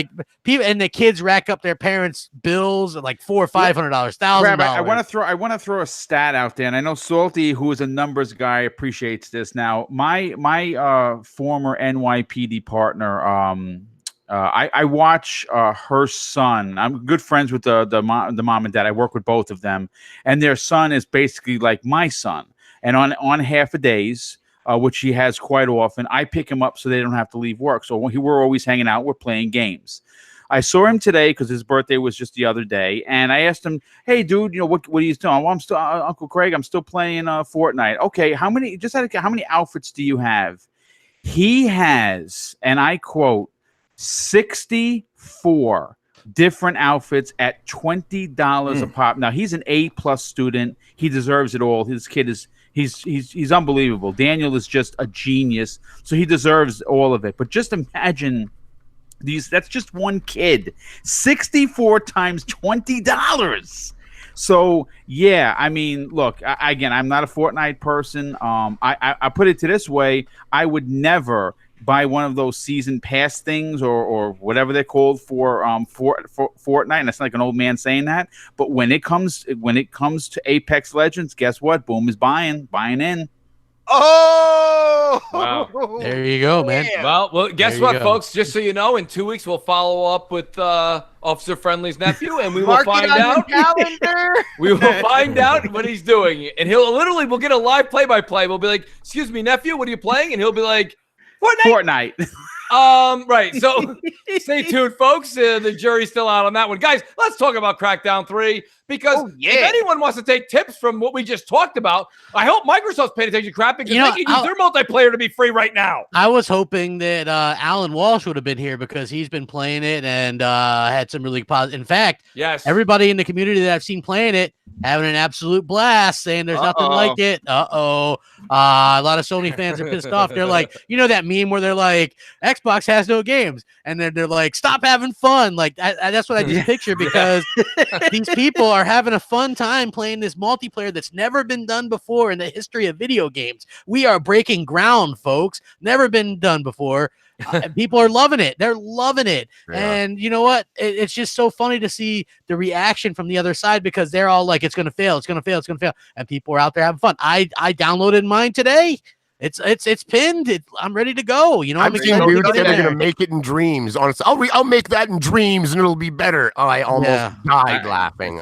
[SPEAKER 2] people, and the kids rack up their parents' bills at like $400 or $500,
[SPEAKER 1] Crap,
[SPEAKER 2] $1,000.
[SPEAKER 1] I want to throw a stat out there, and I know Salty, who is a numbers guy, appreciates this. Now, my former NYPD partner, I watch her son. I'm good friends with the mom and dad. I work with both of them, and their son is basically like my son. And on half a days, which he has quite often, I pick him up so they don't have to leave work. So we're always hanging out. We're playing games. I saw him today because his birthday was just the other day, and I asked him, "Hey, dude, what are you doing?" Well, I'm still Uncle Craig. I'm still playing Fortnite. Okay, how many outfits do you have? He has, and I quote, 64 different outfits at $20 a pop. Now he's an A+ student. He deserves it all. His kid is. He's unbelievable. Daniel is just a genius, so he deserves all of it. But just imagine that's just one kid. 64 times $20. So yeah, I mean, look, again, I'm not a Fortnite person. I put it to this way: I would never buy one of those season pass things or whatever they're called for Fortnite. And that's like an old man saying that. But when it comes to Apex Legends, guess what? Boom is buying in.
[SPEAKER 4] Oh,
[SPEAKER 3] Wow.
[SPEAKER 2] There you go, man.
[SPEAKER 4] Yeah.
[SPEAKER 3] Well, guess
[SPEAKER 2] There you
[SPEAKER 3] what,
[SPEAKER 2] go.
[SPEAKER 3] folks? Just so you know, in 2 weeks we'll follow up with Officer Friendly's nephew, and we will
[SPEAKER 4] Mark it
[SPEAKER 3] find
[SPEAKER 4] on your
[SPEAKER 3] out.
[SPEAKER 4] calendar.
[SPEAKER 3] We will find out what he's doing, and we'll get a live play-by-play. We'll be like, "Excuse me, nephew, what are you playing?" And he'll be like,
[SPEAKER 1] Fortnite.
[SPEAKER 3] Right. So stay tuned, folks. The jury's still out on that one. Guys, let's talk about Crackdown 3 because if anyone wants to take tips from what we just talked about, I hope Microsoft's paying attention, crap, because they can use their multiplayer to be free right now.
[SPEAKER 2] I was hoping that Alan Walsh would have been here because he's been playing it and had some really positive. In fact,
[SPEAKER 3] yes,
[SPEAKER 2] everybody in the community that I've seen playing it having an absolute blast, saying there's nothing like it. A lot of Sony fans are pissed off. They're like, you know that meme where they're like, Xbox has no games, and then they're like, stop having fun. Like that's what I just picture because these people are having a fun time playing this multiplayer that's never been done before in the history of video games. We are breaking ground, folks. Never been done before. And people are loving it. They're loving it.
[SPEAKER 6] Yeah.
[SPEAKER 2] And you know what? It's just so funny to see the reaction from the other side because they're all like, it's going to fail. It's going to fail. It's going to fail. And people are out there having fun. I downloaded mine today. It's pinned. I'm ready to go. You know,
[SPEAKER 6] I'm seeing
[SPEAKER 2] excited to
[SPEAKER 6] dudes
[SPEAKER 2] get
[SPEAKER 6] that
[SPEAKER 2] in
[SPEAKER 6] are
[SPEAKER 2] there.
[SPEAKER 6] gonna make it in dreams. Honestly, I'll make that in dreams and it'll be better. Oh, I almost died laughing.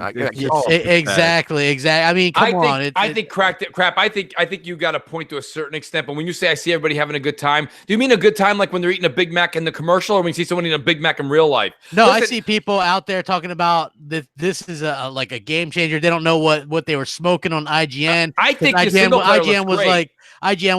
[SPEAKER 2] Exactly. I mean, come on.
[SPEAKER 3] I think crap. I think you got a point to a certain extent. But when you say I see everybody having a good time, do you mean a good time like when they're eating a Big Mac in the commercial, or when you see someone eating a Big Mac in real life?
[SPEAKER 2] No, listen, I see people out there talking about this is like a game changer. They don't know what they were smoking on IGN.
[SPEAKER 3] I think
[SPEAKER 2] IGN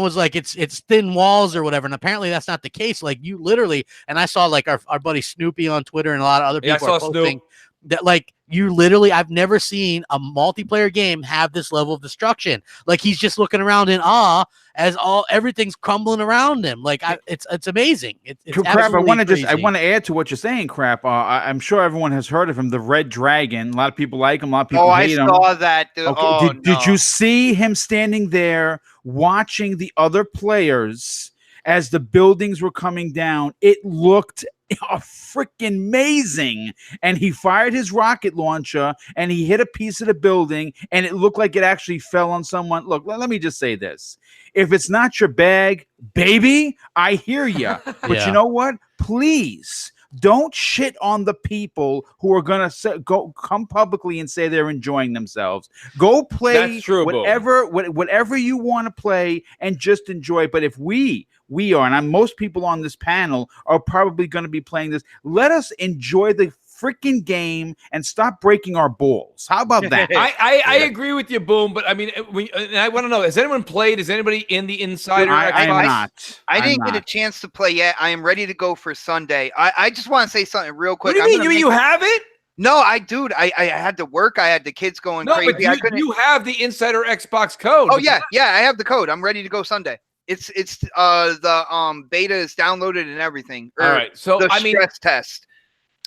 [SPEAKER 2] was like it's thin walls or whatever, and apparently that's not the case. Like you literally, and I saw like our buddy Snoopy on Twitter and a lot of other people are posting that like you literally, I've never seen a multiplayer game have this level of destruction. Like he's just looking around in awe as everything's crumbling around him. Like it's amazing. It's
[SPEAKER 1] crap. I want to add to what you're saying, crap. I'm sure everyone has heard of him, the Red Dragon. A lot of people like him. A lot of people hate him.
[SPEAKER 4] I saw that. Dude.
[SPEAKER 1] Okay. Did you see him standing there watching the other players as the buildings were coming down? It looked freaking amazing. And he fired his rocket launcher and he hit a piece of the building and it looked like it actually fell on someone. Look, let me just say this. If it's not your bag, baby, I hear you. But you know what? Please, Don't shit on the people who are gonna come publicly and say they're enjoying themselves. Go play whatever you want to play and just enjoy. But if we are, and most people on this panel are probably going to be playing this, let us enjoy the freaking game and stop breaking our balls. How about that?
[SPEAKER 3] I agree with you, Boom. But I mean, I want to know: has anyone played? Is anybody in the Insider?
[SPEAKER 1] I'm not.
[SPEAKER 4] I didn't get a chance to play yet. I am ready to go for Sunday. I just want to say something real quick.
[SPEAKER 3] What do you mean? You have it?
[SPEAKER 4] No, I had to work. I had the kids going crazy.
[SPEAKER 3] But you have the Insider Xbox code.
[SPEAKER 4] Oh yeah, I have the code. I'm ready to go Sunday. It's the beta is downloaded and everything.
[SPEAKER 3] All right, so
[SPEAKER 4] the stress test.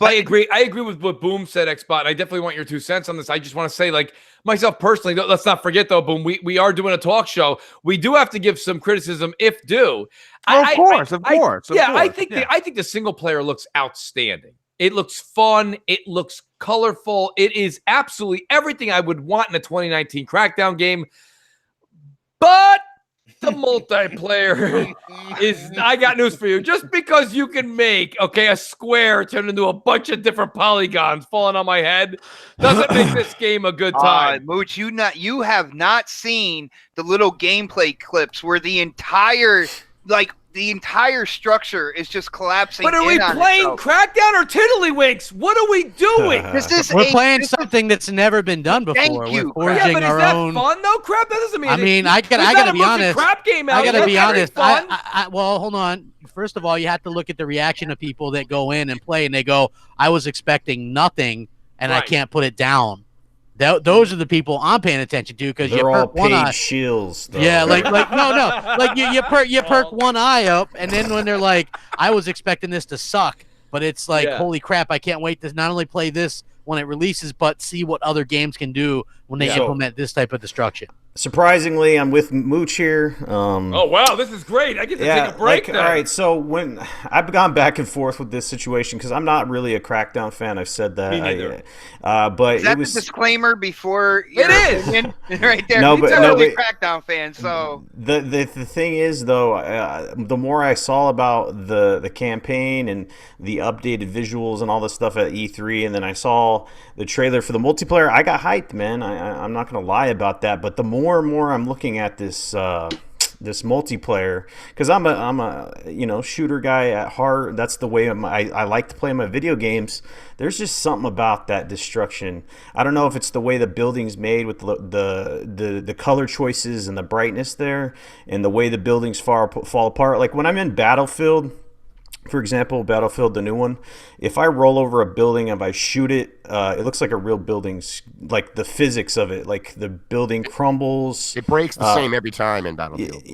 [SPEAKER 3] But I agree with what Boom said, Xbot. I definitely want your 2 cents on this. I just want to say, like, myself personally, let's not forget, though, Boom, we are doing a talk show. We do have to give some criticism if due.
[SPEAKER 1] Of course.
[SPEAKER 3] I think the single player looks outstanding. It looks fun. It looks colorful. It is absolutely everything I would want in a 2019 Crackdown game. But the multiplayer I got news for you. Just because you can make a square turn into a bunch of different polygons falling on my head doesn't make this game a good time.
[SPEAKER 4] Mooch, you have not seen the little gameplay clips where the entire structure is just collapsing.
[SPEAKER 3] But are we playing Crackdown or Tiddlywinks? What are we doing?
[SPEAKER 2] We're playing something that's never been done before.
[SPEAKER 4] Thank you.
[SPEAKER 2] We're forging
[SPEAKER 3] but
[SPEAKER 2] our
[SPEAKER 3] is that
[SPEAKER 2] own.
[SPEAKER 3] fun though? Crap, that doesn't mean.
[SPEAKER 2] I mean, I gotta be honest.
[SPEAKER 3] Crap game out.
[SPEAKER 2] I gotta be honest.
[SPEAKER 3] Fun.
[SPEAKER 2] Well, hold on. First of all, you have to look at the reaction of people that go in and play, and they go, "I was expecting nothing, and I can't put it down." Those are the people I'm paying attention to because
[SPEAKER 5] they're all paid shields. Though.
[SPEAKER 2] Yeah, like no, like you perk one eye up, and then when they're like, I was expecting this to suck, but it's like, holy crap, I can't wait to not only play this when it releases, but see what other games can do when they implement this type of destruction.
[SPEAKER 5] Surprisingly, I'm with Mooch here.
[SPEAKER 3] Oh wow, this is great! I get to take a break.
[SPEAKER 5] All right, so when I've gone back and forth with this situation because I'm not really a Crackdown fan. I've said that.
[SPEAKER 3] Me neither.
[SPEAKER 5] But
[SPEAKER 4] is that
[SPEAKER 5] it was
[SPEAKER 4] the disclaimer before
[SPEAKER 3] your opinion?
[SPEAKER 4] Right there.
[SPEAKER 5] No, but
[SPEAKER 4] Crackdown fan. So
[SPEAKER 5] the thing is though, the more I saw about the campaign and the updated visuals and all this stuff at E3, and then I saw the trailer for the multiplayer, I got hyped, man. I'm not gonna lie about that. But the more and more I'm looking at this this multiplayer, because I'm a shooter guy at heart. That's the way I like to play my video games. There's just something about that destruction. I don't know if it's the way the building's made with the color choices and the brightness there, and the way the buildings fall apart. Like when I'm in Battlefield, for example, Battlefield, the new one, if I roll over a building and if I shoot it, it looks like a real building's, like the physics of it, like the building crumbles.
[SPEAKER 6] It breaks the same every time in Battlefield.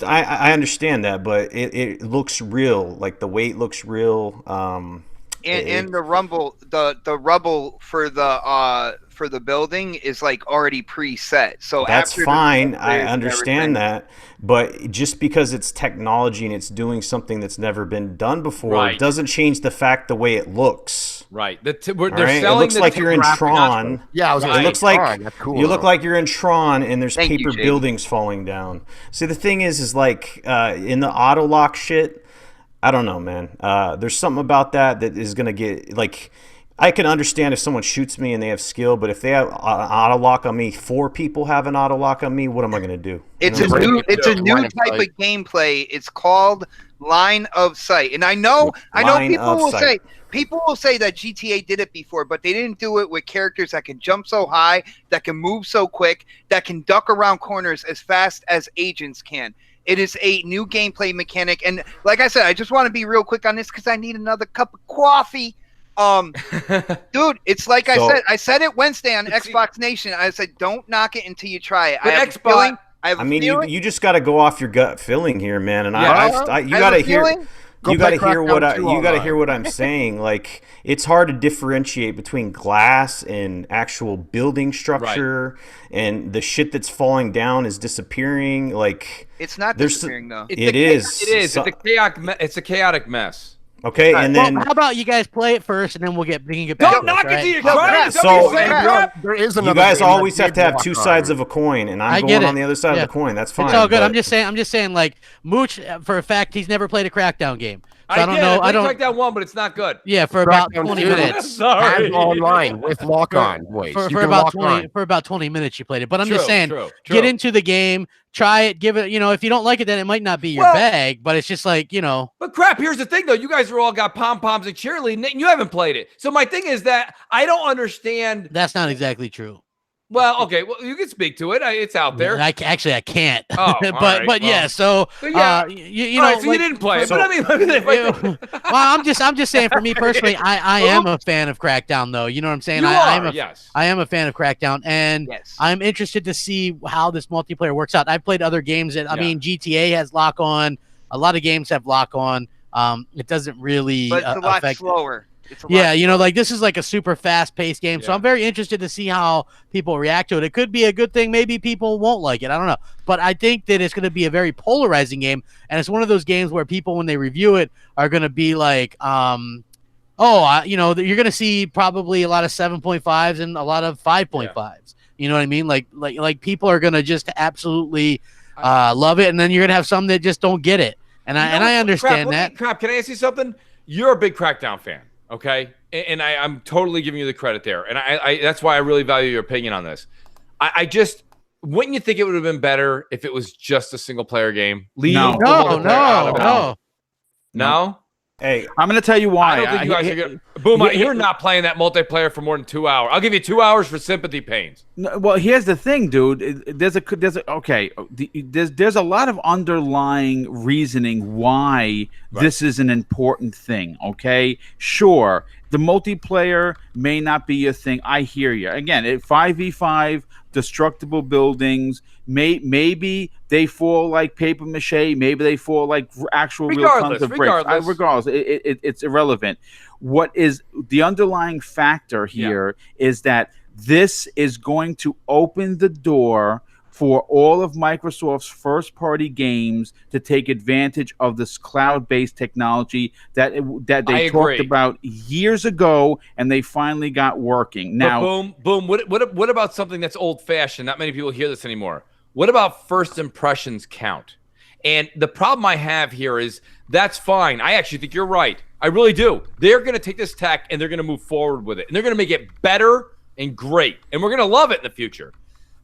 [SPEAKER 5] I understand that, but it looks real. Like the weight looks real.
[SPEAKER 4] And the rubble for the building is like already preset. So
[SPEAKER 5] that's fine. I understand that. But just because it's technology and it's doing something that's never been done before, it doesn't change the fact the way it looks.
[SPEAKER 3] Right. They're selling
[SPEAKER 5] it looks like you're in Tron.
[SPEAKER 6] Yeah, I was
[SPEAKER 5] it looks like
[SPEAKER 6] that's cool,
[SPEAKER 5] you look like you're in Tron and there's paper buildings falling down. See, the thing is like in the auto lock shit, I don't know, man. There's something about that is going to get, like, I can understand if someone shoots me and they have skill, but if they have an auto lock on me, 4 people have an auto lock on me, what am I going to do?
[SPEAKER 4] It's a new type of gameplay. It's called line of sight. And I know people will say that GTA did it before, but they didn't do it with characters that can jump so high, that can move so quick, that can duck around corners as fast as agents can. It is a new gameplay mechanic. And like I said, I just want to be real quick on this because I need another cup of coffee. Dude, it's like I said it Wednesday on Xbox Nation. I said, don't knock it until you try it.
[SPEAKER 5] You just got to go off your gut feeling here, man. And you got to hear. You got to hear what I'm saying. Like, it's hard to differentiate between glass and actual building structure, and the shit that's falling down is disappearing. Like,
[SPEAKER 4] it's not disappearing though.
[SPEAKER 5] It is.
[SPEAKER 3] It's a chaotic mess.
[SPEAKER 5] Okay, and then
[SPEAKER 2] how about you guys play it first, and then we can get back.
[SPEAKER 3] Don't knock it to your credit.
[SPEAKER 5] So
[SPEAKER 6] there is another.
[SPEAKER 5] You guys always have to have 2 sides of a coin, and I'm going on the other side of the coin. That's fine.
[SPEAKER 2] It's all good. I'm just saying, like, Mooch, for a fact, he's never played a Crackdown game. I don't know. I don't.
[SPEAKER 3] Crackdown 1, but it's not good.
[SPEAKER 2] Yeah, for about 20 minutes.
[SPEAKER 3] Sorry.
[SPEAKER 6] And online with lock-on, boys.
[SPEAKER 2] For about 20 minutes you played it. But I'm just saying, get into the game, try it, give it. If you don't like it, then it might not be your bag. But it's just like
[SPEAKER 3] But crap, here's the thing though. You guys are all got pom poms and cheerleading, and you haven't played it. So my thing is that I don't understand.
[SPEAKER 2] That's not exactly true.
[SPEAKER 3] Well, okay. Well, you can speak to it. It's out there.
[SPEAKER 2] I can't.
[SPEAKER 3] Oh,
[SPEAKER 2] but yeah. So
[SPEAKER 3] yeah.
[SPEAKER 2] you
[SPEAKER 3] know,
[SPEAKER 2] so
[SPEAKER 3] you didn't play it.
[SPEAKER 2] So,
[SPEAKER 3] but I mean,
[SPEAKER 2] well, I'm just saying. For me personally, I am a fan of Crackdown, though. You know what I'm saying?
[SPEAKER 3] Yes.
[SPEAKER 2] I am a fan of Crackdown, and I'm interested to see how this multiplayer works out. I've played other games that I mean, GTA has lock on. A lot of games have lock on. It doesn't really,
[SPEAKER 4] but it's a lot
[SPEAKER 2] affect
[SPEAKER 4] slower.
[SPEAKER 2] Like this is like a super fast-paced game, so I'm very interested to see how people react to it. It could be a good thing. Maybe people won't like it. I don't know. But I think that it's going to be a very polarizing game, and it's one of those games where people, when they review it, are going to be like, you're going to see probably a lot of 7.5s and a lot of 5.5s. Yeah. You know what I mean? Like people are going to just absolutely love it, and then you're going to have some that just don't get it. And I understand that.
[SPEAKER 3] Crap, can I ask you something? You're a big Crackdown fan. Okay, and I'm totally giving you the credit there, and I that's why I really value your opinion on this. I just wouldn't you think it would have been better if it was just a single player game?
[SPEAKER 2] No.
[SPEAKER 5] Hey,
[SPEAKER 1] I'm going to tell you why.
[SPEAKER 3] I don't think you guys are gonna, Boom, you're not playing that multiplayer for more than 2 hours. I'll give you 2 hours for sympathy pains.
[SPEAKER 1] No, well, here's the thing, dude. There's a lot of underlying reasoning why this is an important thing, okay? Sure, the multiplayer may not be your thing. I hear you. Again, 5v5, destructible buildings, maybe they fall like paper mache, maybe they fall like actual real tons of bricks. Regardless, it's irrelevant. What is the underlying factor here is that this is going to open the door for all of Microsoft's first-party games to take advantage of this cloud-based technology that they talked about years ago, and they finally got working. Now,
[SPEAKER 3] boom. What about something that's old-fashioned? Not many people hear this anymore. What about first impressions count? And the problem I have here is that's fine. I actually think you're right. I really do. They're going to take this tech and they're going to move forward with it, and they're going to make it better and great, and we're going to love it in the future.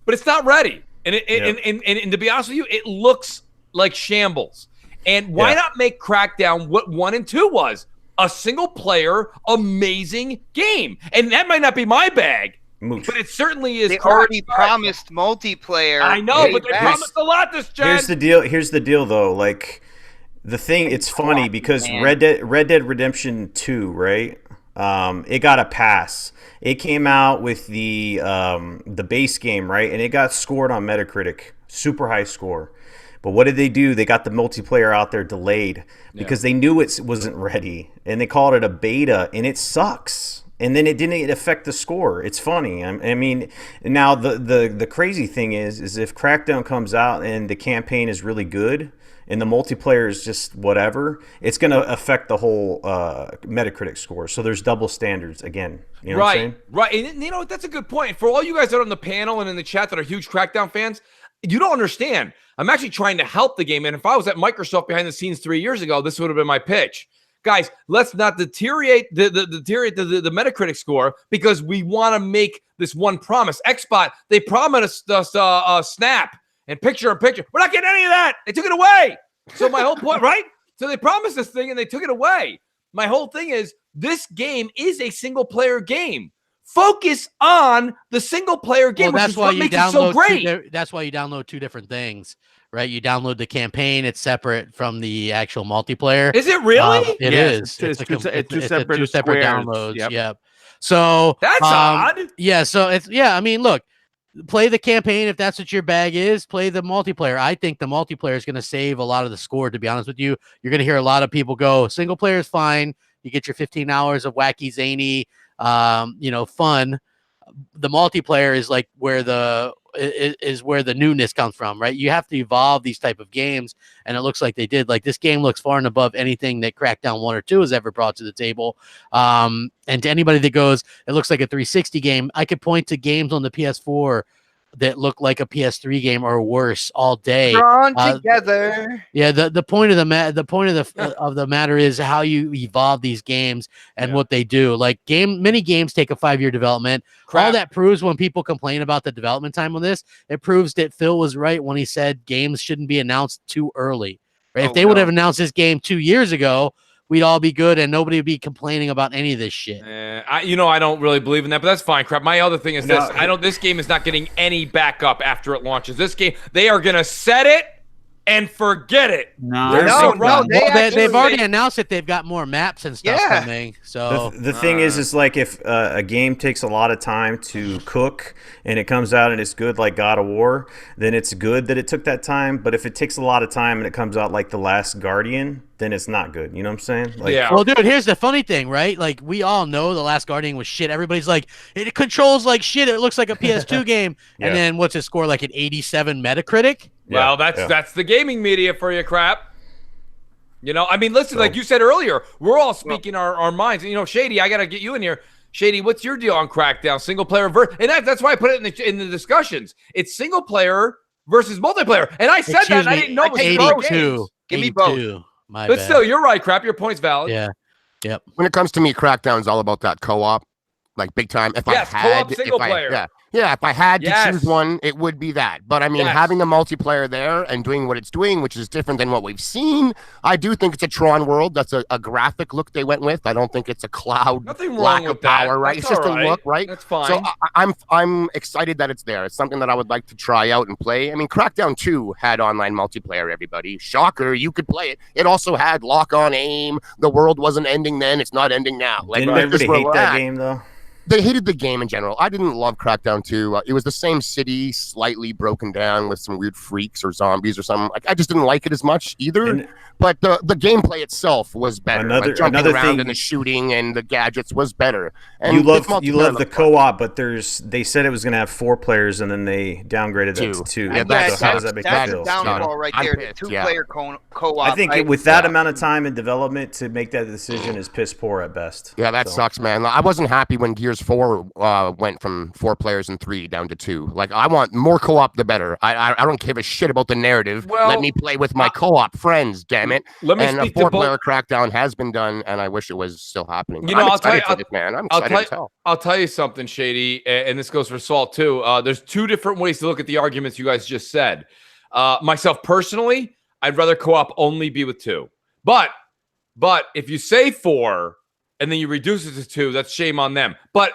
[SPEAKER 3] But it's not ready. And and to be honest with you, it looks like shambles. And why not make Crackdown what 1 and 2 was? A single-player, amazing game. And that might not be my bag, Mooch. But it certainly is.
[SPEAKER 4] They already promised multiplayer.
[SPEAKER 3] I know, but they promised a lot this gen.
[SPEAKER 5] Here's the deal, though. Like, the thing, it's funny because Red Dead Redemption 2, right? It got a pass. It came out with the base game, right? And it got scored on Metacritic, super high score. But what did they do? They got the multiplayer out there delayed because they knew it wasn't ready, and they called it a beta, and it sucks. And then it didn't affect the score. It's funny. I mean, now the crazy thing is if Crackdown comes out and the campaign is really good and the multiplayer is just whatever, it's going to affect the whole Metacritic score. So there's double standards again. You know what I'm saying?
[SPEAKER 3] Right. And you know, that's a good point. For all you guys that are on the panel and in the chat that are huge Crackdown fans, you don't understand. I'm actually trying to help the game. And if I was at Microsoft behind the scenes 3 years ago, this would have been my pitch. Guys, let's not deteriorate the Metacritic score because we want to make this one promise. Xbot, they promised us Snap and picture-in-picture. We're not getting any of that. They took it away. So my whole point, right? So they promised this thing and they took it away. My whole thing is this game is a single-player game. Focus on the single-player game, which is what makes it so great.
[SPEAKER 2] That's why you download 2 different things. Right, you download the campaign; it's separate from the actual multiplayer.
[SPEAKER 3] Is it really?
[SPEAKER 2] It is.
[SPEAKER 1] It's two separate
[SPEAKER 2] downloads.
[SPEAKER 1] Yep.
[SPEAKER 2] So
[SPEAKER 3] that's odd.
[SPEAKER 2] Yeah. So it's I mean, look, play the campaign if that's what your bag is. Play the multiplayer. I think the multiplayer is going to save a lot of the score. To be honest with you, you're going to hear a lot of people go, "Single player is fine. You get your 15 hours of wacky, zany, fun." The multiplayer is like where the newness comes from, right? You have to evolve these type of games, and it looks like they did. Like this game looks far and above anything that Crackdown 1 or 2 has ever brought to the table. And to anybody that goes, it looks like a 360 game, I could point to games on the PS4 that look like a PS3 game or worse all day.
[SPEAKER 4] Drawn together.
[SPEAKER 2] Yeah, the point of the matter is how you evolve these games and what they do. Like many games take a 5-year development. All that proves when people complain about the development time on this, it proves that Phil was right when he said games shouldn't be announced too early. Right? If they would have announced this game 2 years ago, we'd all be good and nobody would be complaining about any of this shit.
[SPEAKER 3] I don't really believe in that, but that's fine. Crap. My other thing is this game is not getting any backup after it launches. This game, they are going to set it and forget it.
[SPEAKER 2] They've already announced that they've got more maps and stuff coming. So
[SPEAKER 5] the thing is like if a game takes a lot of time to cook and it comes out and it's good like God of War, then it's good that it took that time. But if it takes a lot of time and it comes out like The Last Guardian, then it's not good. You know what I'm saying? Like,
[SPEAKER 2] well, dude, here's the funny thing, right? Like, we all know The Last Guardian was shit. Everybody's like, it controls like shit. It looks like a PS2 game. And then what's it score? Like an 87 Metacritic?
[SPEAKER 3] Well, that's the gaming media for you, crap. I mean, listen, like you said earlier, we're all speaking our minds. Shady, I got to get you in here. Shady, what's your deal on Crackdown? Single player versus, and that's why I put it in the discussions. It's single player versus multiplayer. And I said that, and I didn't know it was
[SPEAKER 2] 82.
[SPEAKER 4] Give me both.
[SPEAKER 3] But still, you're right, crap. Your point's valid.
[SPEAKER 2] Yeah. Yep.
[SPEAKER 6] When it comes to me, Crackdown's all about that co-op, like big time. If I had
[SPEAKER 3] single player.
[SPEAKER 6] If I had to choose one, it would be that. But I mean, having the multiplayer there and doing what it's doing, which is different than what we've seen, I do think it's a Tron world. That's a graphic look they went with. I don't think it's a cloud lack of power, right? It's just a look, right?
[SPEAKER 3] That's fine.
[SPEAKER 6] So I'm excited that it's there. It's something that I would like to try out and play. I mean, Crackdown 2 had online multiplayer, everybody. Shocker, you could play it. It also had lock-on aim. The world wasn't ending then. It's not ending now. Like,
[SPEAKER 5] didn't everybody hate that game, though?
[SPEAKER 6] They hated the game in general. I didn't love Crackdown 2. It was the same city, slightly broken down with some weird freaks or zombies or something. Like, I just didn't like it as much either. But the gameplay itself was better. Jumping around and the shooting and the gadgets was better. And
[SPEAKER 5] you love the co-op, but they said it was going to have 4 players, and then they downgraded that to 2.
[SPEAKER 6] Yeah,
[SPEAKER 5] how does that make
[SPEAKER 4] that's
[SPEAKER 5] you feel?
[SPEAKER 4] a downfall right there. The 2-player co-op.
[SPEAKER 5] I think with that amount of time in development to make that decision is piss poor at best.
[SPEAKER 6] Yeah, that sucks, man. I wasn't happy when Gears 4 went from 4 players and 3 down to 2. Like, I want more co-op, the better. I don't give a shit about the narrative.
[SPEAKER 3] Well,
[SPEAKER 6] let me play with my co-op friends, damn it.
[SPEAKER 3] Let me
[SPEAKER 6] and a 4-player Crackdown has been done, and I wish it was still happening.
[SPEAKER 3] I'll tell you,
[SPEAKER 6] man.
[SPEAKER 3] I'll tell you something, Shady, and this goes for Salt too. There's 2 different ways to look at the arguments you guys just said. Myself personally, I'd rather co-op only be with 2. But if you say 4 and then you reduce it to 2, that's shame on them. But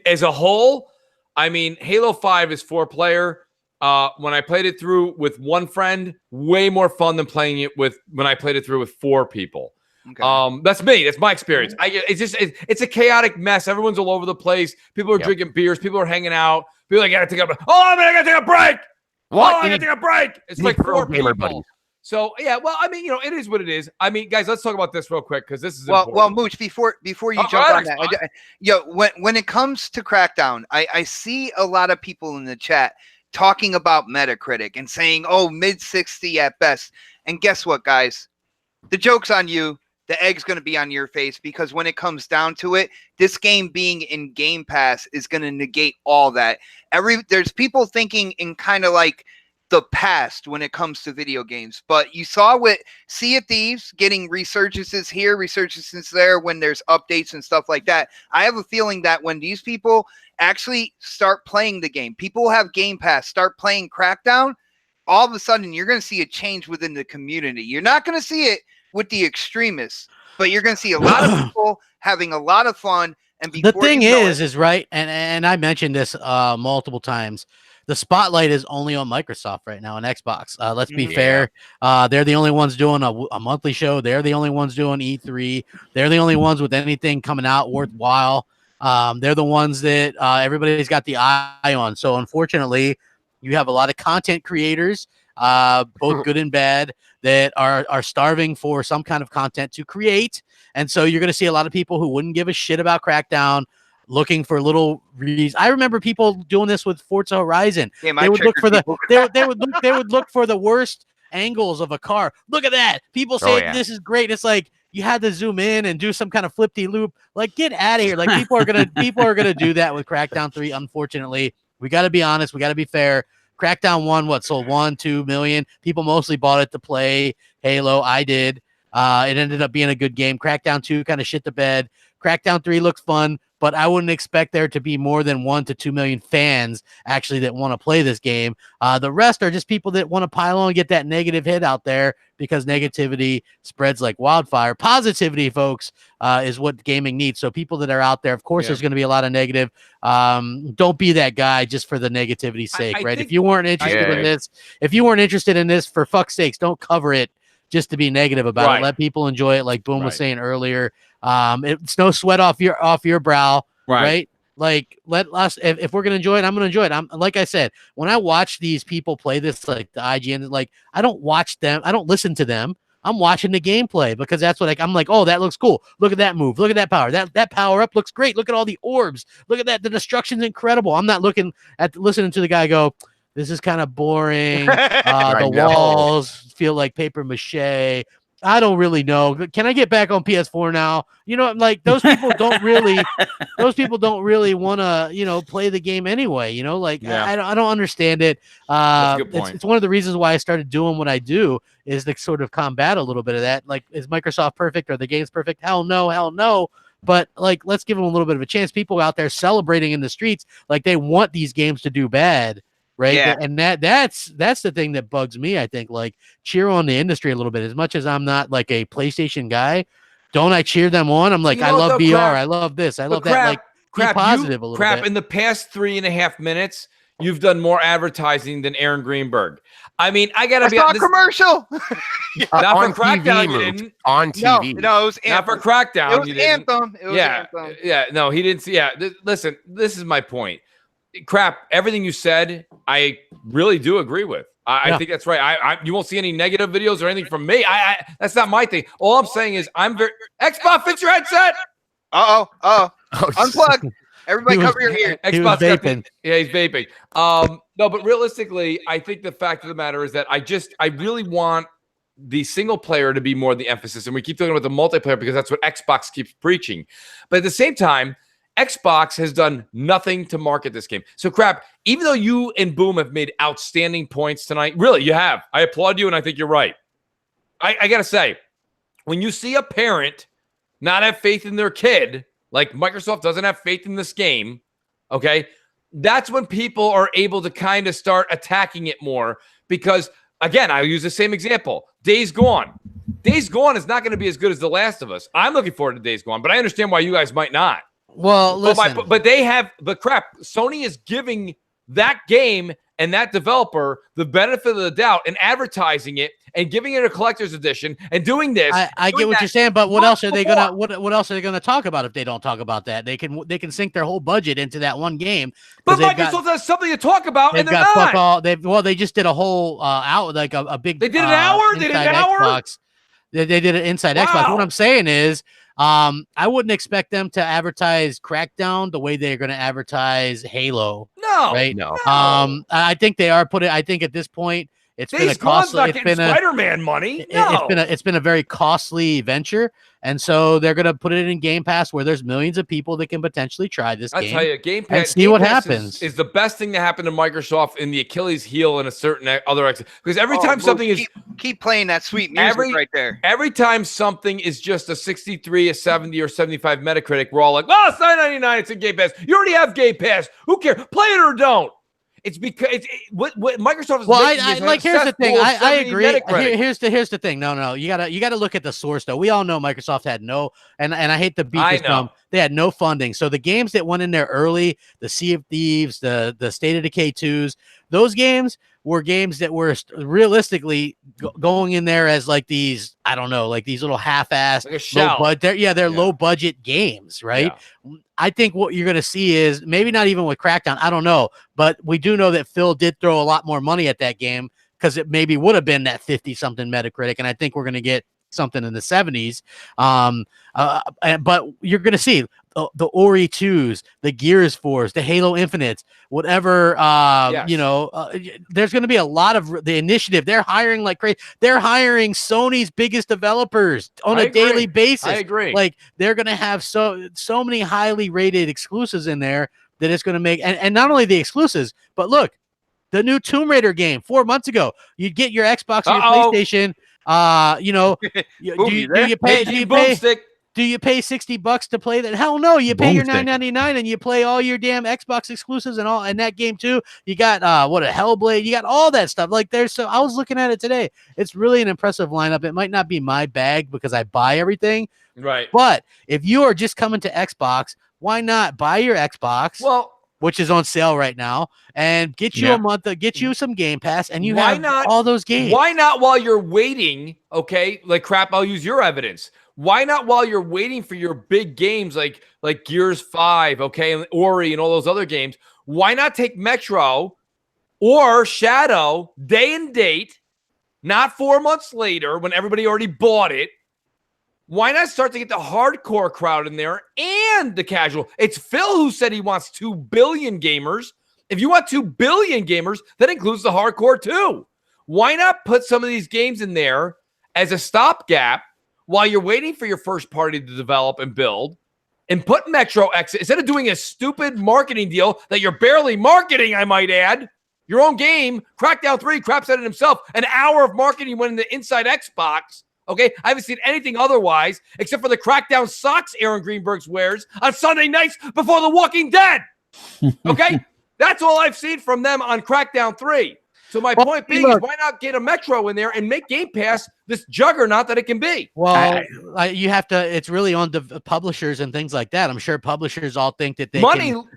[SPEAKER 3] as a whole, I mean, Halo 5 is 4-player. When I played it through with one friend, way more fun than playing it when I played it through with 4 people. Okay. That's me. That's my experience. It's a chaotic mess. Everyone's all over the place. People are drinking beers. People are hanging out. People are like, I gotta take a break.
[SPEAKER 6] What?
[SPEAKER 3] I gotta take a break. It's like 4 people.
[SPEAKER 6] Buddies.
[SPEAKER 3] So well, I mean, it is what it is. I mean, guys, let's talk about this real quick because this is
[SPEAKER 4] well, Mooch. Before you jump on that, when it comes to Crackdown, I see a lot of people in the chat talking about Metacritic and saying, mid-60 at best. And guess what, guys? The joke's on you. The egg's going to be on your face because when it comes down to it, this game being in Game Pass is going to negate all that. There's people thinking in kind of like the past when it comes to video games. But you saw with Sea of Thieves getting resurgences here, resurgences there when there's updates and stuff like that. I have a feeling that when these people actually start playing the game, people have Game Pass, start playing Crackdown, all of a sudden you're going to see a change within the community. You're not going to see it with the extremists, but you're going to see a lot of people having a lot of fun. And
[SPEAKER 2] the thing is right, and I mentioned this multiple times, the spotlight is only on Microsoft right now and Xbox. Let's be fair. They're the only ones doing a monthly show. They're the only ones doing E3. They're the only ones with anything coming out worthwhile. They're the ones that everybody's got the eye on. So unfortunately, you have a lot of content creators, both good and bad, that are starving for some kind of content to create. And so you're going to see a lot of people who wouldn't give a shit about Crackdown looking for little reasons. I remember people doing this with Forza Horizon. They would look for they would look for the worst angles of a car. Look at that. People say this is great. It's like you had to zoom in and do some kind of flip-de-loop. Like, get out of here. Like, people are gonna do that with Crackdown 3, unfortunately. We got to be honest. We got to be fair. Crackdown 1, sold 1-2 million. People mostly bought it to play Halo. I did. It ended up being a good game. Crackdown 2 kind of shit the bed. Crackdown 3 looks fun, but I wouldn't expect there to be more than 1 to 2 million fans actually that want to play this game. The rest are just people that want to pile on and get that negative hit out there because negativity spreads like wildfire. Positivity, folks, is what gaming needs. So people that are out there, of course, there's going to be a lot of negative. Don't be that guy just for the negativity's sake, right? If you weren't interested in this, for fuck's sakes, don't cover it just to be negative about it. Let people enjoy it, like Boom was saying earlier. It's no sweat off your brow, right? Like, let us, if we're gonna enjoy it, I'm gonna enjoy it. I'm, like I said, when I watch these people play this, like the IGN, like, I don't watch them, I don't listen to them. I'm watching the gameplay because that's what I'm like, oh, that looks cool. Look at that move. Look at that power. That power up looks great. Look at all the orbs. Look at that. The destruction's incredible. I'm not listening to the guy go, this is kind of boring. The walls feel like paper mache. I don't really know. Can I get back on PS4 now? You know, like those people don't really want to, play the game anyway. You know, like I don't understand it.
[SPEAKER 3] That's a good point.
[SPEAKER 2] It's one of the reasons why I started doing what I do is to sort of combat a little bit of that. Like, is Microsoft perfect? Are the games perfect? Hell no. But like, let's give them a little bit of a chance. People out there celebrating in the streets, like they want these games to do bad. Right. Yeah. And that's the thing that bugs me. I think, like, cheer on the industry a little bit. As much as I'm not like a PlayStation guy, don't I cheer them on? I'm like, I love VR. I love this. I love that. Like, be positive a little bit.
[SPEAKER 3] In the past 3.5 minutes, you've done more advertising than Aaron Greenberg. I mean, I gotta be
[SPEAKER 4] not commercial.
[SPEAKER 3] Not for Crackdown, you didn't.
[SPEAKER 6] On TV.
[SPEAKER 4] No, it was Anthem.
[SPEAKER 3] Not for Crackdown.
[SPEAKER 4] It was Anthem. It was Anthem.
[SPEAKER 3] Yeah. No, he didn't see. Yeah. Listen, this is my point. Crap, everything you said, I really do agree with. I think that's right. You won't see any negative videos or anything from me. That's not my thing. All I'm saying is I'm very Xbox, fix your headset.
[SPEAKER 4] Unplug. Everybody cover your ears.
[SPEAKER 3] Xbox vaping. He's vaping. No, but realistically, I think the fact of the matter is that I really want the single player to be more the emphasis. And we keep talking about the multiplayer because that's what Xbox keeps preaching. But at the same time, Xbox has done nothing to market this game. So, Crap, even though you and Boom have made outstanding points tonight, really, you have. I applaud you, and I think you're right. I got to say, when you see a parent not have faith in their kid, like Microsoft doesn't have faith in this game, okay, that's when people are able to kind of start attacking it more because, again, I'll use the same example. Days Gone. Days Gone is not going to be as good as The Last of Us. I'm looking forward to Days Gone, but I understand why you guys might not.
[SPEAKER 2] Well, listen.
[SPEAKER 3] But they have, but Crap, Sony is giving that game and that developer the benefit of the doubt and advertising it and giving it a collector's edition and doing this.
[SPEAKER 2] I get what you're saying, but what else are they gonna what else are they gonna talk about if they don't talk about that? They can sink their whole budget into that one game.
[SPEAKER 3] But Microsoft has something to talk about, and they're not.
[SPEAKER 2] Fuck all. They just did a whole a big.
[SPEAKER 3] They did an hour. They did an hour.
[SPEAKER 2] Xbox. They did it inside Xbox. What I'm saying is, I wouldn't expect them to advertise Crackdown the way they're going to advertise Halo.
[SPEAKER 3] No,
[SPEAKER 2] right?
[SPEAKER 3] No.
[SPEAKER 2] I think they are I think at this point it's been a costly.
[SPEAKER 3] It's been Spider-Man money. No.
[SPEAKER 2] It's been a very costly venture, and so they're going to put it in Game Pass where there's millions of people that can potentially try this game.
[SPEAKER 3] I tell you, Game Pass
[SPEAKER 2] and see what happens.
[SPEAKER 3] Is the best thing to happen to Microsoft in the Achilles heel in a certain other because every time something is
[SPEAKER 4] keep playing that sweet music right there.
[SPEAKER 3] Every time something is just a 63, a 70, or 75 Metacritic, we're all like, "Oh, it's $9.99. It's in Game Pass. You already have Game Pass. Who cares? Play it or don't." It's because what Microsoft is.
[SPEAKER 2] Well, here's the thing. I agree. Here's the thing. No. You gotta look at the source though. We all know Microsoft had no, and I hate to beat this drum. They had no funding. So the games that went in there early, the Sea of Thieves, the State of Decay 2s, those games were games that were realistically going in there as like these, I don't know, like these little half-assed, they're low budget games, right? Yeah. I think what you're going to see is maybe not even with Crackdown, I don't know, but we do know that Phil did throw a lot more money at that game because it maybe would have been that 50-something Metacritic, and I think we're going to get something in the 70s. But you're going to see the Ori 2s, the Gears 4s, the Halo Infinites, whatever, there's going to be a lot of the initiative. They're hiring like crazy. They're hiring Sony's biggest developers on a daily basis.
[SPEAKER 3] I agree.
[SPEAKER 2] Like they're going to have so many highly rated exclusives in there that it's going to make, and not only the exclusives, but look, the new Tomb Raider game 4 months ago, you'd get your Xbox or your PlayStation. You know, do you pay $60 to play that? Hell no, you pay your $9.99 and you play all your damn Xbox exclusives and that game too. You got a Hellblade, you got all that stuff. Like I was looking at it today. It's really an impressive lineup. It might not be my bag because I buy everything.
[SPEAKER 3] Right.
[SPEAKER 2] But if you are just coming to Xbox, why not buy your Xbox? Which is on sale right now, and get you a month, get you some Game Pass, and you have all those games.
[SPEAKER 3] Why not while you're waiting? Okay, like crap. I'll use your evidence. Why not while you're waiting for your big games like Gears 5, okay, and Ori and all those other games? Why not take Metro or Shadow day and date, not 4 months later when everybody already bought it? Why not start to get the hardcore crowd in there and the casual? It's Phil who said he wants 2 billion gamers. If you want 2 billion gamers, that includes the hardcore too. Why not put some of these games in there as a stopgap while you're waiting for your first party to develop and build, and put Metro Exodus, instead of doing a stupid marketing deal that you're barely marketing, I might add, your own game, Crackdown 3 craps at it himself. An hour of marketing went into Inside Xbox. Okay, I haven't seen anything otherwise except for the Crackdown socks Aaron Greenberg's wears on Sunday nights before The Walking Dead. Okay, that's all I've seen from them on Crackdown 3. So my point being is, why not get a Metro in there and make Game Pass this juggernaut that it can be?
[SPEAKER 2] Well, you have to. It's really on the publishers and things like that. I'm sure publishers all think that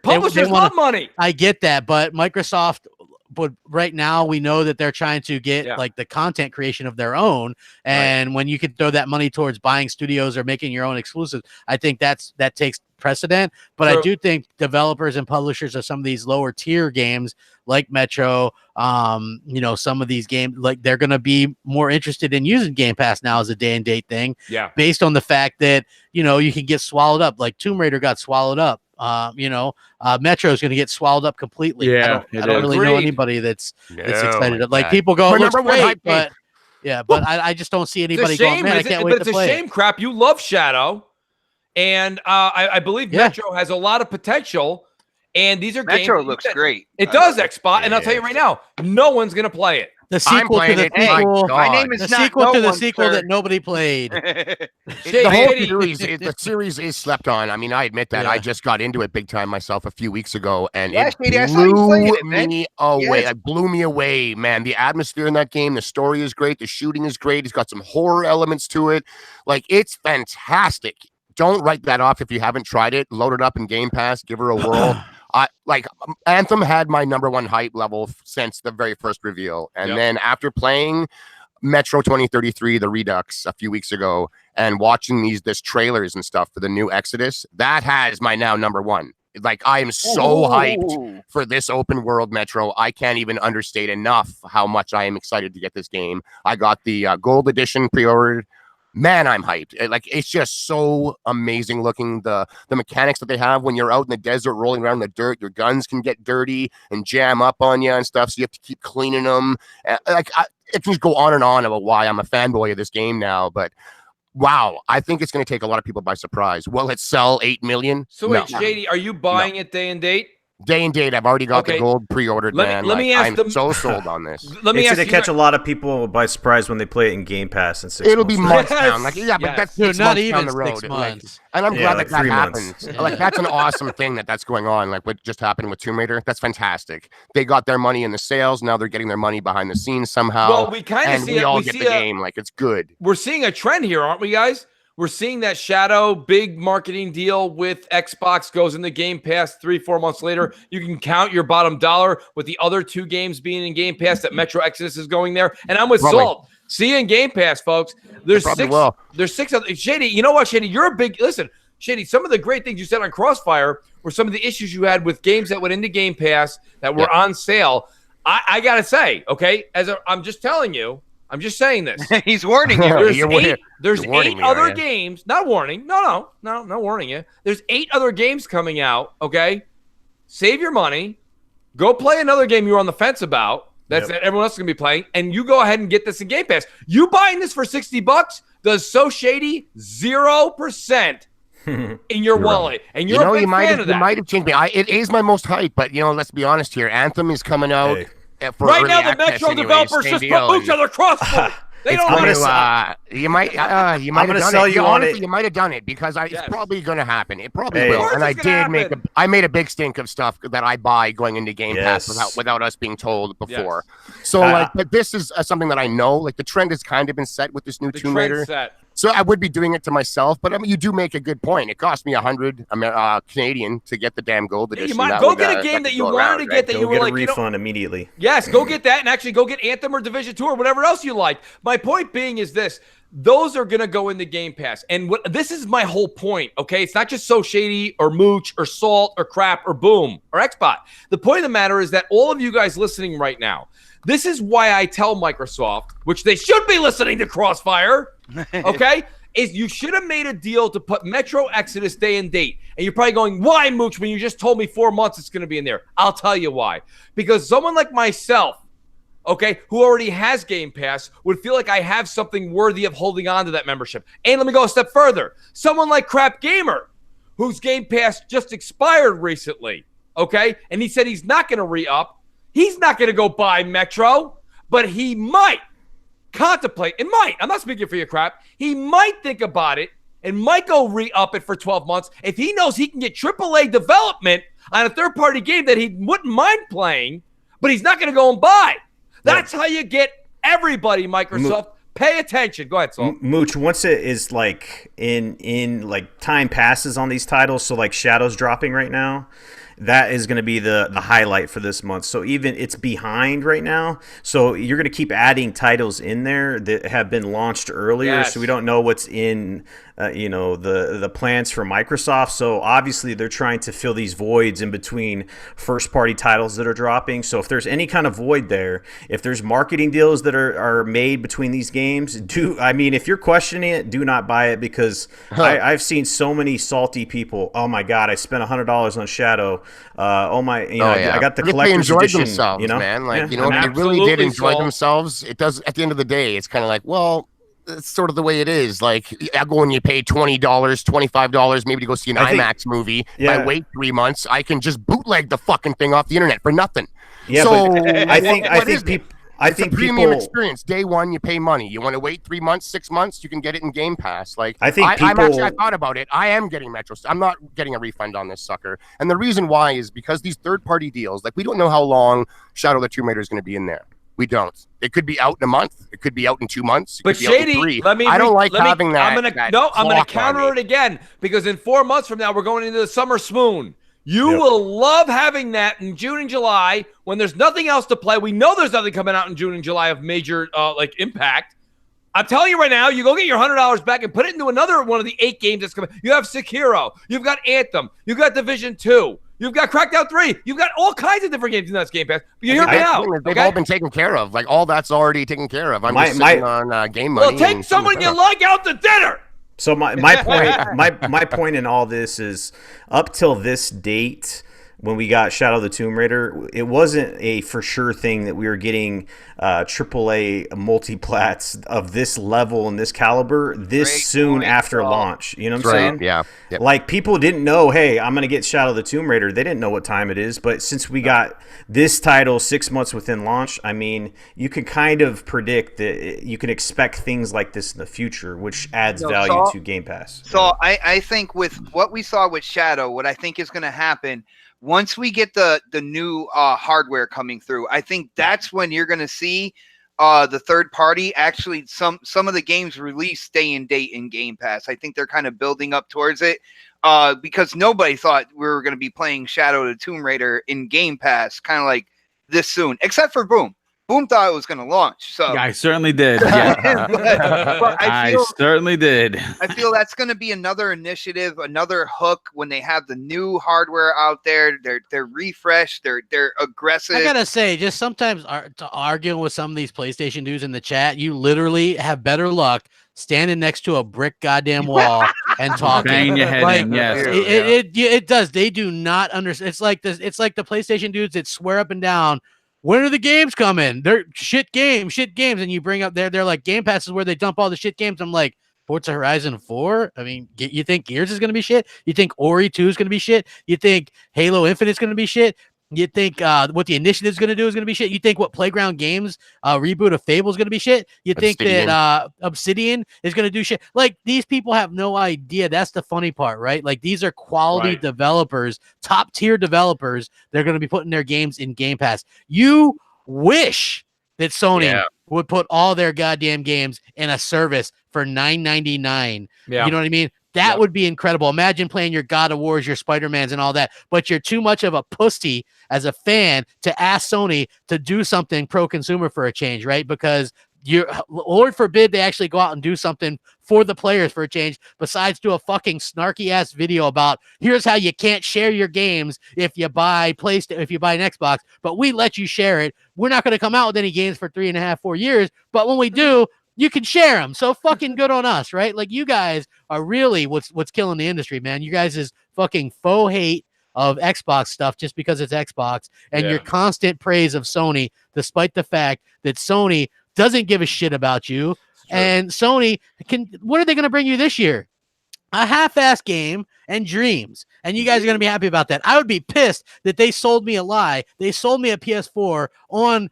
[SPEAKER 3] publishers love money.
[SPEAKER 2] I get that, but Microsoft. But right now we know that they're trying to get like the content creation of their own. And when you could throw that money towards buying studios or making your own exclusives, I think that takes precedent. But I do think developers and publishers of some of these lower tier games like Metro, some of these games, like they're going to be more interested in using Game Pass now as a day and date thing.
[SPEAKER 3] Yeah.
[SPEAKER 2] Based on the fact that, you can get swallowed up, like Tomb Raider got swallowed up. Metro is going to get swallowed up completely.
[SPEAKER 1] Yeah,
[SPEAKER 2] I don't really know anybody that's excited. Like people go, it looks great, but I just don't see anybody going, man, I can't wait to play.
[SPEAKER 3] It's a shame, crap. You love Shadow, and I believe Metro has a lot of potential. And these are
[SPEAKER 4] Metro looks great.
[SPEAKER 3] It does, Xbox, and I'll tell you right now, no one's going to play it.
[SPEAKER 2] The sequel to the sequel.
[SPEAKER 4] My name is
[SPEAKER 2] the sequel to the sequel that nobody played.
[SPEAKER 6] The series is slept on. I mean, I admit that. I just got into it big time myself a few weeks ago, and it blew me away. It blew me away, man. The atmosphere in that game, the story is great, the shooting is great. It's got some horror elements to it. Like, it's fantastic. Don't write that off if you haven't tried it. Load it up in Game Pass. Give her a whirl. Anthem had my #1 hype level since the very first reveal. And then after playing Metro 2033, the Redux a few weeks ago, and watching this trailers and stuff for the new Exodus, that has my now #1. Like, I am so hyped for this open world Metro. I can't even understate enough how much I am excited to get this game. I got the gold edition pre-ordered. Man, I'm hyped. It's just so amazing looking. The mechanics that they have when you're out in the desert rolling around in the dirt, your guns can get dirty and jam up on you and stuff, so you have to keep cleaning them. It can just go on and on about why I'm a fanboy of this game now, but wow, I think it's going to take a lot of people by surprise. Will it sell 8 million?
[SPEAKER 3] So wait, JD, are you buying it day and date?
[SPEAKER 6] Day and date. I've already got the gold pre-ordered, man.
[SPEAKER 3] Let me ask
[SPEAKER 6] I'm so sold on this.
[SPEAKER 5] It's going to catch a lot of people by surprise when they play it in Game Pass in 6 months.
[SPEAKER 6] It'll be months down. But that's 6
[SPEAKER 2] not
[SPEAKER 6] months
[SPEAKER 2] even
[SPEAKER 6] down the road.
[SPEAKER 2] 6 months.
[SPEAKER 6] And I'm glad that
[SPEAKER 5] 3
[SPEAKER 6] happens. That's an awesome thing that's going on. Like what just happened with Tomb Raider. That's fantastic. They got their money in the sales. Now they're getting their money behind the scenes somehow.
[SPEAKER 3] Well, we kind of see
[SPEAKER 6] we all get the game. Like, it's good.
[SPEAKER 3] We're seeing a trend here, aren't we, guys? We're seeing that Shadow big marketing deal with Xbox goes in the Game Pass 3-4 months later. You can count your bottom dollar with the other 2 games being in Game Pass, that Metro Exodus is going there. And I'm with Salt. See you in Game Pass, folks. There's 6 other. Shady, you know what, Shady? You're a big listen. Shady, some of the great things you said on CrossFire were some of the issues you had with games that went into Game Pass that were on sale. I gotta say, okay, I'm just telling you. I'm just saying this.
[SPEAKER 4] He's warning you.
[SPEAKER 3] There's 8 other games. Not warning. No warning you. There's 8 other games coming out, okay? Save your money. Go play another game you were on the fence about. That everyone else is going to be playing. And you go ahead and get this in Game Pass. You buying this for $60 does So Shady 0% in your wallet. And you're a big fan of that.
[SPEAKER 6] You might have changed me. It is my most hype, but let's be honest here. Anthem is coming out. For
[SPEAKER 3] right now, the Metro developers just put Mooch on their crossbow. They don't want to.
[SPEAKER 6] You might have done it. Honestly, you might have done it because it's probably going to happen. It probably will. And I made a big stink of stuff that I buy going into Game Pass without us being told before. So but this is something that I know. Like the trend has kind of been set with this new Tomb Raider. So I would be doing it to myself, but I mean, you do make a good point. It cost me 100 Canadian to get the damn gold edition.
[SPEAKER 3] You might go get a game that you wanted to get that you were like,
[SPEAKER 5] refund immediately.
[SPEAKER 3] Yes, go get that and actually go get Anthem or Division 2 or whatever else you like. My point being is this. Those are going to go into Game Pass. And this is my whole point, okay? It's not just So Shady or Mooch or Salt or Crap or Boom or Xbot. The point of the matter is that all of you guys listening right now, this is why I tell Microsoft, which they should be listening to Crossfire, okay, is you should have made a deal to put Metro Exodus day and date. And you're probably going, why, Mooch, when you just told me 4 months it's going to be in there? I'll tell you why. Because someone like myself, okay, who already has Game Pass, would feel like I have something worthy of holding on to that membership. And let me go a step further. Someone like Crap Gamer, whose Game Pass just expired recently, okay, and he said he's not going to re-up. He's not going to go buy Metro, but he might contemplate, and might, I'm not speaking for you, Crap, he might think about it and might go re-up it for 12 months if he knows he can get AAA development on a third-party game that he wouldn't mind playing, but he's not going to go and buy. That's how you get everybody, Microsoft. Pay attention. Go ahead, Salt.
[SPEAKER 5] Mooch, once it is like in like time passes on these titles, so like Shadow's dropping right now, that is going to be the highlight for this month. So even it's behind right now. So you're going to keep adding titles in there that have been launched earlier. Yes. So we don't know what's in, the plans for Microsoft. So obviously they're trying to fill these voids in between first party titles that are dropping. So if there's any kind of void there, if there's marketing deals that are made between these games, if you're questioning it, do not buy it because I've seen so many salty people. Oh my God, I spent $100 on Shadow. I got the collector's edition.
[SPEAKER 6] Themselves, man. Like, they really did enjoy themselves. It does. At the end of the day, it's kind of like, well, it's sort of the way it is. Like, I go and you pay $20, $25, maybe to go see an IMAX movie. If I wait 3 months, I can just bootleg the fucking thing off the internet for nothing.
[SPEAKER 5] Yeah,
[SPEAKER 6] so
[SPEAKER 5] but I think
[SPEAKER 6] premium experience. Day one, you pay money. You want to wait 3 months, 6 months, you can get it in Game Pass. Like, I thought about it. I am getting Metro. I'm not getting a refund on this sucker. And the reason why is because these third-party deals, like, we don't know how long Shadow of the Tomb Raider is going to be in there. We don't. It could be out in a month. It could be out in 2 months. It
[SPEAKER 3] but
[SPEAKER 6] could be
[SPEAKER 3] Shady,
[SPEAKER 6] out in 3.
[SPEAKER 3] I
[SPEAKER 6] don't like having that.
[SPEAKER 3] I'm gonna counter it again because in 4 months from now we're going into the summer swoon. You will love having that in June and July when there's nothing else to play. We know there's nothing coming out in June and July of major impact. I'm telling you right now, you go get your $100 back and put it into another one of the 8 games that's coming. You have Sekiro, you've got Anthem, you've got Division 2, you've got Crackdown 3, you've got all kinds of different games in that Game Pass. But you hear me out.
[SPEAKER 6] They've all been taken care of. Like, all that's already taken care of. I'm just sitting on game money.
[SPEAKER 3] Well, take someone you like out to dinner.
[SPEAKER 5] So my point in all this is up till this date, when we got Shadow of the Tomb Raider, it wasn't a for sure thing that we were getting AAA multiplats of this level and this caliber soon after launch. You know what I'm saying?
[SPEAKER 6] Yeah. Yep.
[SPEAKER 5] Like, people didn't know, hey, I'm going to get Shadow of the Tomb Raider. They didn't know what time it is. But since we got this title 6 months within launch, I mean, you can kind of predict that you can expect things like this in the future, which adds value to Game Pass.
[SPEAKER 4] So I think with what we saw with Shadow, what I think is going to happen, once we get the new hardware coming through, I think that's when you're going to see the third party actually some of the games release day and date in Game Pass. I think they're kind of building up towards it because nobody thought we were going to be playing Shadow of the Tomb Raider in Game Pass kind of like this soon, except for Boom. Boom thought it was going to launch. So
[SPEAKER 1] I certainly did. Yeah.
[SPEAKER 4] but
[SPEAKER 1] I certainly did.
[SPEAKER 4] I feel that's going to be another initiative, another hook when they have the new hardware out there. They're refreshed. They're aggressive.
[SPEAKER 2] I gotta say, just sometimes arguing with some of these PlayStation dudes in the chat, you literally have better luck standing next to a brick goddamn wall and talking.
[SPEAKER 1] Bang your head in. Yes,
[SPEAKER 2] it does. They do not understand. It's like this. It's like the PlayStation dudes that swear up and down, when are the games coming? They're shit games. And you bring up they're like, Game Pass is where they dump all the shit games. I'm like, Forza Horizon 4? I mean, you think Gears is going to be shit? You think Ori 2 is going to be shit? You think Halo Infinite is going to be shit? You think what the Initiative is going to do is going to be shit? You think what Playground Games reboot of Fable is going to be shit? You think that Obsidian is going to do shit? Like, these people have no idea. That's the funny part, right? Like, these are quality developers, top tier developers. They're going to be putting their games in Game Pass. You wish that Sony would put all their goddamn games in a service for $9.99.
[SPEAKER 3] Yeah.
[SPEAKER 2] You know what I mean? That would be incredible. Imagine playing your God of Wars, your Spider-Mans and all that, but you're too much of a pussy as a fan to ask Sony to do something pro-consumer for a change, right? Because Lord forbid they actually go out and do something for the players for a change, besides do a fucking snarky ass video about here's how you can't share your games if you buy PlayStation, if you buy an Xbox, but we let you share it. We're not going to come out with any games for 3.5, 4 years, but when we do, you can share them. So fucking good on us, right? Like, you guys are really what's killing the industry, man. You guys is fucking faux hate of Xbox stuff just because it's Xbox, and your constant praise of Sony, despite the fact that Sony doesn't give a shit about you. And Sony what are they going to bring you this year? A half-ass game and Dreams. And you guys are going to be happy about that. I would be pissed that they sold me a lie. They sold me a PS4 on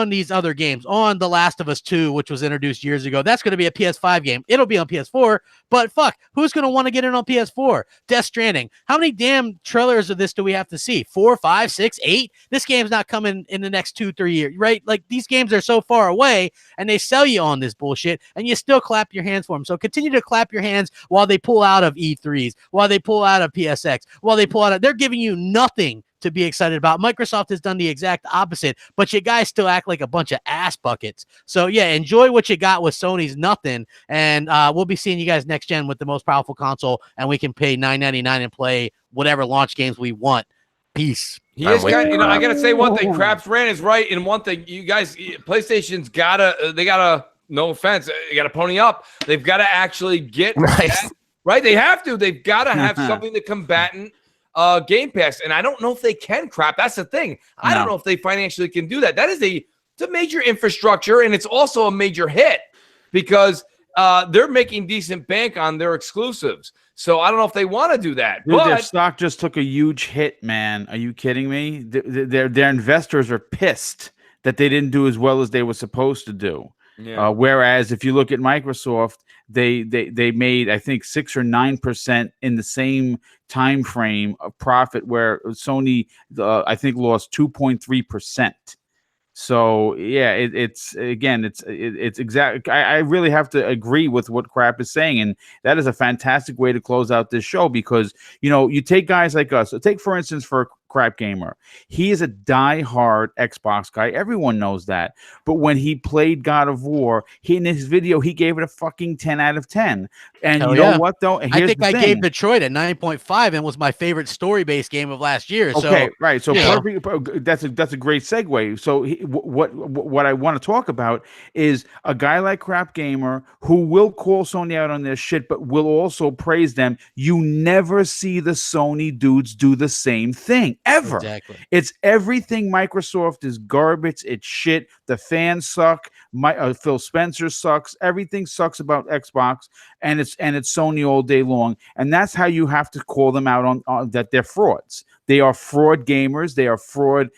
[SPEAKER 2] these other games, on The Last of Us 2, which was introduced years ago. That's going to be a PS5 game. It'll be on PS4, but fuck, who's going to want to get it on PS4? Death Stranding. How many damn trailers of this do we have to see? 4, 5, 6, 8? This game's not coming in the next 2-3 years, right? Like, these games are so far away, and they sell you on this bullshit, and you still clap your hands for them. So continue to clap your hands while they pull out of E3s, while they pull out of PSX, while they pull out of... They're giving you nothing to be excited about. Microsoft has done the exact opposite, but you guys still act like a bunch of ass buckets. So yeah, enjoy what you got with Sony's nothing, and we'll be seeing you guys next gen with the most powerful console, and we can pay $9.99 and play whatever launch games we want. Peace.
[SPEAKER 3] I gotta say one thing. Craps Rand is right in one thing. You guys, PlayStation's gotta, no offense, you gotta pony up. They've got to actually get that, right. They have to. They've got to have something to combatant Game Pass, and I don't know if they can. Crap, that's the thing. I don't know if they financially can do that. That is it's a major infrastructure, and it's also a major hit because they're making decent bank on their exclusives. So I don't know if they want to do that.
[SPEAKER 1] Dude,
[SPEAKER 3] but
[SPEAKER 1] their stock just took a huge hit, man. Are you kidding me? Their investors are pissed that they didn't do as well as they were supposed to do. Yeah. Whereas if you look at Microsoft, they made, I think, 6 or 9% in the same time frame of profit, where Sony I think lost 2.3%. So yeah, it's exactly. I really have to agree with what Crap is saying, and that is a fantastic way to close out this show, because you take guys like us. So take, for instance, for Crap Gamer, he is a die-hard Xbox guy. Everyone knows that. But when he played God of War, in his video he gave it a fucking 10 out of 10. And you know what though? And
[SPEAKER 2] I think I gave Detroit a 9.5, and was my favorite story-based game of last year.
[SPEAKER 1] Okay, right. So perfect. That's a great segue. So what I want to talk about is a guy like Crap Gamer who will call Sony out on their shit, but will also praise them. You never see the Sony dudes do the same thing. Ever. Exactly. It's everything Microsoft is garbage. It's shit. The fans suck. Phil Spencer sucks. Everything sucks about Xbox, and it's Sony all day long. And that's how you have to call them out on that they're frauds. They are fraud gamers. They are fraud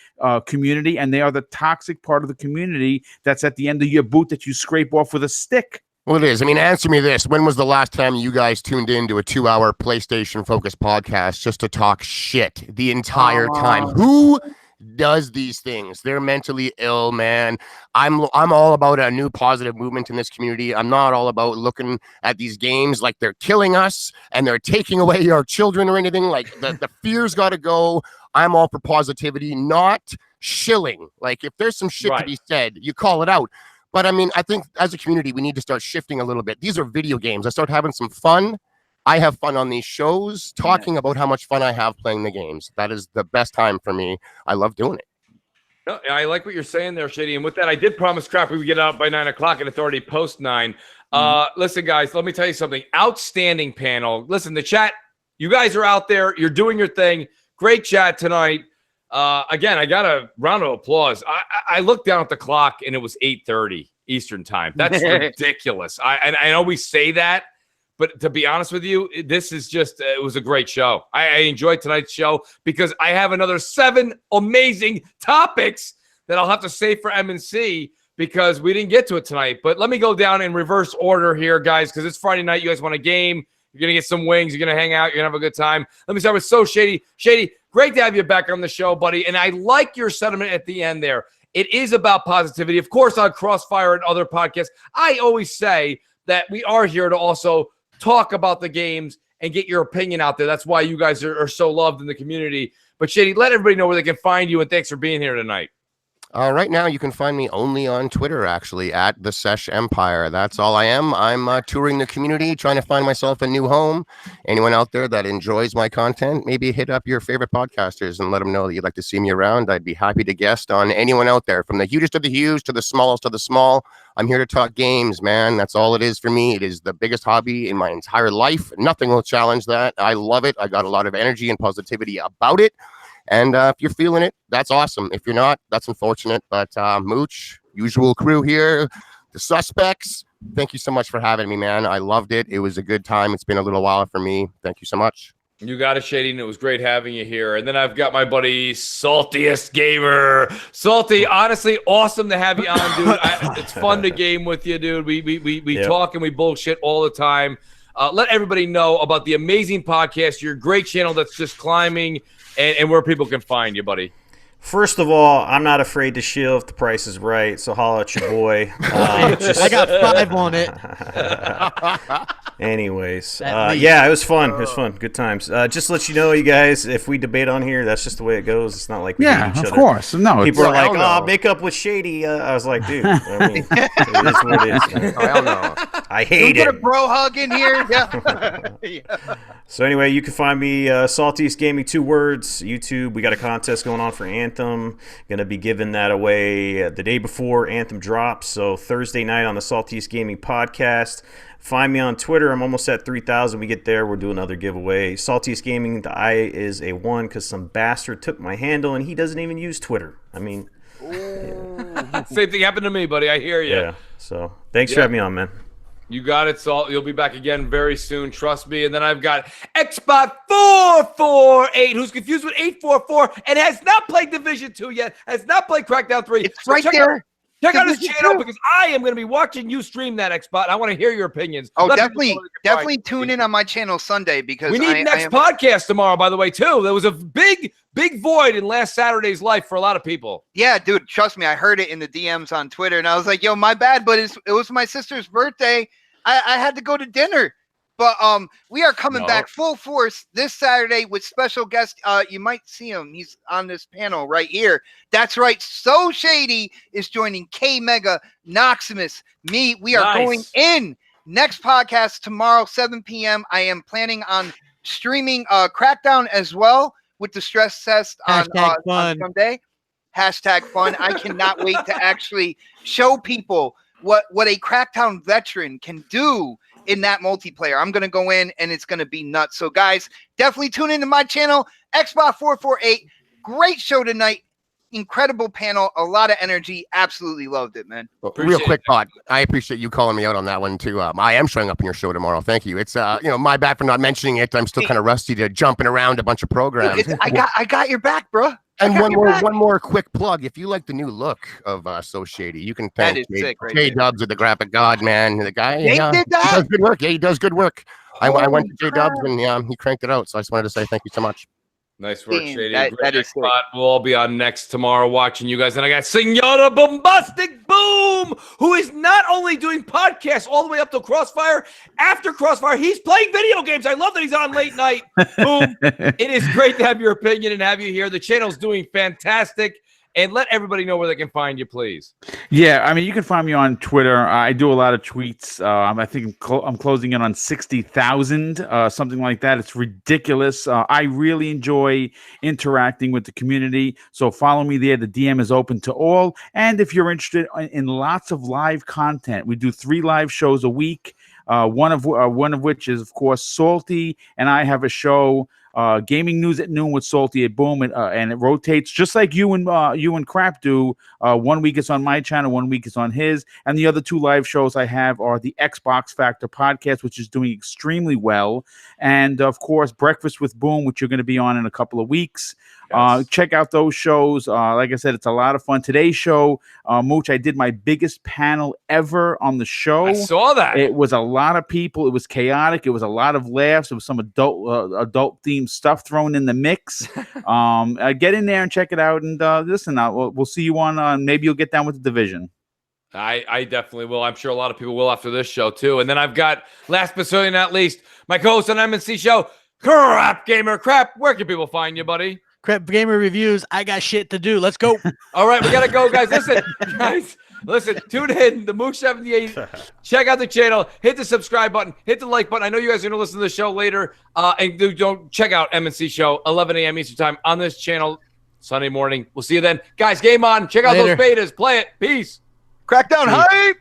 [SPEAKER 1] community, and they are the toxic part of the community that's at the end of your boot that you scrape off with a stick.
[SPEAKER 6] Well, it is. I mean, answer me this. When was the last time you guys tuned into a 2-hour PlayStation-focused podcast just to talk shit the entire time? Who does these things? They're mentally ill, man. I'm all about a new positive movement in this community. I'm not all about looking at these games like they're killing us and they're taking away our children or anything. Like, the fear's got to go. I'm all for positivity, not shilling. Like, if there's some shit to be said, you call it out. But I mean, I think as a community, we need to start shifting a little bit. These are video games. I start having some fun. I have fun on these shows, talking about how much fun I have playing the games. That is the best time for me. I love doing it.
[SPEAKER 3] No, I like what you're saying there, Shady. And with that, I did promise Crap we would get out by 9 o'clock, and it's already post 9. Listen, guys, let me tell you something. Outstanding panel. Listen, the chat, you guys are out there. You're doing your thing. Great chat tonight. Again, I got a round of applause. I looked down at the clock and it was 8:30. Eastern time. That's ridiculous. I know we say that, but to be honest with you, this is just, it was a great show. I enjoyed tonight's show because I have another 7 amazing topics that I'll have to save for M&C because we didn't get to it tonight. But let me go down in reverse order here, guys, because it's Friday night. You guys want a game. You're going to get some wings. You're going to hang out. You're going to have a good time. Let me start with So Shady. Shady, great to have you back on the show, buddy. And I like your sentiment at the end there. It is about positivity. Of course, on Crossfire and other podcasts, I always say that we are here to also talk about the games and get your opinion out there. That's why you guys are so loved in the community. But Shady, let everybody know where they can find you, and thanks for being here tonight.
[SPEAKER 6] Right now, you can find me only on Twitter, actually, at the Sesh Empire. That's all I am. I'm touring the community, trying to find myself a new home. Anyone out there that enjoys my content, maybe hit up your favorite podcasters and let them know that you'd like to see me around. I'd be happy to guest on anyone out there, from the hugest of the huge to the smallest of the small. I'm here to talk games, man. That's all it is for me. It is the biggest hobby in my entire life. Nothing will challenge that. I love it. I got a lot of energy and positivity about it. And if you're feeling it, that's awesome. If you're not, that's unfortunate. But Mooch, usual crew here, the suspects, thank you so much for having me, man. I loved it. It was a good time. It's been a little while for me. Thank you so much.
[SPEAKER 3] You got it, Shady, and it was great having you here. And then I've got my buddy, Saltiest Gamer. Salty, honestly, awesome to have you on, dude. It's fun to game with you, dude. We talk and we bullshit all the time. Let everybody know about the amazing podcast, your great channel that's just climbing, and where people can find you, buddy.
[SPEAKER 5] First of all, I'm not afraid to shill if the price is right, so holla at your boy.
[SPEAKER 2] I got 5 on it.
[SPEAKER 5] Anyways, yeah, it was fun. It was fun. Good times. Just to let you know, you guys, if we debate on here, that's just the way it goes. It's not like we hate each other.
[SPEAKER 1] Of course. No,
[SPEAKER 5] people are like, "Oh, make up with Shady." I was like, dude, I mean, it is what it is.
[SPEAKER 6] Hell no.
[SPEAKER 5] I hate it.
[SPEAKER 4] Put a bro hug in here. Yeah.
[SPEAKER 5] So anyway, you can find me Saltiest Gaming, 2 words, YouTube. We got a contest going on for Anthem. Gonna be giving that away the day before Anthem drops. So Thursday night on the Saltiest Gaming podcast. Find me on Twitter. I'm almost at 3,000. We get there, we'll do another giveaway. Saltiest Gaming, the I is a 1 because some bastard took my handle and he doesn't even use Twitter. I mean,
[SPEAKER 3] Same thing happened to me, buddy. I hear you.
[SPEAKER 5] Yeah. So thanks for having me on, man.
[SPEAKER 3] You got it, Salt. You'll be back again very soon. Trust me. And then I've got Xbot448, who's confused with 844 and has not played Division 2 yet, has not played Crackdown 3.
[SPEAKER 4] It's right there.
[SPEAKER 3] Check out his channel because I am going to be watching you stream that, Xbot. I want to hear your opinions.
[SPEAKER 4] Oh, definitely tune in on my channel Sunday because
[SPEAKER 3] we need next podcast tomorrow, by the way, too. There was a big void in last Saturday's life for a lot of people.
[SPEAKER 4] Yeah, dude, trust me. I heard it in the DMs on Twitter, and I was like, yo, my bad, but it was my sister's birthday. I had to go to dinner. But we are coming back full force this Saturday with special guest. You might see him. He's on this panel right here. That's right. So Shady is joining K Mega, Noximus, me. We are going in next podcast tomorrow, 7 p.m. I am planning on streaming Crackdown as well with the stress test on Sunday. #fun. I cannot wait to actually show people what a Crackdown veteran can do in that multiplayer. I'm going to go in and it's going to be nuts. So guys, definitely tune into my channel, Xbot448. Great show tonight. Incredible panel. A lot of energy. Absolutely loved it, man.
[SPEAKER 6] Real quick thought. I appreciate you calling me out on that one too. I am showing up in your show tomorrow. Thank you. It's my bad for not mentioning it. I'm still kind of rusty to jumping around a bunch of programs.
[SPEAKER 4] I got your back, bro.
[SPEAKER 6] And one more quick plug. If you like the new look of So Shady, you can thank J-Dubs of the Graphic God, man. The guy he does good work. Yeah, he does good work. I went to J-Dubs and he cranked it out. So I just wanted to say thank you so much.
[SPEAKER 3] Nice work, Shady. That is spot. We'll all be on next tomorrow watching you guys. And I got Senora Bombastic Boom, who is not only doing podcasts all the way up to Crossfire. After Crossfire, he's playing video games. I love that he's on late night. Boom. It is great to have your opinion and have you here. The channel's doing fantastic. And let everybody know where they can find you, please.
[SPEAKER 1] Yeah, I mean, you can find me on Twitter. I do a lot of tweets. I think I'm closing in on 60,000, something like that. It's ridiculous. I really enjoy interacting with the community. So follow me there. The DM is open to all. And if you're interested in lots of live content, we do 3 live shows a week. One of which is, of course, Salty, and I have a show Gaming News at Noon with Salty at Boom, and it rotates just like you and Crap do. 1 week it's on my channel, 1 week it's on his, and the other 2 live shows I have are the Xbox Factor podcast, which is doing extremely well, and of course Breakfast with Boom, which you're going to be on in a couple of weeks. Yes. Check out those shows. Like I said, it's a lot of fun. Today's show, Mooch, I did my biggest panel ever on the show.
[SPEAKER 3] I saw that.
[SPEAKER 1] It was a lot of people. It was chaotic. It was a lot of laughs. It was some adult themed stuff thrown in the mix. Get in there and check it out. And listen, we'll see you on. Maybe you'll get down with the division.
[SPEAKER 3] I definitely will. I'm sure a lot of people will after this show too. And then I've got, last but certainly not least, my co-host on MNC show, Crap Gamer. Crap, where can people find you, buddy?
[SPEAKER 2] Crap Gamer Reviews. I got shit to do. Let's go.
[SPEAKER 3] All right, we gotta go, guys. Listen, tune in, the Mooch 78. Check out the channel, hit the subscribe button, hit the like button. I know you guys are gonna listen to the show later. And don't check out MNC show, 11 a.m. Eastern time on this channel Sunday morning. We'll see you then. Guys, game on. Check out those betas. Play it. Peace.
[SPEAKER 4] Crackdown hype.